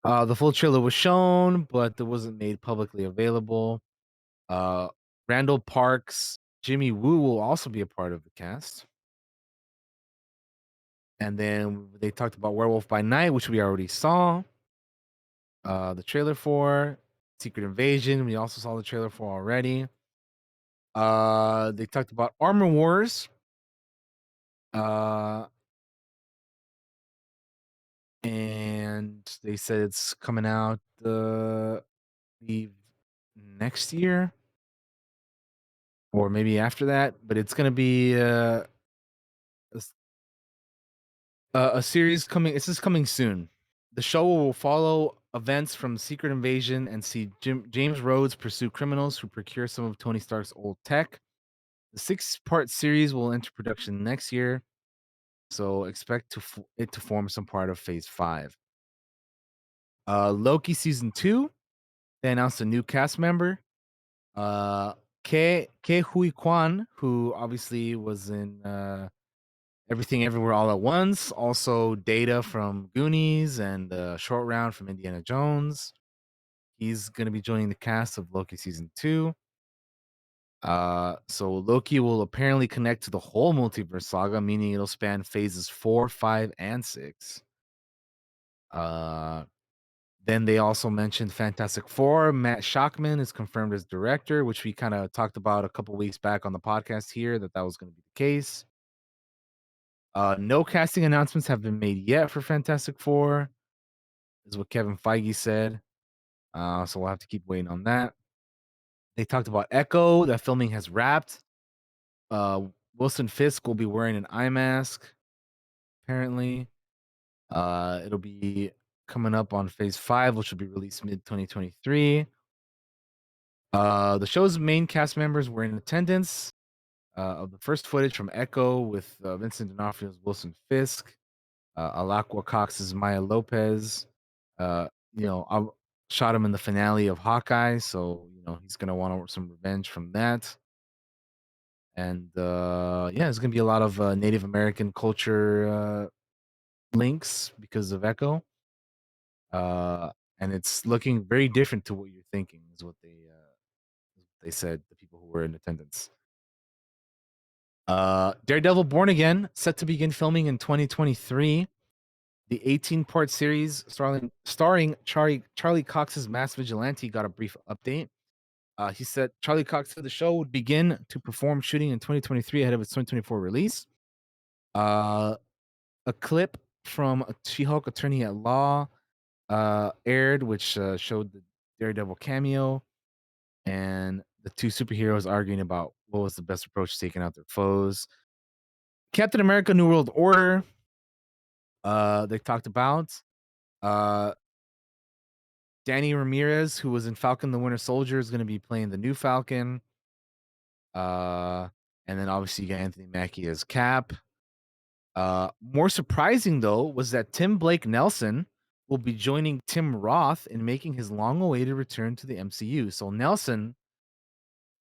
The full trailer was shown, but it wasn't made publicly available. Randall Parks, Jimmy Woo will also be a part of the cast. And then they talked about Werewolf by Night, which we already saw. The trailer for Secret Invasion, we also saw the trailer for already. They talked about Armor Wars. And they said it's coming out next year or maybe after that, but it's going to be a series coming. This is coming soon. The show will follow events from Secret Invasion and see James Rhodes pursue criminals who procure some of Tony Stark's old tech. The 6-part series will enter production next year, so expect it to form some part of Phase 5. Loki season 2, they announced a new cast member. Ke Hui Kwan, who obviously was in Everything Everywhere All at Once, also Data from Goonies and Short Round from Indiana Jones. He's going to be joining the cast of Loki season 2. So Loki will apparently connect to the whole multiverse saga, meaning it'll span phases 4, 5, and 6. Uh, then they also mentioned Fantastic Four. Matt Shockman is confirmed as director, which we kind of talked about a couple weeks back on the podcast here that was going to be the case. No casting announcements have been made yet for Fantastic Four, is what Kevin Feige said. So we'll have to keep waiting on that. They talked about Echo, that filming has wrapped. Wilson Fisk will be wearing an eye mask, apparently. It'll be coming up on phase 5, which will be released mid 2023. The show's main cast members were in attendance of the first footage from Echo with Vincent D'Onofrio's Wilson Fisk, Alakwa Cox's Maya Lopez. I shot him in the finale of Hawkeye, so he's gonna want some revenge from that. And there's gonna be a lot of Native American culture links because of Echo. And it's looking very different to what you're thinking, is what they said, the people who were in attendance. Daredevil Born Again, set to begin filming in 2023. The 18-part series starring Charlie Cox's Mass Vigilante got a brief update. He said Charlie Cox said the show would begin to perform shooting in 2023 ahead of its 2024 release. A clip from She-Hulk Attorney at Law aired, which showed the Daredevil cameo and the two superheroes arguing about what was the best approach to taking out their foes. Captain America New World Order, they talked about. Danny Ramirez, who was in Falcon the Winter Soldier, is going to be playing the new Falcon. And then obviously you got Anthony Mackie as Cap. More surprising, though, was that Tim Blake Nelson will be joining Tim Roth in making his long-awaited return to the MCU. So Nelson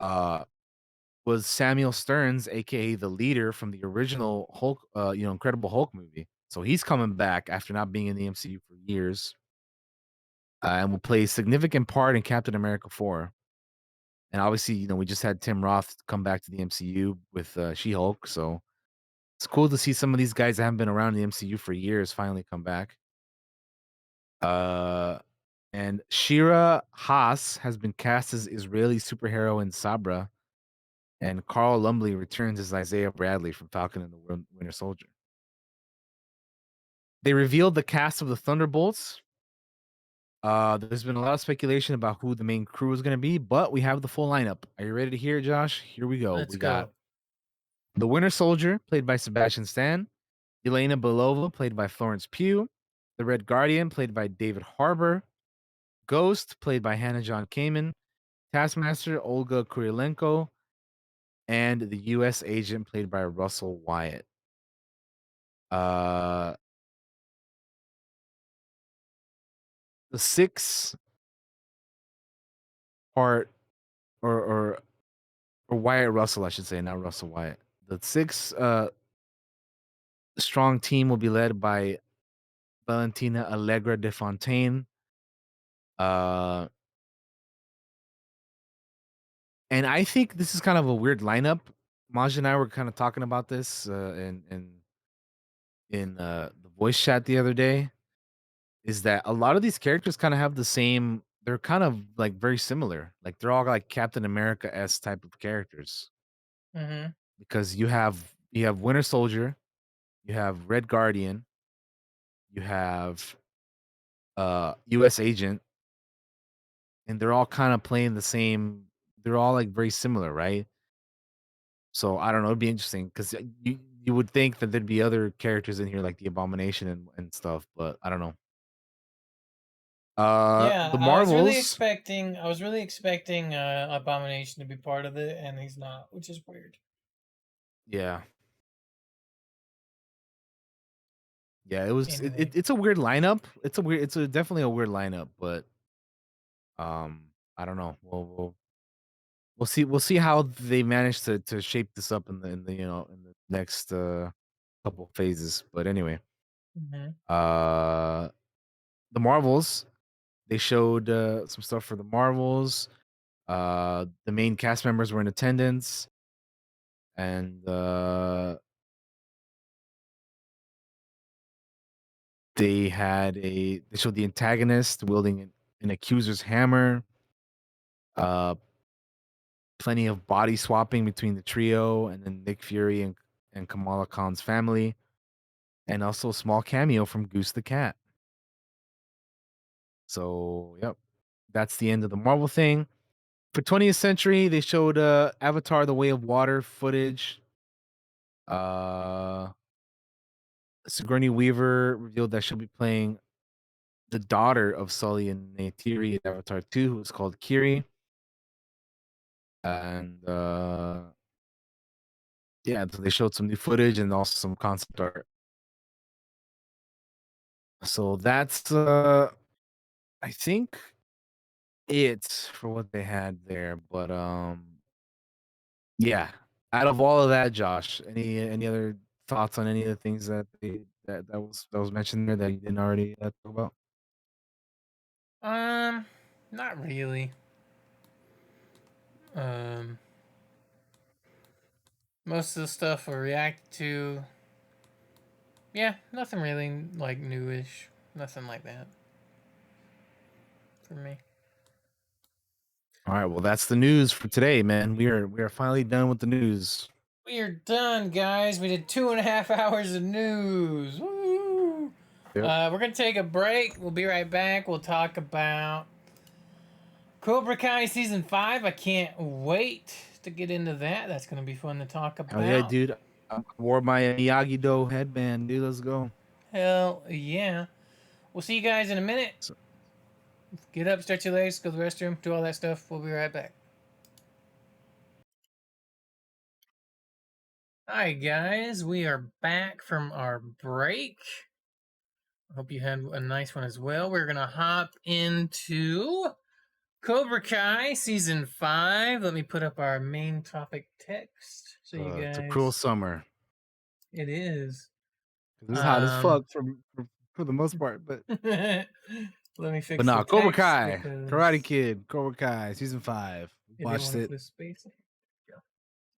was Samuel Stearns, aka the leader from the original Hulk, Incredible Hulk movie. So he's coming back after not being in the MCU for years, and will play a significant part in Captain America 4. And obviously, we just had Tim Roth come back to the MCU with She-Hulk, so it's cool to see some of these guys that haven't been around in the MCU for years finally come back. And Shira Haas has been cast as Israeli superhero in Sabra, and Carl Lumbly returns as Isaiah Bradley from Falcon and the Winter Soldier. They revealed the cast of the Thunderbolts. There's been a lot of speculation about who the main crew is going to be, but we have the full lineup. Are you ready to hear it, Josh? Here we go. Let's We go. got the Winter Soldier, played by Sebastian Stan. Elena Belova, played by Florence Pugh. The Red Guardian, played by David Harbour. Ghost, played by Hannah John Kamen. Taskmaster, Olga Kurilenko. And the U.S. Agent, played by Russell Wyatt. The 6-part, or Wyatt Russell, I should say, not Russell Wyatt. The 6 strong team will be led by Valentina Allegra de Fontaine. And I think this is kind of a weird lineup. Maj and I were kind of talking about this in the voice chat the other day. Is that a lot of these characters kind of have the same? They're kind of like very similar. Like they're all like Captain America-esque type of characters. Mm-hmm. Because you have Winter Soldier, you have Red Guardian, you have U.S. Agent, and they're all kind of playing the same. They're all like very similar, right? So I don't know. It'd be interesting because you would think that there'd be other characters in here like the Abomination and stuff, but I don't know. Yeah, The I was really Marvels. expecting. Abomination to be part of it, and he's not, which is weird. Yeah. Yeah, it was. Anyway. It's a weird lineup. It's definitely a weird lineup, but I don't know. We'll see. We'll see how they manage to shape this up in the next couple phases. But anyway, Mm-hmm. The Marvels. They showed some stuff for the Marvels. The main cast members were in attendance, and they showed the antagonist wielding an accuser's hammer. Plenty of body swapping between the trio, and then Nick Fury and Kamala Khan's family, and also a small cameo from Goose the cat. So, yep, that's the end of the Marvel thing. For 20th Century, they showed Avatar: The Way of Water footage. Uh, Sigourney Weaver revealed that she'll be playing the daughter of Sully and Neytiri in Avatar 2, who is called Kiri. And yeah, so they showed some new footage and also some concept art. So that's I think it for what they had there. But yeah. Out of all of that, Josh, any other thoughts on any of the things that was mentioned there that you didn't already talk about? Not really. Um, most of the stuff I react to, yeah, nothing really like newish, nothing like that for me. All right, well, that's the news for today, man. We are finally done with the news. We are done, guys. We did 2.5 hours of news. Woo! Yep. We're gonna take a break. We'll be right back. We'll talk about Cobra Kai season 5. I can't wait to get into that. That's gonna be fun to talk about. Hell yeah, dude. I wore my Miyagi-Do headband, dude. Let's go. Hell yeah. We'll see you guys in a minute. Get up, stretch your legs, go to the restroom, do all that stuff. We'll be right back. Hi, guys. We are back from our break. I hope you had a nice one as well. We're going to hop into Cobra Kai Season 5. Let me put up our main topic text so you guys... It's a cruel summer. It is. This is hot as fuck for the most part, but let me fix but no, the Cobra text Kai, because... Karate Kid, Cobra Kai, season 5. Watched it.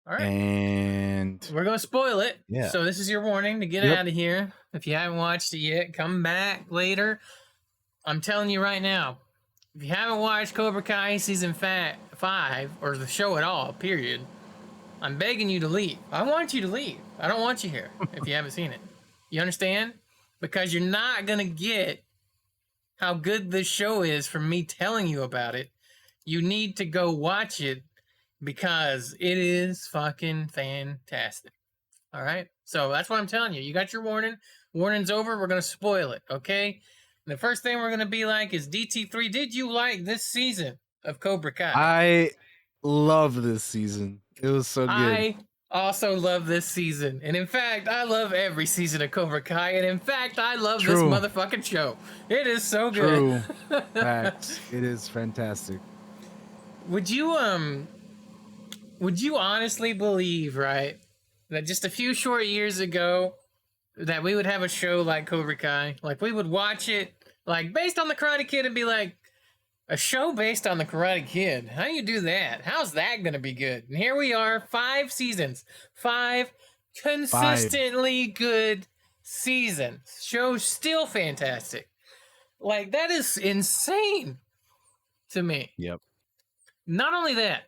All right. And we're going to spoil it. Yeah. So this is your warning to get out of here. If you haven't watched it yet, come back later. I'm telling you right now, if you haven't watched Cobra Kai season 5 or the show at all, period, I'm begging you to leave. I want you to leave. I don't want you here if you haven't seen it. You understand? Because you're not going to get how good this show is from me telling you about it. You need to go watch it because it is fucking fantastic. All right? So that's what I'm telling you. You got your warning. Warning's over. We're going to spoil it, okay? And the first thing we're going to be like is, DT3, did you like this season of Cobra Kai? I love this season. It was so good. I also love this season. And in fact, I love every season of Cobra Kai. And in fact, I love this motherfucking show. It is so good. True. Facts. It is fantastic. Would you honestly believe, right, that just a few short years ago that we would have a show like Cobra Kai? Like, we would watch it, like, based on the Karate Kid and be like, a show based on the Karate Kid? How do you do that? How's that gonna be good? And here we are, 5 seasons. 5 consistently good seasons. Show's still fantastic. Like, that is insane to me. Yep. Not only that,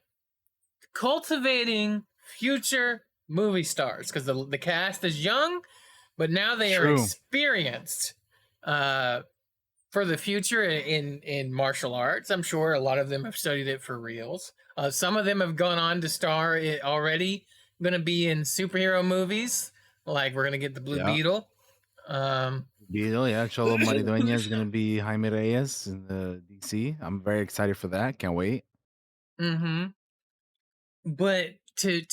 cultivating future movie stars, because the cast is young, but now they are experienced for the future in martial arts. I'm sure a lot of them have studied it for reals. Some of them have gone on to star it already. Going to be in superhero movies, like we're going to get the Blue Beetle. Beetle, yeah. Cholo Maridueña is going to be Jaime Reyes in the DC. I'm very excited for that. Can't wait. Mm-hmm. But to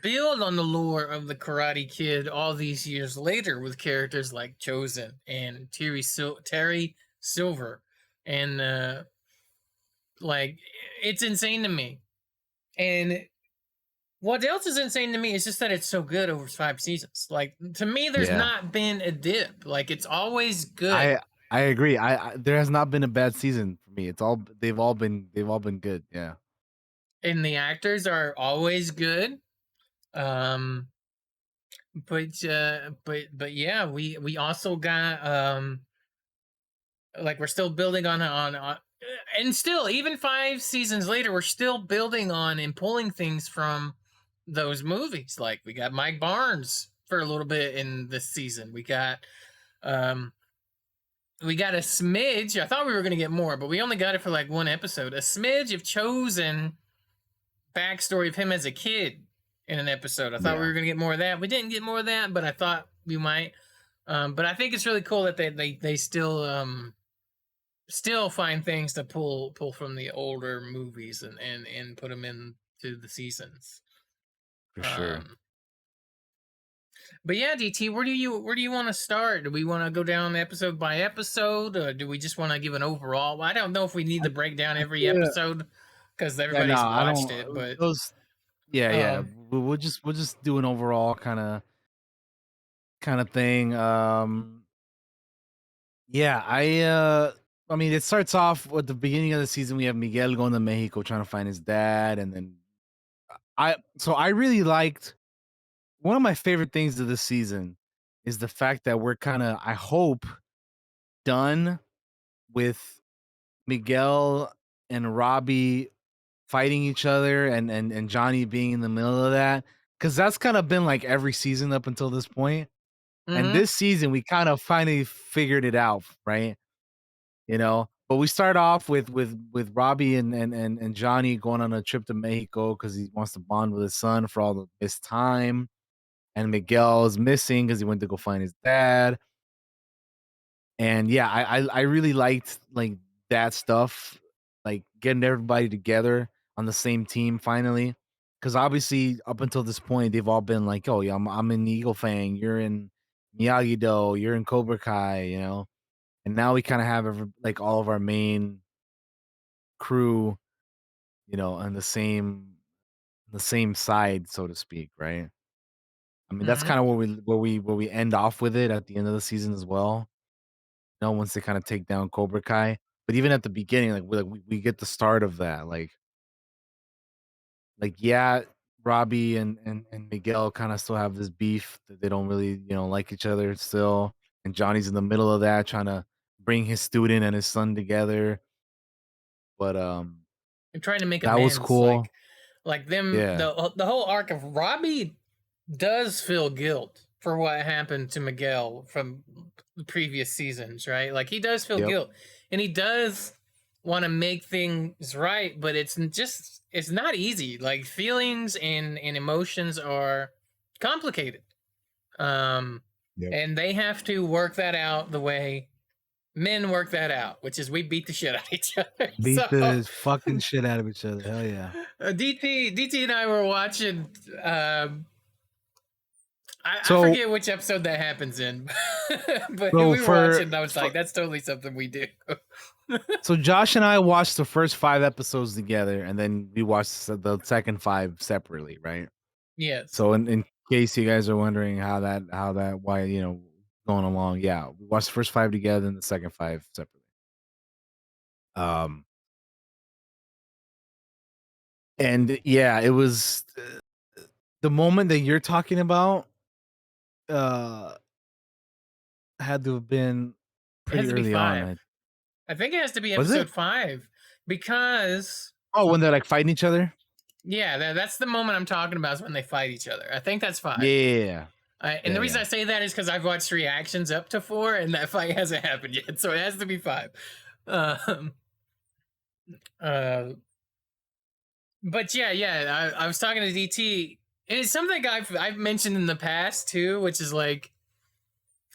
build on the lore of the Karate Kid all these years later with characters like Chosen and Terry Silver, and like, it's insane to me. And what else is insane to me is just that it's so good over 5 seasons. Like, to me, there's not been a dip. Like, it's always good. I agree. I there has not been a bad season for me. They've all been good. Yeah. and the actors are always good. Um, but yeah, we also got like we're still building on and still even 5 seasons later we're still building on and pulling things from those movies. Like we got Mike Barnes for a little bit in this season. Um we got a smidge. I thought we were going to get more, but we only got it for like one episode. A smidge of Chosen backstory of him as a kid in an episode. I thought we were going to get more of that. We didn't get more of that, but I thought we might. But I think it's really cool that they still find things to pull from the older movies and put them into the seasons. For sure. But yeah, DT, where do you want to start? Do we want to go down episode by episode, or do we just want to give an overall? I don't know if we need to break down every episode because everybody's I watched don't. it. But Those. Yeah. We'll just do an overall kind of thing. Yeah, I mean, it starts off with the beginning of the season. We have Miguel going to Mexico trying to find his dad, and then I really liked one of my favorite things of this season is the fact that we're kind of, I hope, done with Miguel and Robbie fighting each other and Johnny being in the middle of that, because that's kind of been like every season up until this point. And this season we kind of finally figured it out, right? But we start off with Robbie and Johnny going on a trip to Mexico because he wants to bond with his son for all this time, and Miguel is missing because he went to go find his dad. And yeah, I really liked like that stuff, like getting everybody together on the same team finally, because obviously up until this point they've all been like, oh yeah, I'm in Eagle Fang, you're in Miyagi Do, you're in Cobra Kai. And now we kind of have like all of our main crew, on the same side, so to speak, right? I mean, that's kind of where we end off with it at the end of the season as well. Once they kind of take down Cobra Kai, but even at the beginning, like we get the start of that, yeah, Robbie and Miguel kind of still have this beef that they don't really like each other still, and Johnny's in the middle of that trying to bring his student and his son together. But I'm trying to make that was amends, cool. like them. Yeah. The whole arc of Robbie does feel guilt for what happened to Miguel from the previous seasons, right? Like he does feel Yep. guilt, and he does want to make things right, but it's not easy. Like feelings and emotions are complicated, and they have to work that out the way men work that out, which is we beat the shit out of each other. Beat So, the fucking shit out of each other. Hell yeah. DT and I were watching. I So- forget which episode that happens in, but So we were watching. And I was like, "That's totally something we do." So Josh and I watched the first 5 episodes together, and then we watched the second 5 separately, right? Yes. So in case you guys are wondering why going along, yeah, we watched the first 5 together and the second 5 separately. And yeah, it was the moment that you're talking about. Had to have been It has pretty to be early 5. on. I think it has to be Was it? episode 5 because Oh, when they're like fighting each other. yeah, that's the moment I'm talking about is when they fight each other. I think that's 5. Yeah. And the reason I say that is because I've watched reactions up to 4, and that fight hasn't happened yet, so it has to be 5. But yeah, I was talking to DT, and it's something I've mentioned in the past too, which is like,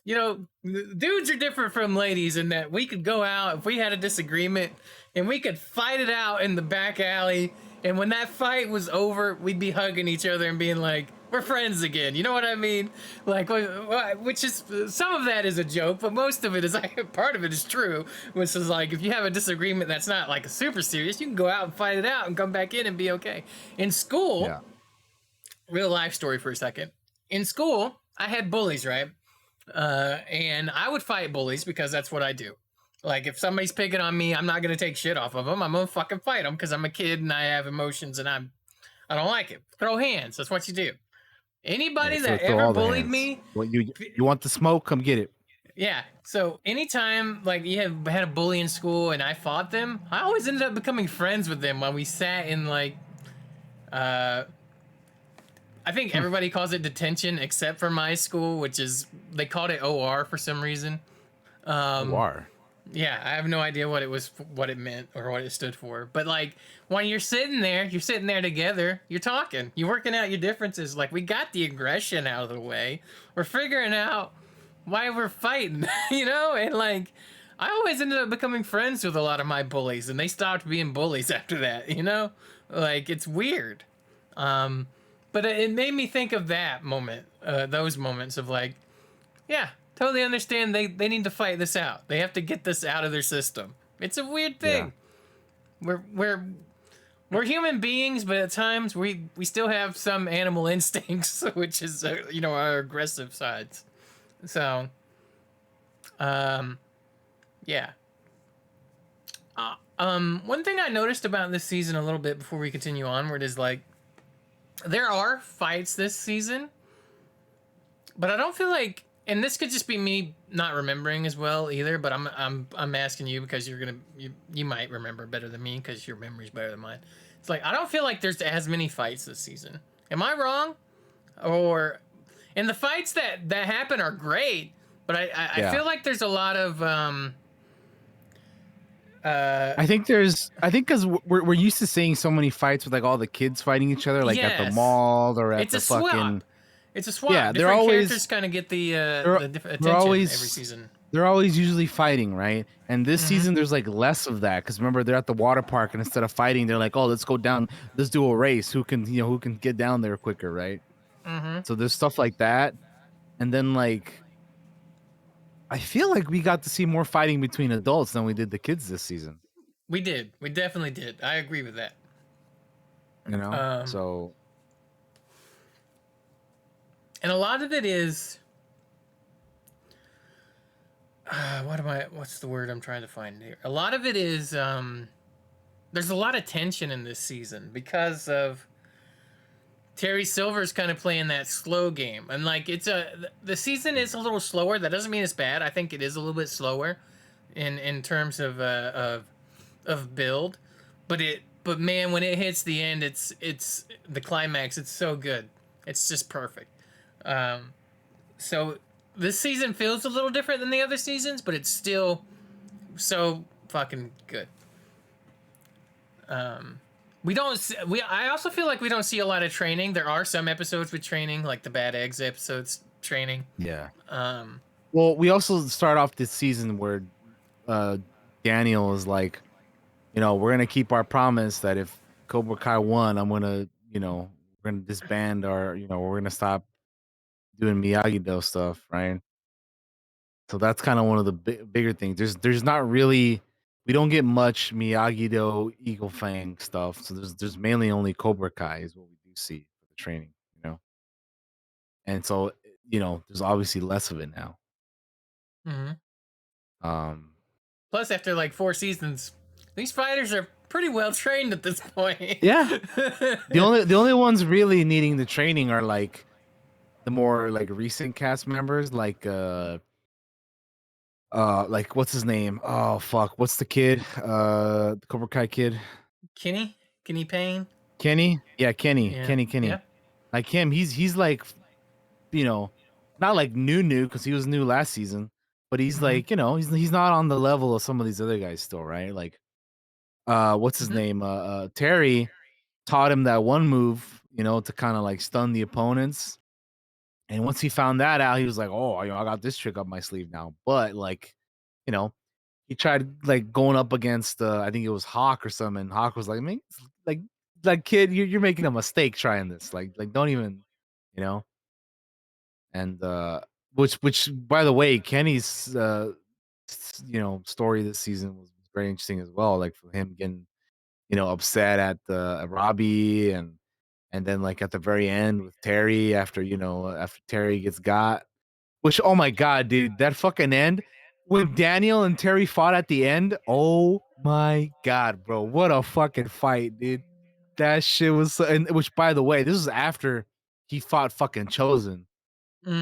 dudes are different from ladies in that we could go out if we had a disagreement and we could fight it out in the back alley, and when that fight was over, we'd be hugging each other and being like, we're friends again. You know what I mean? Like, which is, some of that is a joke, but most of it is like, part of it is true, which is like, if you have a disagreement that's not like super serious, you can go out and fight it out and come back in and be okay. In school, real life story for a second. In school, I had bullies, right? And I would fight bullies because that's what I do. Like if somebody's picking on me, I'm not gonna take shit off of them. I'm gonna fucking fight them because I'm a kid and I have emotions and I don't like it. Throw hands. That's what you do. Hey, Anybody that throw ever all the bullied hands. me, What you want the smoke? Come get it. yeah. So anytime like you have had a bully in school and I fought them, I always ended up becoming friends with them when we sat in like I think everybody calls it detention except for my school, which is they called it OR for some reason. OR. Yeah, I have no idea what it was, what it meant, or what it stood for. But like when you're sitting there together, you're talking, you're working out your differences. Like we got the aggression out of the way. We're figuring out why we're fighting, you know? And like I always ended up becoming friends with a lot of my bullies, and they stopped being bullies after that, you know? Like it's weird. But it made me think of that moment, those moments of like, yeah, totally understand they need to fight this out. They have to get this out of their system. It's a weird thing. Yeah. We're human beings, but at times we still have some animal instincts, which is you know, our aggressive sides. So, yeah. One thing I noticed about this season a little bit before we continue onward is like there are fights this season, but I don't feel like, and this could just be me not remembering as well either, but I'm asking you because you might remember better than me because your memory's better than mine. It's like I don't feel like there's as many fights this season. Am I wrong? Or and the fights that happen are great, but I feel like there's a lot of I think because we're used to seeing so many fights with like all the kids fighting each other, like at the mall or at it's the a swap. fucking. It's a swap. Yeah, Different characters kind of get the attention every season. They're always usually fighting, right? And this season there's like less of that because remember they're at the water park and instead of fighting, they're like, oh, let's go down, let's do a race. Who can get down there quicker, right? So there's stuff like that, and then like I feel like we got to see more fighting between adults than we did the kids this season. We did. We definitely did. I agree with that. You know, so. And a lot of it is, what's the word I'm trying to find here? A lot of it is, there's a lot of tension in this season because of Terry Silver's kind of playing that slow game. And like, the season is a little slower. That doesn't mean it's bad. I think it is a little bit slower in terms of build, but man, when it hits the end, it's the climax. It's so good. It's just perfect. So this season feels a little different than the other seasons, but it's still so fucking good. I also feel like we don't see a lot of training. There are some episodes with training, like the Bad Eggs episodes training. Yeah. Well, we also start off this season where Daniel is like, you know, we're gonna keep our promise that if Cobra Kai won, I'm gonna, you know, we're gonna disband our, you know, we're gonna stop doing Miyagi-Do stuff, right? So that's kind of one of the bigger things. There's not really, we don't get much Miyagi-Do Eagle Fang stuff. So there's mainly only Cobra Kai is what we do see for the training, you know. And so, you know, there's obviously less of it now. Plus, after like 4 seasons, these fighters are pretty well trained at this point. Yeah. the only ones really needing the training are like the more like recent cast members, like what's his name? Oh fuck, what's the kid? The Cobra Kai kid. Kenny Payne. Kenny? Yeah, Kenny. Yeah. Kenny. Yeah. Like him, he's like, you know, not like new because he was new last season, but he's like, you know, he's not on the level of some of these other guys still, right? Like what's his name? Terry taught him that one move, you know, to kind of like stun the opponents. And once he found that out, he was like, "Oh, you know, I got this trick up my sleeve now." But like, you know, he tried like going up against I think it was Hawk or something. And Hawk was like, "Man, like kid, you're making a mistake trying this. Like don't even, you know." And which by the way, Kenny's you know, story this season was very interesting as well. Like for him getting, you know, upset at Robbie and then like at the very end with Terry after, you know, after Terry gets got, which, oh my God, dude, that fucking end, when Daniel and Terry fought at the end, oh my god, bro, what a fucking fight, dude! That shit was, and which, by the way, this is after he fought fucking Chosen.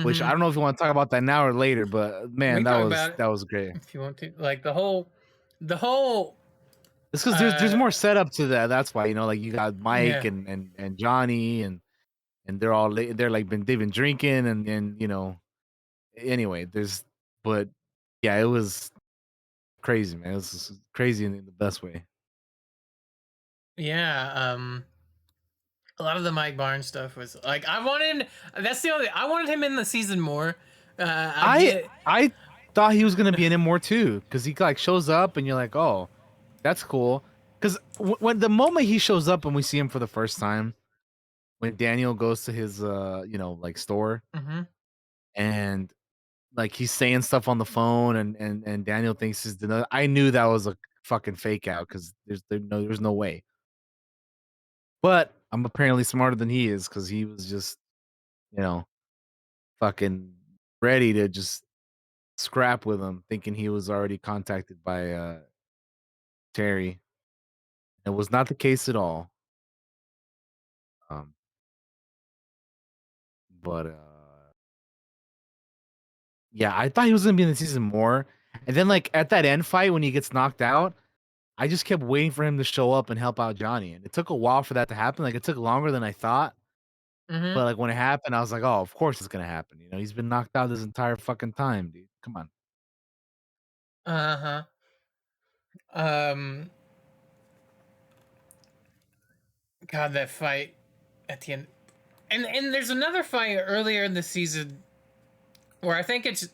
Which I Mm-hmm. don't know if you want to talk about that now or later, but We man, can talk about it that was great. if you want to. Like the whole. It's because there's more setup to that. That's why, like you got Mike Yeah. and Johnny and they're like they've been drinking and anyway, but yeah, it was crazy, man. It was just crazy in the best way. Yeah. A lot of the Mike Barnes stuff was like I wanted. That's the only. I wanted him in the season more. I get. I thought he was gonna be in it more too, because he like shows up and you're like, oh, that's cool. Because when the moment he shows up and we see him for the first time, when Daniel goes to his like store Mm-hmm. and like he's saying stuff on the phone and Daniel thinks he's the, I knew that was a fucking fake out because there's no way. But I'm apparently smarter than he is because he was just you know fucking ready to just scrap with him, thinking he was already contacted by Terry. It was not the case at all. Um, but yeah, I thought he was gonna be in the season more. And then like at that end fight when he gets knocked out, I just kept waiting for him to show up and help out Johnny. And it took a while for that to happen. Like it took longer than I thought. Mm-hmm. But like when it happened, I was like, oh, of course it's gonna happen. He's been knocked out this entire fucking time, dude. Come on. Uh-huh. Um. God, that fight at the end, and there's another fight earlier in the season where I think it's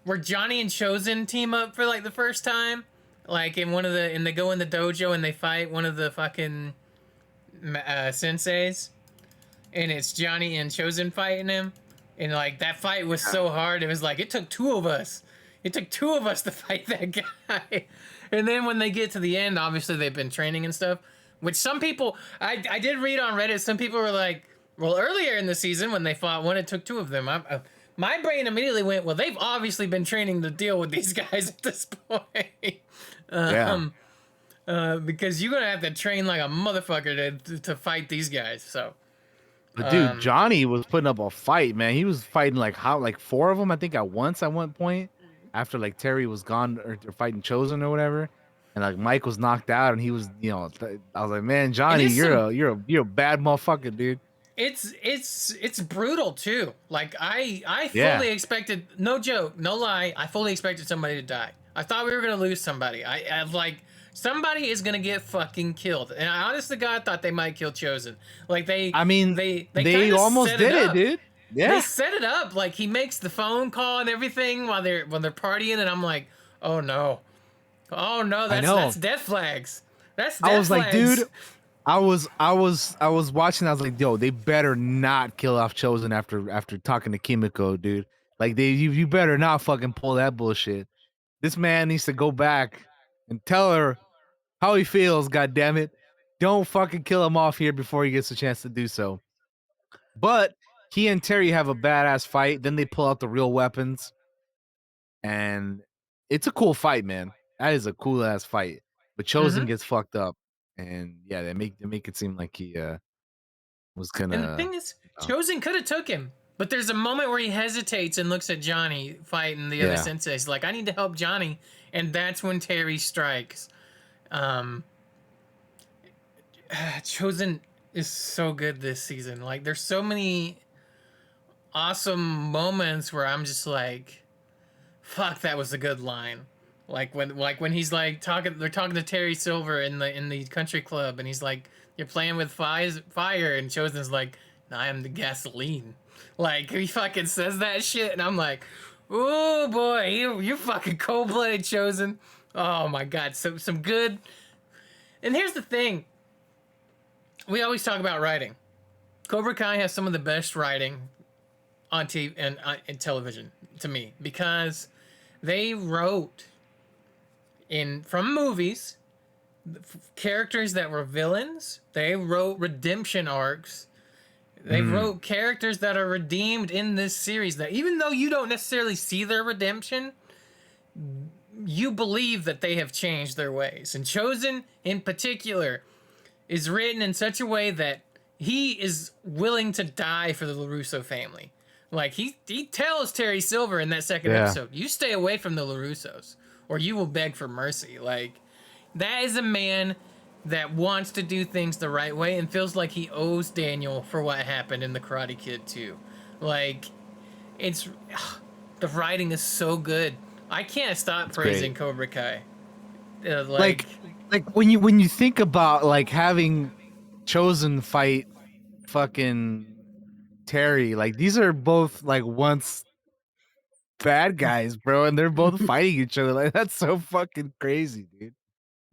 where Johnny and Chosen team up for like the first time, like in one of the and they go in the dojo and they fight one of the fucking senseis, and it's Johnny and Chosen fighting him, and like that fight was so hard. It was like it took two of us. It took two of us to fight that guy. And then when they get to the end, obviously they've been training and stuff. Which some people, I did read on Reddit, some people were like, well, earlier in the season when they fought one, it took two of them. My brain immediately went, well, they've obviously been training to deal with these guys at this point. Because you're going to have to train like a motherfucker to fight these guys. So. But dude, Johnny was putting up a fight, man. He was fighting like four of them, I think, at once at one point. After like Terry was gone or fighting Chosen or whatever, and like Mike was knocked out, and he was, I was like, man, Johnny, you're a bad motherfucker, dude. It's brutal too. Like I Yeah. fully expected, no joke, no lie, I fully expected somebody to die. I thought we were gonna lose somebody. I like somebody is gonna get fucking killed. And I honest to God thought they might kill Chosen. Like they kinda almost set did it, up. dude. Yeah. They set it up. Like he makes the phone call and everything while they're partying, and I'm like, oh no. Oh no, that's death flags. That's death I was flags. like, dude, I was watching. I was like, yo, they better not kill off Chosen after talking to Kimiko, dude. Like you better not fucking pull that bullshit. This man needs to go back and tell her how he feels. God damn it, don't fucking kill him off here before he gets a chance to do so. But he and Terry have a badass fight. Then they pull out the real weapons, and it's a cool fight, man. That is a cool ass fight. But Chosen gets fucked up, and yeah, they make it seem like he was gonna. And the thing is, Chosen could have took him, but there's a moment where he hesitates and looks at Johnny fighting the other sensei. He's like, I need to help Johnny, and that's when Terry strikes. Chosen is so good this season. Like, there's so many awesome moments where I'm just like, fuck, that was a good line. Like when he's like they're talking to Terry Silver in the country club, and he's like, you're playing with fire, and Chosen's like, I am the gasoline. Like, he fucking says that shit, and I'm like, oh boy, you fucking cold-blooded, Chosen. Oh my god, so some good. And here's the thing, we always talk about writing. Cobra Kai has some of the best writing on TV and television to me, because they wrote from movies characters that were villains. They wrote redemption arcs. They wrote characters that are redeemed in this series, that even though you don't necessarily see their redemption, you believe that they have changed their ways. And Chosen, in particular, is written in such a way that he is willing to die for the LaRusso family. Like, he tells Terry Silver in that second Yeah. episode, you stay away from the LaRussos, or you will beg for mercy. Like, that is a man that wants to do things the right way and feels like he owes Daniel for what happened in The Karate Kid 2. Like, it's... the writing is so good. I can't stop praising great. Cobra Kai. Like when you think about like having Chosen fight fucking Terry, like these are both like once bad guys, bro, and they're both fighting each other. Like that's so fucking crazy, dude.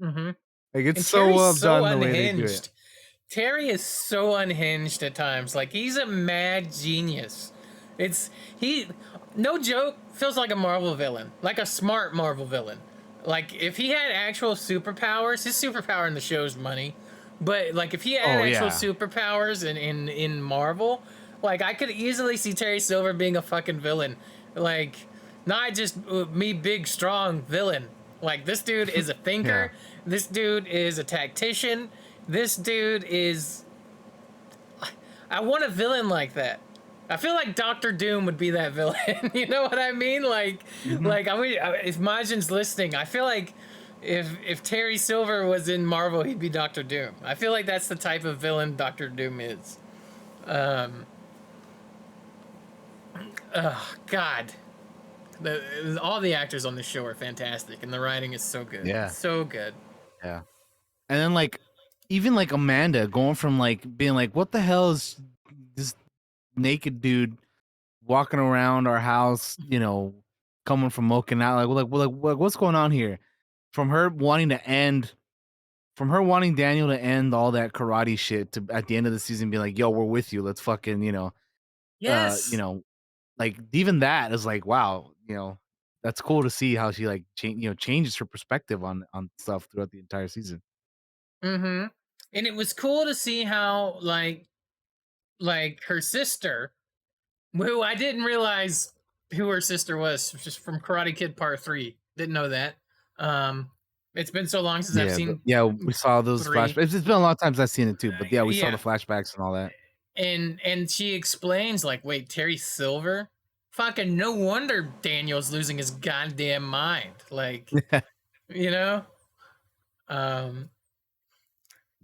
Mm-hmm. Like it's And so Terry's well so done the way they do it. unhinged. Terry is so unhinged at times. Like, he's a mad genius. No joke, feels like a Marvel villain. Like a smart Marvel villain. Like, if he had actual superpowers, his superpower in the show is money. But, like, if he had actual superpowers in Marvel, like, I could easily see Terry Silver being a fucking villain. Like, not just me, big, strong villain. Like, this dude is a thinker. This dude is a tactician. This dude is... I want a villain like that. I feel like Doctor Doom would be that villain. You know what I mean? Like, I mean, if Majin's listening, I feel like if Terry Silver was in Marvel, he'd be Doctor Doom. I feel like that's the type of villain Doctor Doom is. God. All the actors on the show are fantastic, and the writing is so good. Yeah. So good. Yeah. And then like even like Amanda going from like being like, what the hell is this naked dude walking around our house, you know, coming from Okinawa, like what's going on here? From her wanting Daniel to end all that karate shit to at the end of the season be like, yo, we're with you. Let's fucking, Yes. Like even that is like, wow, that's cool to see how she like changes her perspective on stuff throughout the entire season. Mm-hmm. And it was cool to see how like her sister, who I didn't realize who her sister was, just from Karate Kid Part 3. Didn't know that. It's been so long since I've seen We saw those 3. flashbacks. It's been a long time since I've seen it too, but we saw Yeah. the flashbacks and all that. And she explains like, wait, Terry Silver? Fucking no wonder Daniel's losing his goddamn mind. Like, you know?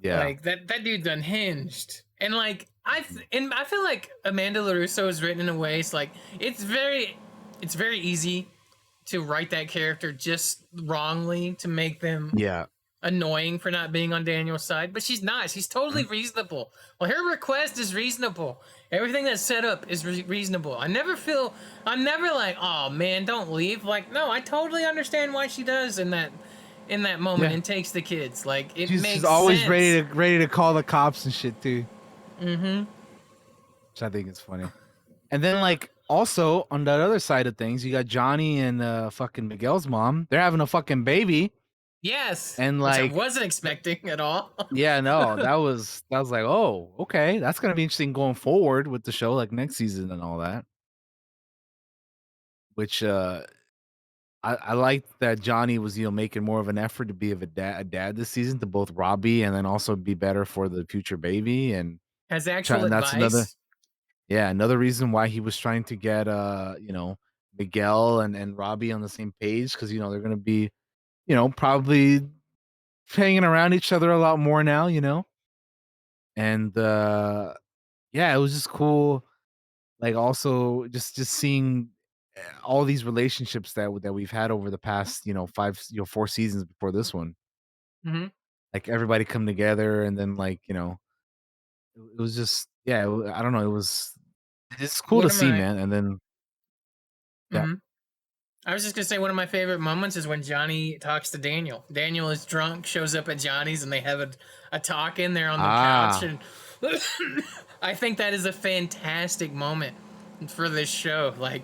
Like that dude's unhinged. And like I feel like Amanda LaRusso is written in a way it's like it's very easy to write that character just wrongly to make them annoying for not being on Daniel's side, but she's not. She's totally reasonable. Well, her request is reasonable. Everything that's set up is reasonable. I'm never like, oh man, don't leave. Like, no, I totally understand why she does in that moment and takes the kids. Like, it makes sense. She's always ready to call the cops and shit too. Mm-hmm. Which I think is funny. And then like also on that other side of things, you got Johnny and fucking Miguel's mom. They're having a fucking baby. Yes. And which like I wasn't expecting at all. Yeah, no, that was like, oh, okay, that's gonna be interesting going forward with the show, like next season and all that. Which I liked that Johnny was making more of an effort to be a dad this season to both Robbie and then also be better for the future baby and has actual and advice. That's another reason why he was trying to get Miguel and Robbie on the same page because they're gonna be probably hanging around each other a lot more now, and it was just cool. Like also just seeing all these relationships that we've had over the past 4 seasons before this one. Mm-hmm. Like everybody come together and then like it was just I don't know, it's cool to see, man. And then I was just gonna say one of my favorite moments is when Johnny talks to Daniel. Daniel is drunk, shows up at Johnny's, and they have a talk in there on the couch. And I think that is a fantastic moment for this show. Like,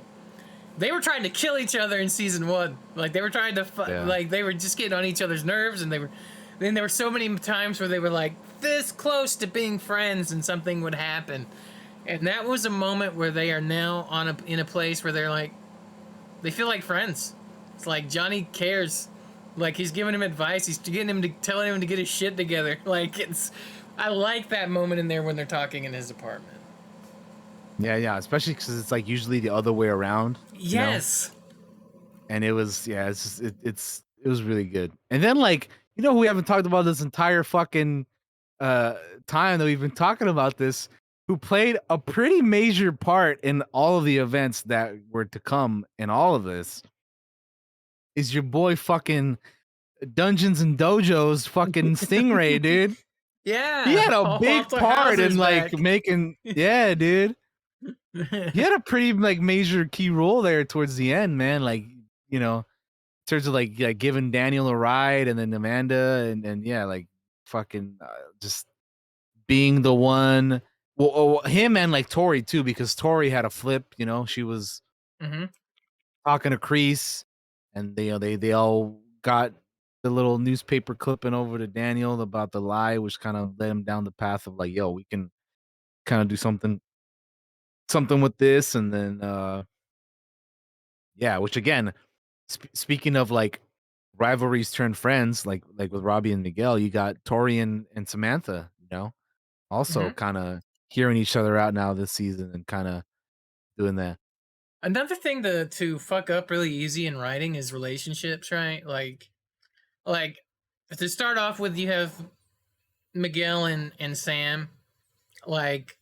they were trying to kill each other in season 1. Like, they were trying to like they were just getting on each other's nerves, and then there were so many times where they were like this close to being friends, and something would happen. And that was a moment where they are now in a place where they're like, they feel like friends. It's like Johnny cares. Like he's giving him advice. He's getting him to telling him to get his shit together. Like it's, I like that moment in there when they're talking in his apartment. Yeah, especially because it's like usually the other way around. Yes. And it was it's just, it was really good. And then like who we haven't talked about this entire fucking time that we've been talking about this, who played a pretty major part in all of the events that were to come in all of this, is your boy fucking Dungeons and Dojos fucking Stingray, dude. Yeah. He had a All big Walter part Hauser's in like back. making dude. He had a pretty like major key role there towards the end, man. Like, in terms of like giving Daniel a ride, and then Amanda, and yeah, like fucking just being the one. Well, him and like Tori too, because Tori had a flip. She was Mm-hmm. talking to Kreese, and they all got the little newspaper clipping over to Daniel about the lie, which kind of led him down the path of like, yo, we can kind of do something with this, and then yeah, which again, speaking of like rivalries turn friends, like with Robbie and Miguel, you got Tori and Samantha, also Mhm. kind of hearing each other out now this season and kind of doing that. Another thing to fuck up really easy in writing is relationships, right? Like to start off with, you have Miguel and Sam, like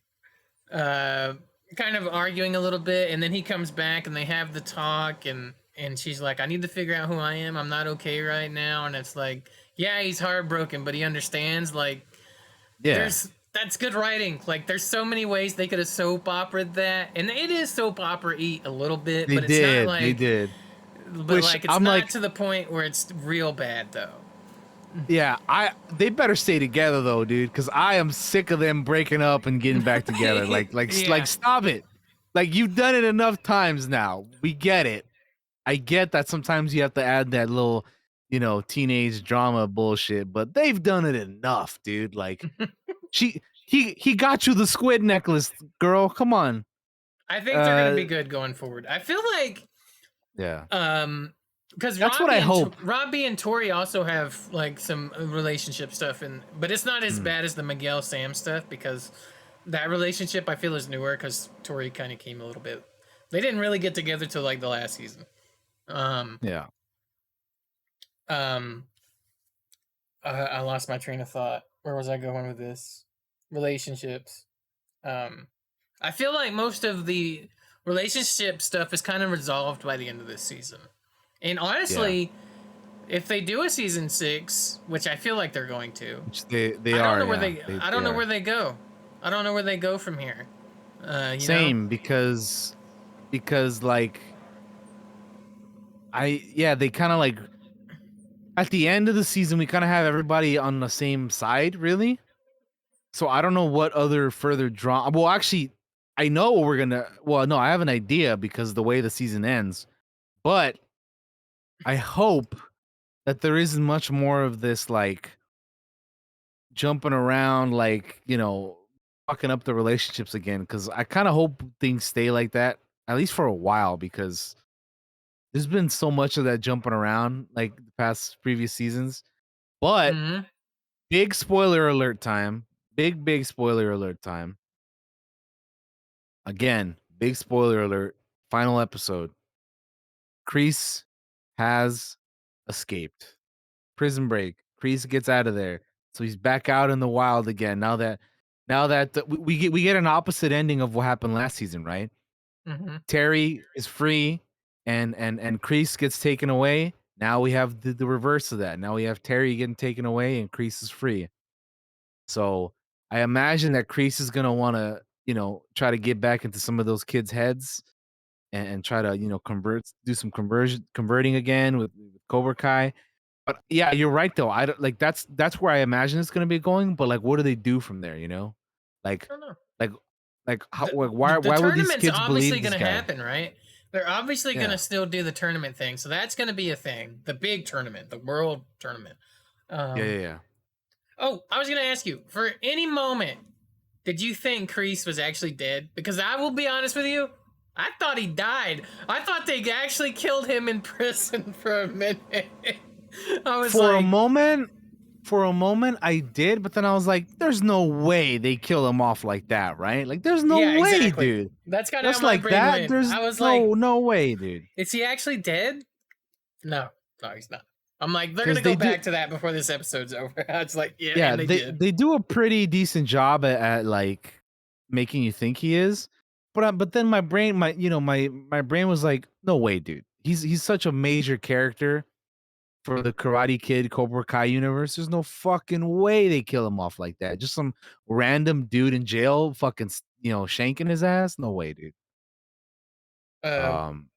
kind of arguing a little bit, and then he comes back and they have the talk, and she's like, I need to figure out who I am. I'm not okay right now. And it's like, yeah, he's heartbroken, but he understands. Like, Yeah, that's good writing. Like, there's so many ways they could have soap operaed that, and it is soap opera-y a little bit, they but it's not did, like, but Which like it's I'm not like, to the point where it's real bad though. yeah, they better stay together though, dude, because I am sick of them breaking up and getting back together. Yeah. Stop it. Like, you've done it enough times now. We get it. I get that sometimes you have to add that little, teenage drama bullshit, but they've done it enough, dude. Like, he got you the squid necklace, girl. Come on. I think they're gonna be good going forward. I feel like Yeah. because That's what I hope. Robbie and Tori also have like some relationship stuff, but it's not as Mm. bad as the Miguel Sam stuff, because that relationship I feel is newer, because Tori kind of came a little bit. They didn't really get together till like the last season. Yeah. I lost my train of thought. Where was I going with this? Relationships. I feel like most of the relationship stuff is kind of resolved by the end of this season. And honestly, if they do a season 6, which I feel like they're going to, Which they I don't are. know where Yeah. I don't know where they go. I don't know where they go from here. Same, because like they kind of like at the end of the season we kind of have everybody on the same side, really. So I don't know what other further drama. Well, actually, I know what we're gonna. Well, no, I have an idea because the way the season ends, but I hope that there isn't much more of this like jumping around, like fucking up the relationships again. Because I kind of hope things stay like that at least for a while, because there's been so much of that jumping around like the past previous seasons. But big spoiler alert time. Big spoiler alert time. Again, big spoiler alert. Final episode. Kreese has escaped. Prison break. Kreese gets out of there. So he's back out in the wild again. Now that we get an opposite ending of what happened last season, right? Mm-hmm. Terry is free and Kreese gets taken away. Now we have the reverse of that. Now we have Terry getting taken away and Kreese is free. So I imagine that Kreese is gonna want to, try to get back into some of those kids' heads and try to, do some converting again with Cobra Kai. But yeah, you're right though. I don't like that's where I imagine it's gonna be going. But like, what do they do from there? Like, I don't know. How, The why will these tournament's kids obviously believe this going to guy? happen, right? They're obviously going Yeah. to still do the tournament thing, so that's going to be a thing. The big tournament, the world tournament. Yeah. Oh, I was going to ask you, for any moment, did you think Kreese was actually dead? Because I will be honest with you, I thought he died. I thought they actually killed him in prison for a minute. I was For like, a moment, I did, but then I was like, "There's no way they kill him off like that, right? Like, there's no yeah, way, exactly. dude. That's kind of how Just my like brain that, went. there's I was like, no way, dude. is he actually dead? No, no, he's not. I'm like, they're gonna Because go they do, back to that before this episode's over. I was like, yeah, yeah, and they did. they do a pretty decent job at like making you think he is, but then my brain, my brain was like, "No way, dude. He's such a major character for the Karate Kid Cobra Kai universe. There's no fucking way they kill him off like that. Just some random dude in jail, fucking, shanking his ass. No way, dude." Uh, Um,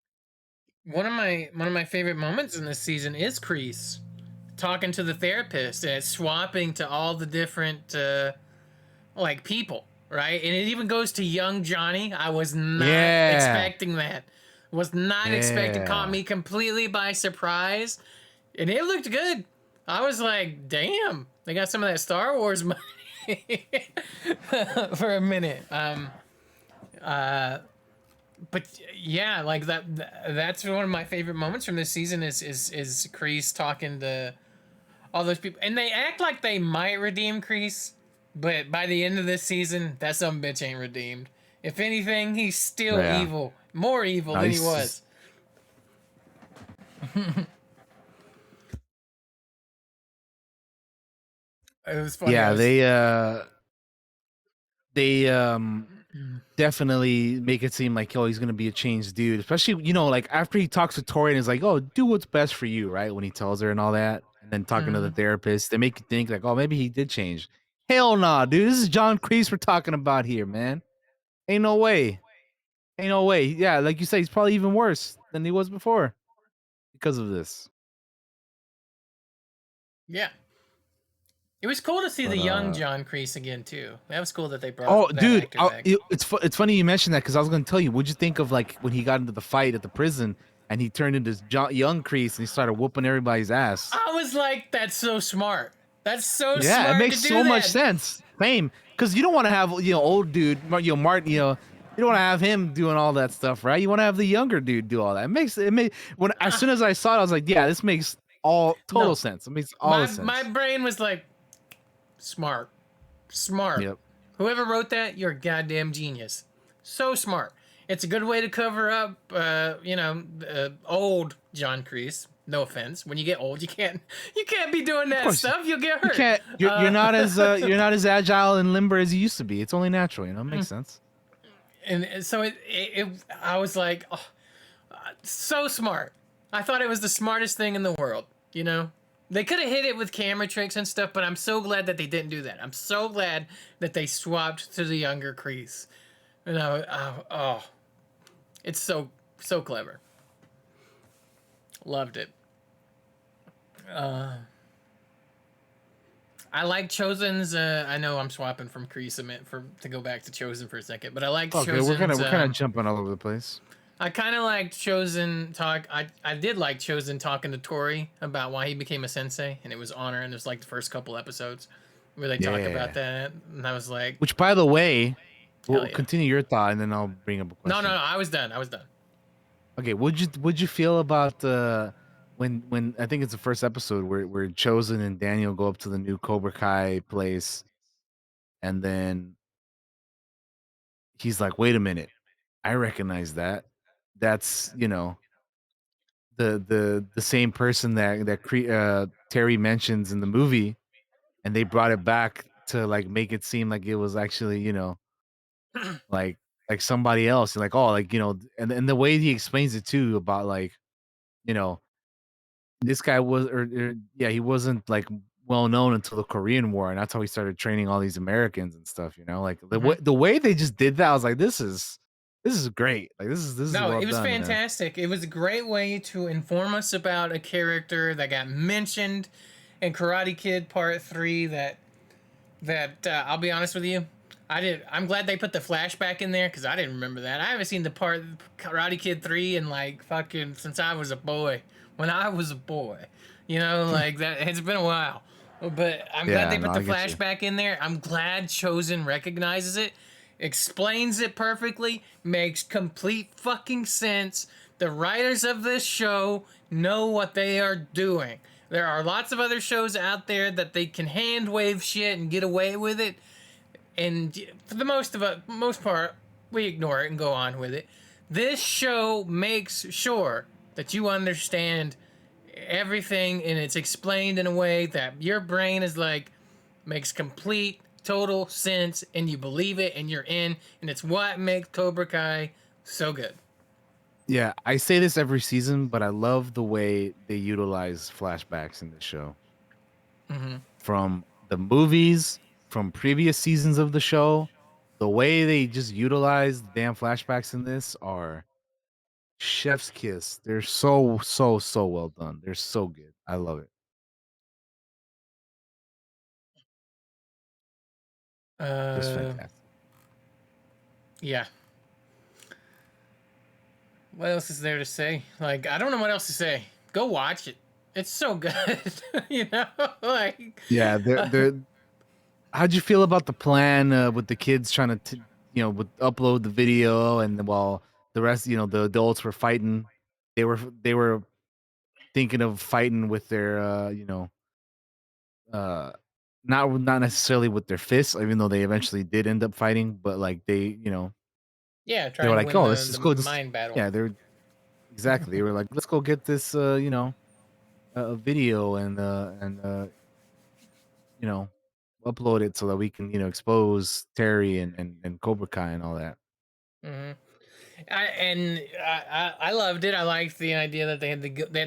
one of my favorite moments in this season is Kreese talking to the therapist and swapping to all the different like people, right? And it even goes to young Johnny. I was not yeah, expecting that. Was not expecting. Caught yeah, me completely by surprise, and it looked good. I was like, damn, they got some of that Star Wars money for a minute. But yeah, like that's one of my favorite moments from this season is Kreese talking to all those people, and they act like they might redeem Kreese, but by the end of this season, that some bitch ain't redeemed. If anything, he's still yeah. evil, more evil No, than he he's was. It was funny. I yeah. was They definitely make it seem like, oh, he's gonna be a changed dude, especially, like after he talks to Tori and is like, "Oh, do what's best for you," right, when he tells her and all that, and then talking to the Mhm. therapist, they make you think like, "Oh, maybe he did change." Hell nah, dude. This is John Kreese we're talking about here, man. Ain't no way. Ain't no way. Yeah, like you say, he's probably even worse than he was before because of this. yeah. It was cool to see the But young John Kreese again too. That was cool that they oh, brought that dude, actor back. it's funny you mentioned that because I was going to tell you. What'd you think of like when he got into the fight at the prison and he turned into young Kreese and he started whooping everybody's ass? I was like, that's so smart. That's so Yeah, it smart makes to do so much that. sense. Same, because you don't want to have old dude, Martin. You don't want to have him doing all that stuff, right? You want to have the younger dude do all that. When as soon as I saw it, I was like, yeah, this makes all total No. sense. It makes all the sense. My brain was like, smart. Yep. Whoever wrote that, you're a goddamn genius. So smart. It's a good way to cover up, old John Kreese. No offense. When you get old, you can't be doing that stuff. You'll get You hurt. can't. You're not as you're not as agile and limber as you used to be. It's only natural, It makes sense. And so I was like, oh, so smart. I thought it was the smartest thing in the world. They could have hit it with camera tricks and stuff, but I'm so glad that they didn't do that. I'm so glad that they swapped to the younger Kreese. It's so clever. Loved it. I like Chosen's. I know I'm swapping from Kreese to go back to Chosen for a second, but I like Okay, Chosen's. we're kind of jumping all over the place. I kind of liked Chosen talk. I did like Chosen talking to Tori about why he became a sensei, and it was Honor, and there's like the first couple episodes where they talk about that, and I was like, Which, by the way, we'll yeah. continue your thought, and then I'll bring up a question. No, I was done. Okay, would you feel about when I think it's the first episode where Chosen and Daniel go up to the new Cobra Kai place, and then he's like, "Wait a minute, I recognize that. That's the same person that Terry mentions in the movie, and they brought it back to like make it seem like it was actually like somebody else. Like, oh, like and the way he explains it too about like you know this guy was yeah, he wasn't like well known until the Korean War, and that's how he started training all these Americans and stuff. Like the way they just did that, I was like, this is great. Like this is No, well it was done, man. fantastic. It was a great way to inform us about a character that got mentioned in Karate Kid Part 3 that I'll be honest with you, I'm glad they put the flashback in there because I didn't remember that. I haven't seen the part Karate Kid 3 in like fucking since I was a boy. When I was a boy, like that. It's been a while, but I'm glad they put the flashback in there. I'm glad Chosen recognizes it. explains it perfectly, makes complete fucking sense. The writers of this show know what they are doing. There are lots of other shows out there that they can hand wave shit and get away with it, and for the most part, we ignore it and go on with it. This show makes sure that you understand everything, and it's explained in a way that your brain is like makes complete total sense, and you believe it, and you're in, and it's what makes Cobra Kai so good. Yeah, I say this every season, but I love the way they utilize flashbacks in this show. Mm-hmm. From the movies, from previous seasons of the show, the way they just utilize the damn flashbacks in this are chef's kiss. They're so well done. They're so good. I love it. Just fantastic. Yeah. What else is there to say? Like, I don't know what else to say. Go watch it. It's so good. You know, like Yeah, they're how'd you feel about the plan with the kids trying to, with upload the video, and while the rest, the adults were fighting, they were thinking of fighting with their, uh, not necessarily with their fists, even though they eventually did end up fighting, but like yeah, they were trying to like, win oh, the let's just the go, just mind battle. yeah, they're exactly. They were like, let's go get this, a video and you know, upload it so that we can, expose Terry and Cobra Kai and all that. Mm-hmm. I loved it. I liked the idea that they had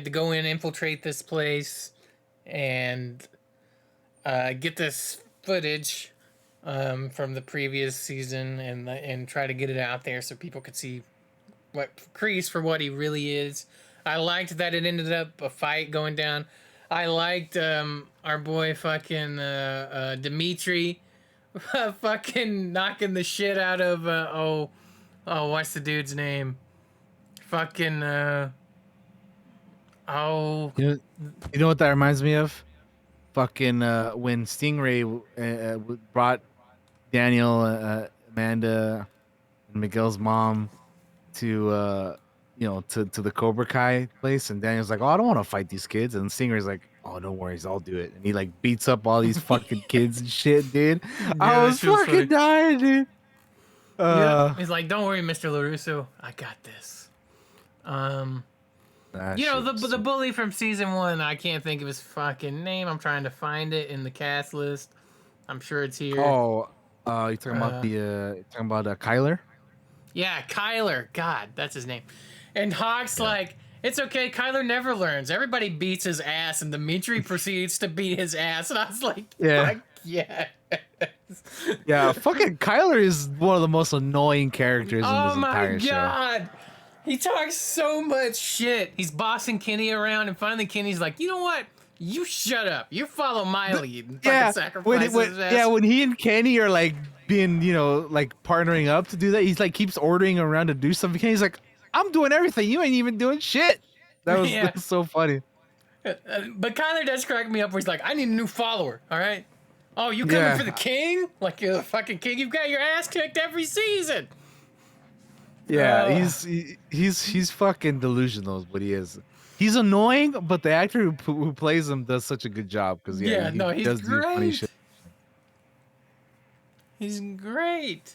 to go in, infiltrate this place, and get this footage from the previous season, and try to get it out there so people could see what Kreese for what he really is. I liked that it ended up a fight going down. I liked our boy fucking Dimitri fucking knocking the shit out of what's the dude's name? Fucking oh You know what that reminds me of? Fucking when Stingray brought Daniel, Amanda, and Miguel's mom to to the Cobra Kai place, and Daniel's like, "Oh, I don't want to fight these kids," and Stingray's like, "Oh, no worries, I'll do it," and he like beats up all these fucking kids and shit, dude. yeah, I that was shit was fucking funny. dying, dude. Yeah, he's like, "Don't worry, Mr. LaRusso, I got this." That You know, shit was the bully from season 1, I can't think of his fucking name. I'm trying to find it in the cast list. I'm sure it's here. Oh, you talking about Kyler? Yeah, Kyler. God, that's his name. And Hawk's like, it's okay, Kyler never learns. Everybody beats his ass, and Dimitri proceeds to beat his ass. And I was like, Yeah. fuck yeah. Yeah, fucking Kyler is one of the most annoying characters in Oh this my entire show. god. He talks so much shit. He's bossing Kenny around, and finally Kenny's like, you know what? You shut up. You follow my lead and fucking sacrifice his ass. When he and Kenny are like being, like partnering up to do that, he's like keeps ordering around to do something. Kenny's like, I'm doing everything. You ain't even doing shit. That was, Yeah. that was so funny. But Kyler does crack me up where he's like, I need a new follower, all right? Oh, you coming for the king? Like you're the fucking king? You've got your ass kicked every season. Yeah, he's fucking delusional is what he is. He's annoying, but the actor who plays him does such a good job because he he's does do funny great. shit. He's great.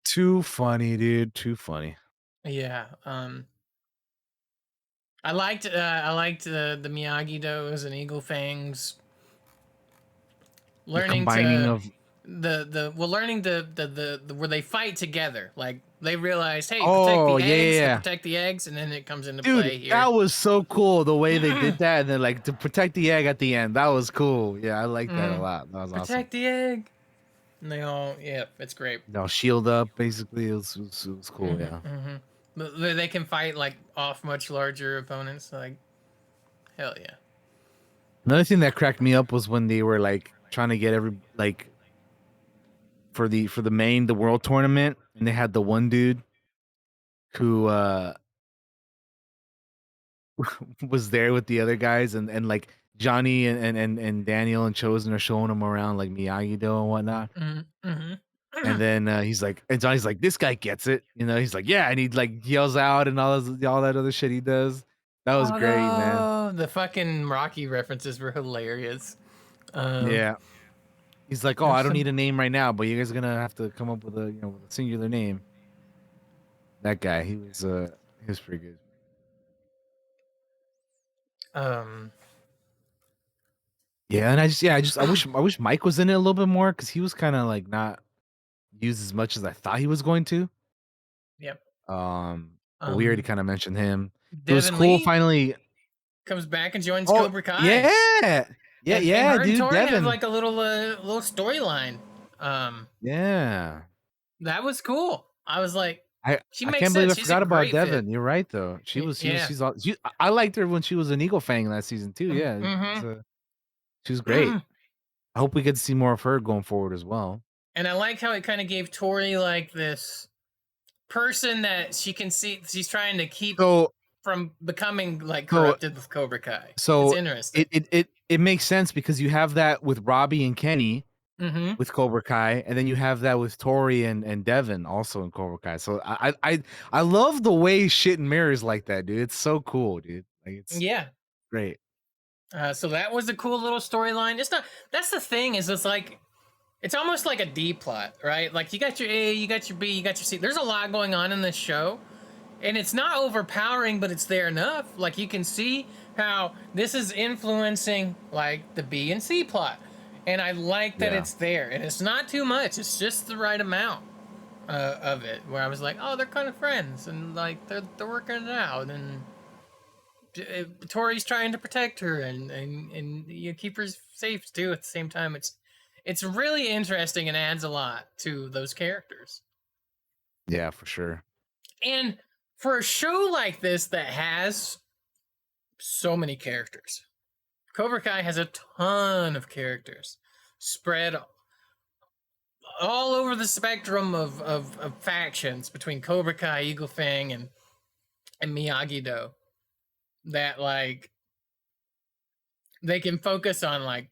Too funny, dude. Too funny. Yeah. I liked the Miyagi Do's and Eagle Fangs. Learning combining to of learning the where they fight together. Like they realize, hey, protect Oh, the yeah, eggs, yeah. protect the eggs, and then it comes into dude, play here. that was so cool the way they did that, and then like to protect the egg at the end. That was cool. Yeah, I like that a lot. That was Protect the egg. And they all, yeah, it's great. awesome. They'll shield up basically. It was cool. Yeah. But they can fight like off much larger opponents. Like, hell yeah. Another thing that cracked me up was when they were like trying to get for the world tournament, and they had the one dude who was there with the other guys, and like Johnny and Daniel and Chosen are showing him around like Miyagi-Do and whatnot. And then he's like, and Johnny's like, this guy gets it, you know. He's like, yeah, and he like yells out and all that other shit he does. That was great, man. Oh, the fucking Rocky references were hilarious. Yeah, he's like, oh, There's I don't some need a name right now, but you guys are gonna have to come up with a with a singular name. That guy, he was pretty good. Yeah, and I wish Mike was in it a little bit more because he was kind of like not used as much as I thought he was going to. Yep. But we already kind of mentioned him. It was Devin cool Lee finally. comes back and joins Oh Cobra Kai. yeah, And her and dude, Tori have Devin. like a little storyline. Yeah, That was cool. I was like, she I makes can't believe I sense. She's a forgot about great fit. Devin. You're right though. Yeah. I liked her when she was an Eagle Fang last season too. Yeah, she was great. I hope we get to see more of her going forward as well. And I like how it kind of gave Tori like this person that she can see she's trying to keep from becoming like corrupted with Cobra Kai. So It's interesting. it makes sense because you have that with Robbie and Kenny with Cobra Kai, and then you have that with Tori and Devin also in Cobra Kai. So I love the way shit mirrors like that, dude. It's so cool, dude. Like it's great. So that was a cool little storyline. It's not. That's the thing. Is it's like, it's almost like a D plot, right? Like you got your A, you got your B, you got your C. There's a lot going on in this show, and it's not overpowering, but it's there enough. Like you can see how this is influencing like the B and C plot, and I like that it's there, and it's not too much. It's just the right amount of it. Where I was like, oh, they're kind of friends, and like they're working it out, and Tori's trying to protect her and you keep her safe too at the same time. It's really interesting and adds a lot to those characters. Yeah, for sure. And for a show like this that has so many characters, Cobra Kai has a ton of characters spread all over the spectrum of factions between Cobra Kai, Eagle Fang, and Miyagi-Do. That like they can focus on like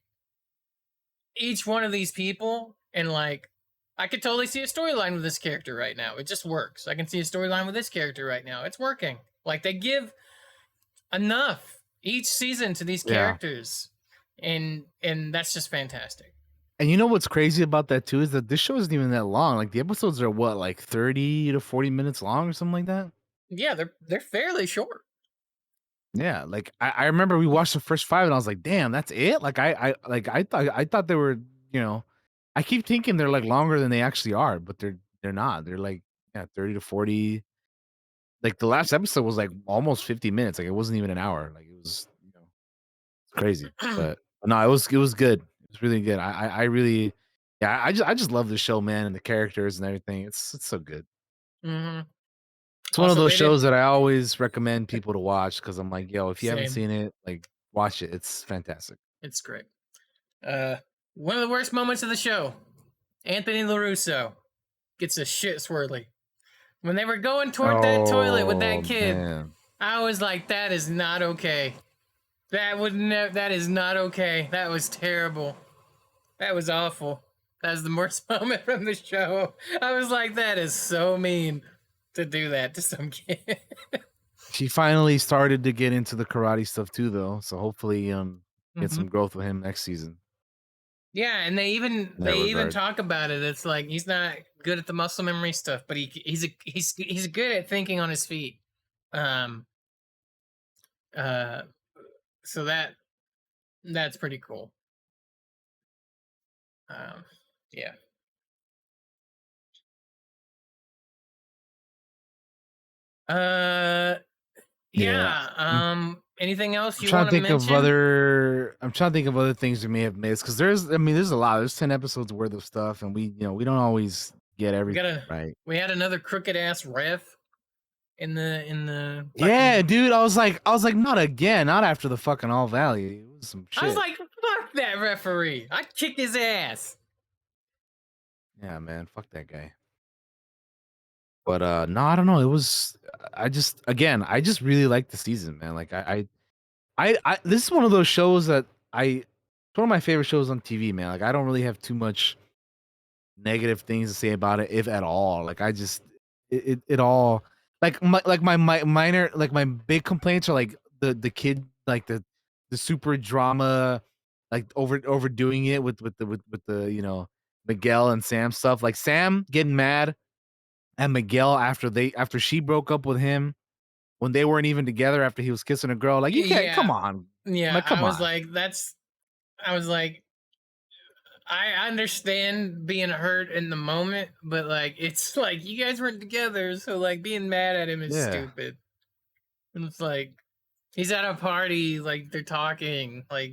each one of these people, and like I could totally see a storyline with this character right now. It just works. I can see a storyline with this character right now. It's working. Like they give enough each season to these characters, and that's just fantastic. And you know what's crazy about that too is that this show isn't even that long. Like the episodes are what, like 30 to 40 minutes long or something like that. Yeah, they're fairly short. Yeah, like I remember we watched the first 5 and I was like, damn, that's it? Like I thought they were, I keep thinking they're like longer than they actually are, but they're not. They're like 30 to 40. Like the last episode was like almost 50 minutes. Like it wasn't even an hour. Like it was, it's crazy. But no, it was good. It was really good. I really I just love the show, man, and the characters and everything. It's so good. It's one of those shows that I always recommend people to watch because I'm like, yo, if you haven't seen it, like watch it. It's fantastic. It's great. One of the worst moments of the show, Anthony LaRusso gets a shit swirly. When they were going toward that toilet with that kid, man. I was like, that is not okay. That is not okay. That was terrible. That was awful. That was the worst moment from the show. I was like, that is so mean to do that to some kid. She finally started to get into the karate stuff too, though. So hopefully, get some growth with him next season. Yeah, and they even talk about it. It's like he's not good at the muscle memory stuff, but he's good at thinking on his feet. So that's pretty cool. Yeah. Anything else you want to mention? I'm trying to think of other things we may have missed because there's a lot. There's 10 episodes worth of stuff, and we don't always get everything right. We had another crooked ass ref in the yeah, dude. I was like, not again, not after the fucking All Valley. It was some shit. I was like, fuck that referee. I'd kick his ass. Yeah, man, fuck that guy. But no, I don't know. It was I just really like the season, man. Like I this is one of those shows that it's one of my favorite shows on TV, man. Like I don't really have too much negative things to say about it, if at all. Like I just it all my minor like my big complaints are like the kid like the super drama like overdoing it with the Miguel and Sam stuff. Like Sam getting mad at Miguel after she broke up with him when they weren't even together after he was kissing a girl. Like you can't Yeah, come on. yeah. Like come on. I was like, I understand being hurt in the moment, but like, it's like you guys weren't together, so like being mad at him is Yeah. stupid. And it's like he's at a party, like they're talking, like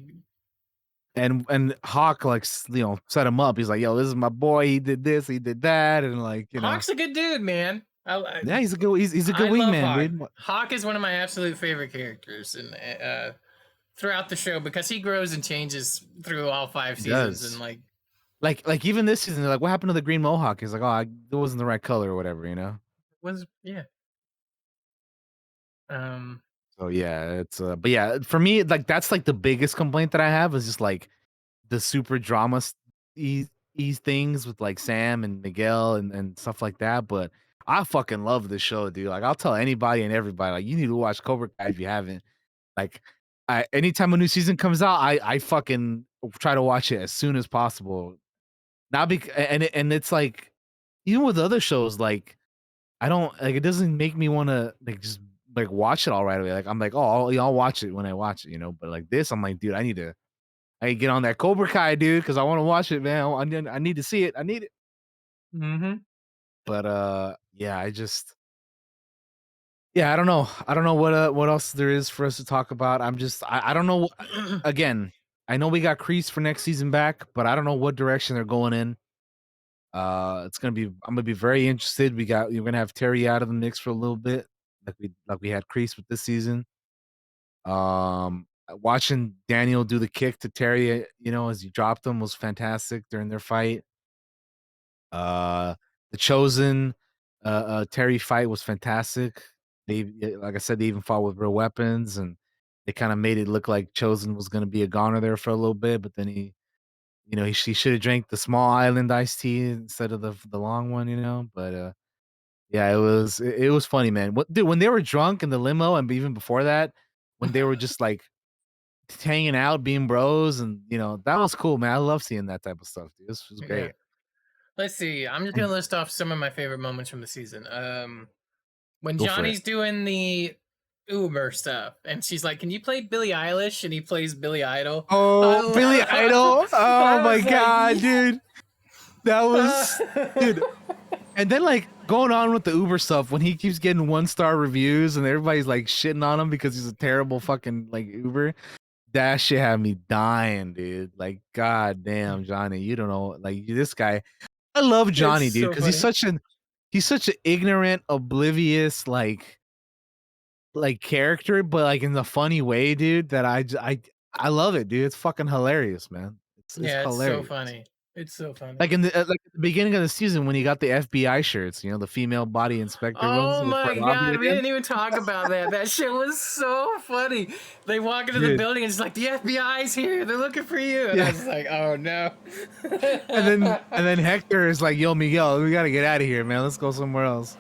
And Hawk like set him up. He's like, "Yo, this is my boy. He did this, he did that," and like Hawk's a good dude, man. yeah, he's a good he's a good I love wingman, Hawk. dude. Hawk is one of my absolute favorite characters, and throughout the show because he grows and changes through all 5 He seasons, and does. like Like even this season, they're like, "What happened to the green mohawk?" He's like, "Oh, it wasn't the right color or whatever," you know. was yeah. Um, So yeah, it's but yeah, for me, like that's like the biggest complaint that I have is just like the super drama these things with like Sam and Miguel and stuff like that. But I fucking love this show, dude. Like I'll tell anybody and everybody, like you need to watch Cobra Kai if you haven't. Like anytime a new season comes out, I fucking try to watch it as soon as possible. Not because and it's like even with other shows, like I don't like it doesn't make me want to like just like watch it all right away. Like I'm like, oh, I'll watch it when I watch it, you know. But like this, I'm like, dude, I get on that Cobra Kai, dude, because I want to watch it, man. I need to see it. I need it. mm-hmm. But yeah, I don't know. I don't know what else there is for us to talk about. I don't know. Again, I know we got Crease for next season back, but I don't know what direction they're going in. It's gonna be. I'm gonna be very interested. You're gonna have Terry out of the mix for a little bit, like we had Crease with this season. Watching Daniel do the kick to Terry, as he dropped him was fantastic during their fight. The Chosen, Terry fight was fantastic. Like I said, they even fought with real weapons, and they kind of made it look like Chosen was gonna be a goner there for a little bit, but then he should have drank the small island iced tea instead of the long one, But yeah, it was funny, man. Dude, when they were drunk in the limo, and even before that, when they were just like hanging out, being bros, and that was cool, man. I love seeing that type of stuff, dude. This was Yeah. great. Let's see. I'm just gonna list off some of my favorite moments from the season. When Go for it. Johnny's doing the Uber stuff, and she's like, "Can you play Billie Eilish?" and he plays Billy Idol. Oh, Billy Idol! Oh my god, dude, that was dude. And then like going on with the Uber stuff when he keeps getting 1-star reviews and everybody's like shitting on him because he's a terrible fucking like Uber. That shit had me dying, dude. Like, god damn, Johnny, you don't know, like this guy. I love Johnny, It's dude, so because funny. he's such an ignorant, oblivious, like character, but like in the funny way, dude. That I love it, dude. It's fucking hilarious, man. It's Yeah, it's so hilarious. funny. It's so funny. Like in the like at the beginning of the season when he got the FBI shirts, the female body inspector ones Oh for my Robbie god, at we the end. didn't even talk about that. That shit was so funny. They walk into the Dude. building and it's like the FBI's here. They're looking for you. And I Yeah. was like, oh no. And then Hector is like, "Yo, Miguel, we gotta get out of here, man. Let's go somewhere else."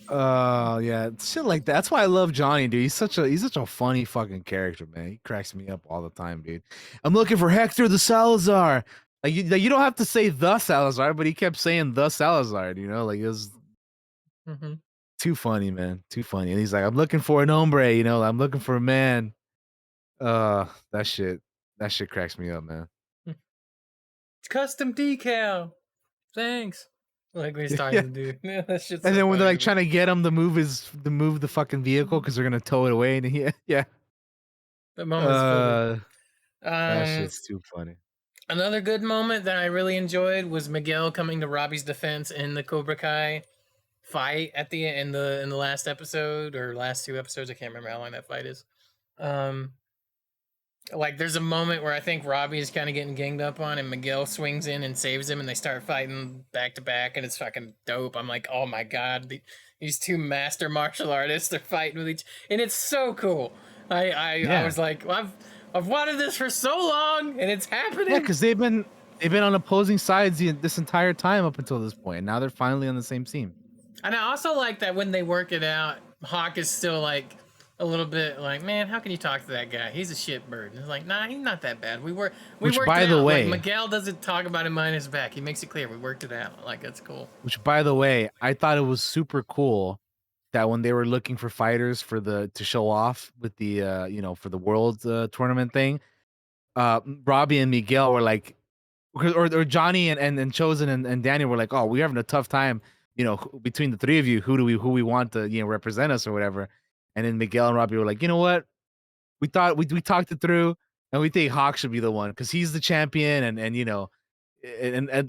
Yeah, shit like that. That's why I love Johnny, dude. He's such a funny fucking character, man. He cracks me up all the time, dude. I'm looking for Hector the Salazar. Like you don't have to say the Salazar, but he kept saying the Salazar. Like it was Mhm. too funny, man. Too funny. And he's like, I'm looking for an hombre. I'm looking for a man. That shit cracks me up, man. It's custom decal. Thanks. Like we Yeah. starting to do. Yeah, that shit's And so then when they're funny like to me. trying to get him to move the fucking vehicle because they're gonna tow it away, and yeah. That moment's funny. That shit's too funny. Another good moment that I really enjoyed was Miguel coming to Robbie's defense in the Cobra Kai fight at the in the last episode or last 2 episodes. I can't remember how long that fight is. Like, there's a moment where I think Robbie is kind of getting ganged up on, and Miguel swings in and saves him, and they start fighting back to back, and it's fucking dope. I'm like, oh my god, these two master martial artists are fighting with each, and it's so cool. I Yeah. was like, well, I've wanted this for so long, and it's happening. Yeah, because they've been on opposing sides this entire time up until this point, and now they're finally on the same team. And I also like that when they work it out, Hawk is still like a little bit like, man, how can you talk to that guy? He's a shitbird. And it's like, nah, he's not that bad. We worked By it the out. Like way, Miguel doesn't talk about him behind his back. He makes it clear we worked it out. Like, that's cool. I thought it was super cool that when they were looking for fighters to show off with the for the world tournament thing, Robbie and Miguel were like, or Johnny and Chosen and Daniel were like, oh, we're having a tough time, between the three of you, who we want to represent us or whatever. And then Miguel and Robbie were like, you know what, we thought we talked it through, and we think Hawk should be the one because he's the champion, and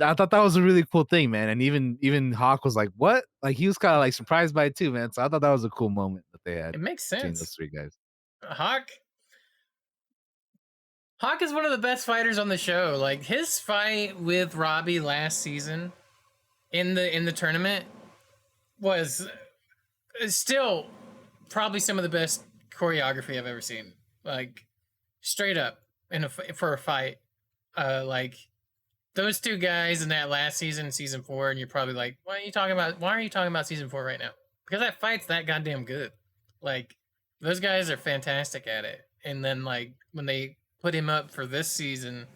I thought that was a really cool thing, man. And even Hawk was like, what? Like, he was kind of like surprised by it too, man. So I thought that was a cool moment that they had It makes between sense. those three guys. Hawk is one of the best fighters on the show. Like, his fight with Robbie last season in the tournament was still probably some of the best choreography I've ever seen. Like, straight up for a fight. Like, those two guys in that last season, season 4, and you're probably like, why are you talking about season 4 right now? Because that fight's that goddamn good. Like, those guys are fantastic at it. And then, like, when they put him up for this season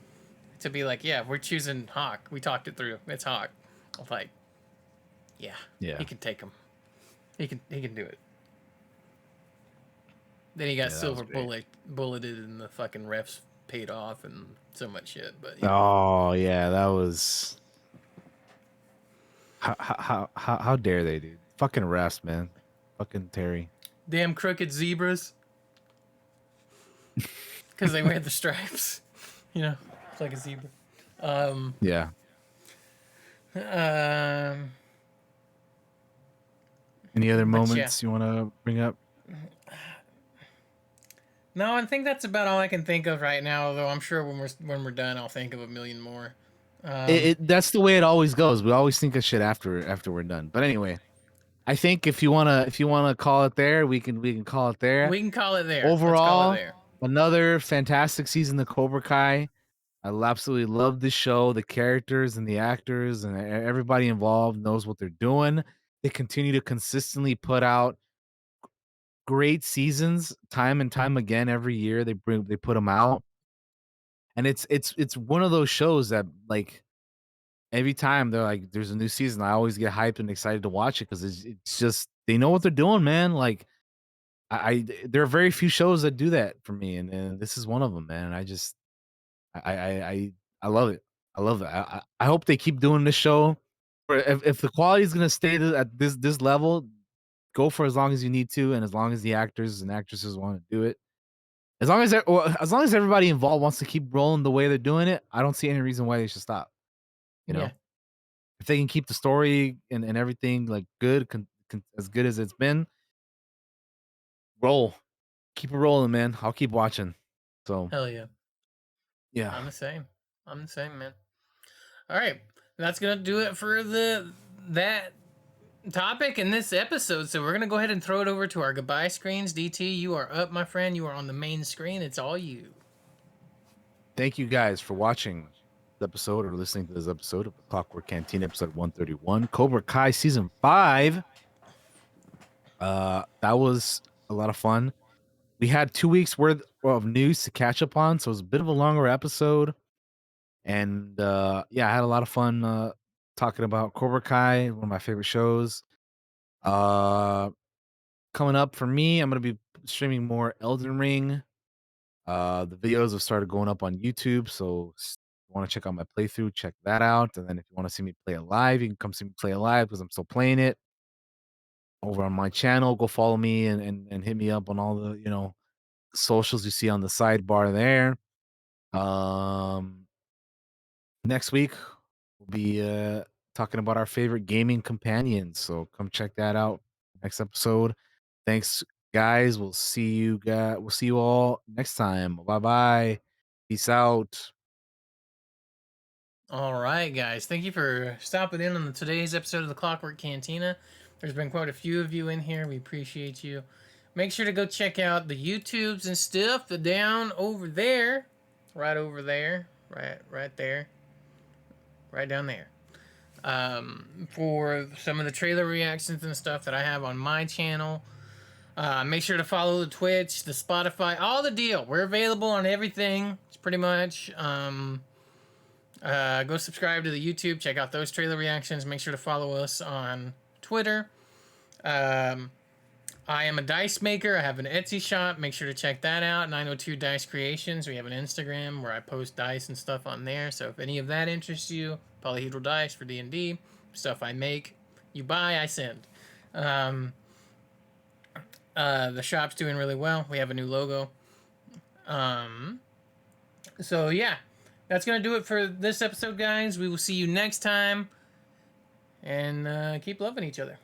to be like, yeah, we're choosing Hawk. We talked it through. It's Hawk. I was like, yeah, he can take him. He can do it. Then he got silver bulleted, and the fucking refs paid off and so much shit. But Oh yeah, that was how dare they, dude? Fucking refs, man. Fucking Terry. Damn crooked zebras. Because they wear the stripes. It's like a zebra. Yeah. Any other moments you want to bring up? No, I think that's about all I can think of right now. Although I'm sure when we're done, I'll think of a million more. That's the way it always goes. We always think of shit after we're done. But anyway, I think if you wanna call it there, we can call it there. We can call it there. Overall, let's call it there. Another fantastic season of Cobra Kai. I absolutely love the show. The characters and the actors and everybody involved knows what they're doing. They continue to consistently put out great seasons time and time again. Every year they put them out, and it's one of those shows that, like, every time they're like, there's a new season, I always get hyped and excited to watch it because it's just, they know what they're doing, man. Like, there are very few shows that do that for me, and this is one of them, man. I love it. I love it. I hope they keep doing this show. If the quality is gonna stay at this level, go for as long as you need to, and as long as the actors and actresses want to do it. As long as everybody involved wants to keep rolling the way they're doing it, I don't see any reason why they should stop. Yeah. If they can keep the story and everything like good, as good as it's been, keep it rolling, man. I'll keep watching. So Hell yeah. Yeah. I'm the same, man. All right, that's gonna do it for that topic in this episode. So we're gonna go ahead and throw it over to our goodbye screens. DT, you are up, my friend. You are on the main screen. It's all you. Thank you guys for watching this episode or listening to this episode of Clockwork Cantina, episode 131, Cobra Kai season 5. That was a lot of fun. We had 2 weeks worth of news to catch up on, so it was a bit of a longer episode. And yeah, I had a lot of fun talking about Cobra Kai, one of my favorite shows. Coming up for me, I'm gonna be streaming more Elden Ring. The videos have started going up on YouTube, so if you want to check out my playthrough, check that out. And then if you want to see me play it live, you can come see me play it live because I'm still playing it over on my channel. Go follow me and hit me up on all the socials you see on the sidebar there. Next week we'll be talking about our favorite gaming companions, so come check that out next episode. Thanks guys. We'll see you all next time. Bye bye. Peace out. All right, guys. Thank you for stopping in on today's episode of the Clockwork Cantina. There's been quite a few of you in here. We appreciate you. Make sure to go check out the YouTubes and stuff. The down over there, right over there, right there, right down there. For some of the trailer reactions and stuff that I have on my channel. Make sure to follow the Twitch, the Spotify, all the deal. We're available on everything. It's pretty much. Go subscribe to the YouTube. Check out those trailer reactions. Make sure to follow us on Twitter. I am a dice maker. I have an Etsy shop. Make sure to check that out. 902 Dice Creations. We have an Instagram where I post dice and stuff on there. So if any of that interests you, polyhedral dice for D&D, stuff I make, you buy, I send. The shop's doing really well. We have a new logo. So yeah, that's gonna do it for this episode, guys. We will see you next time, and keep loving each other.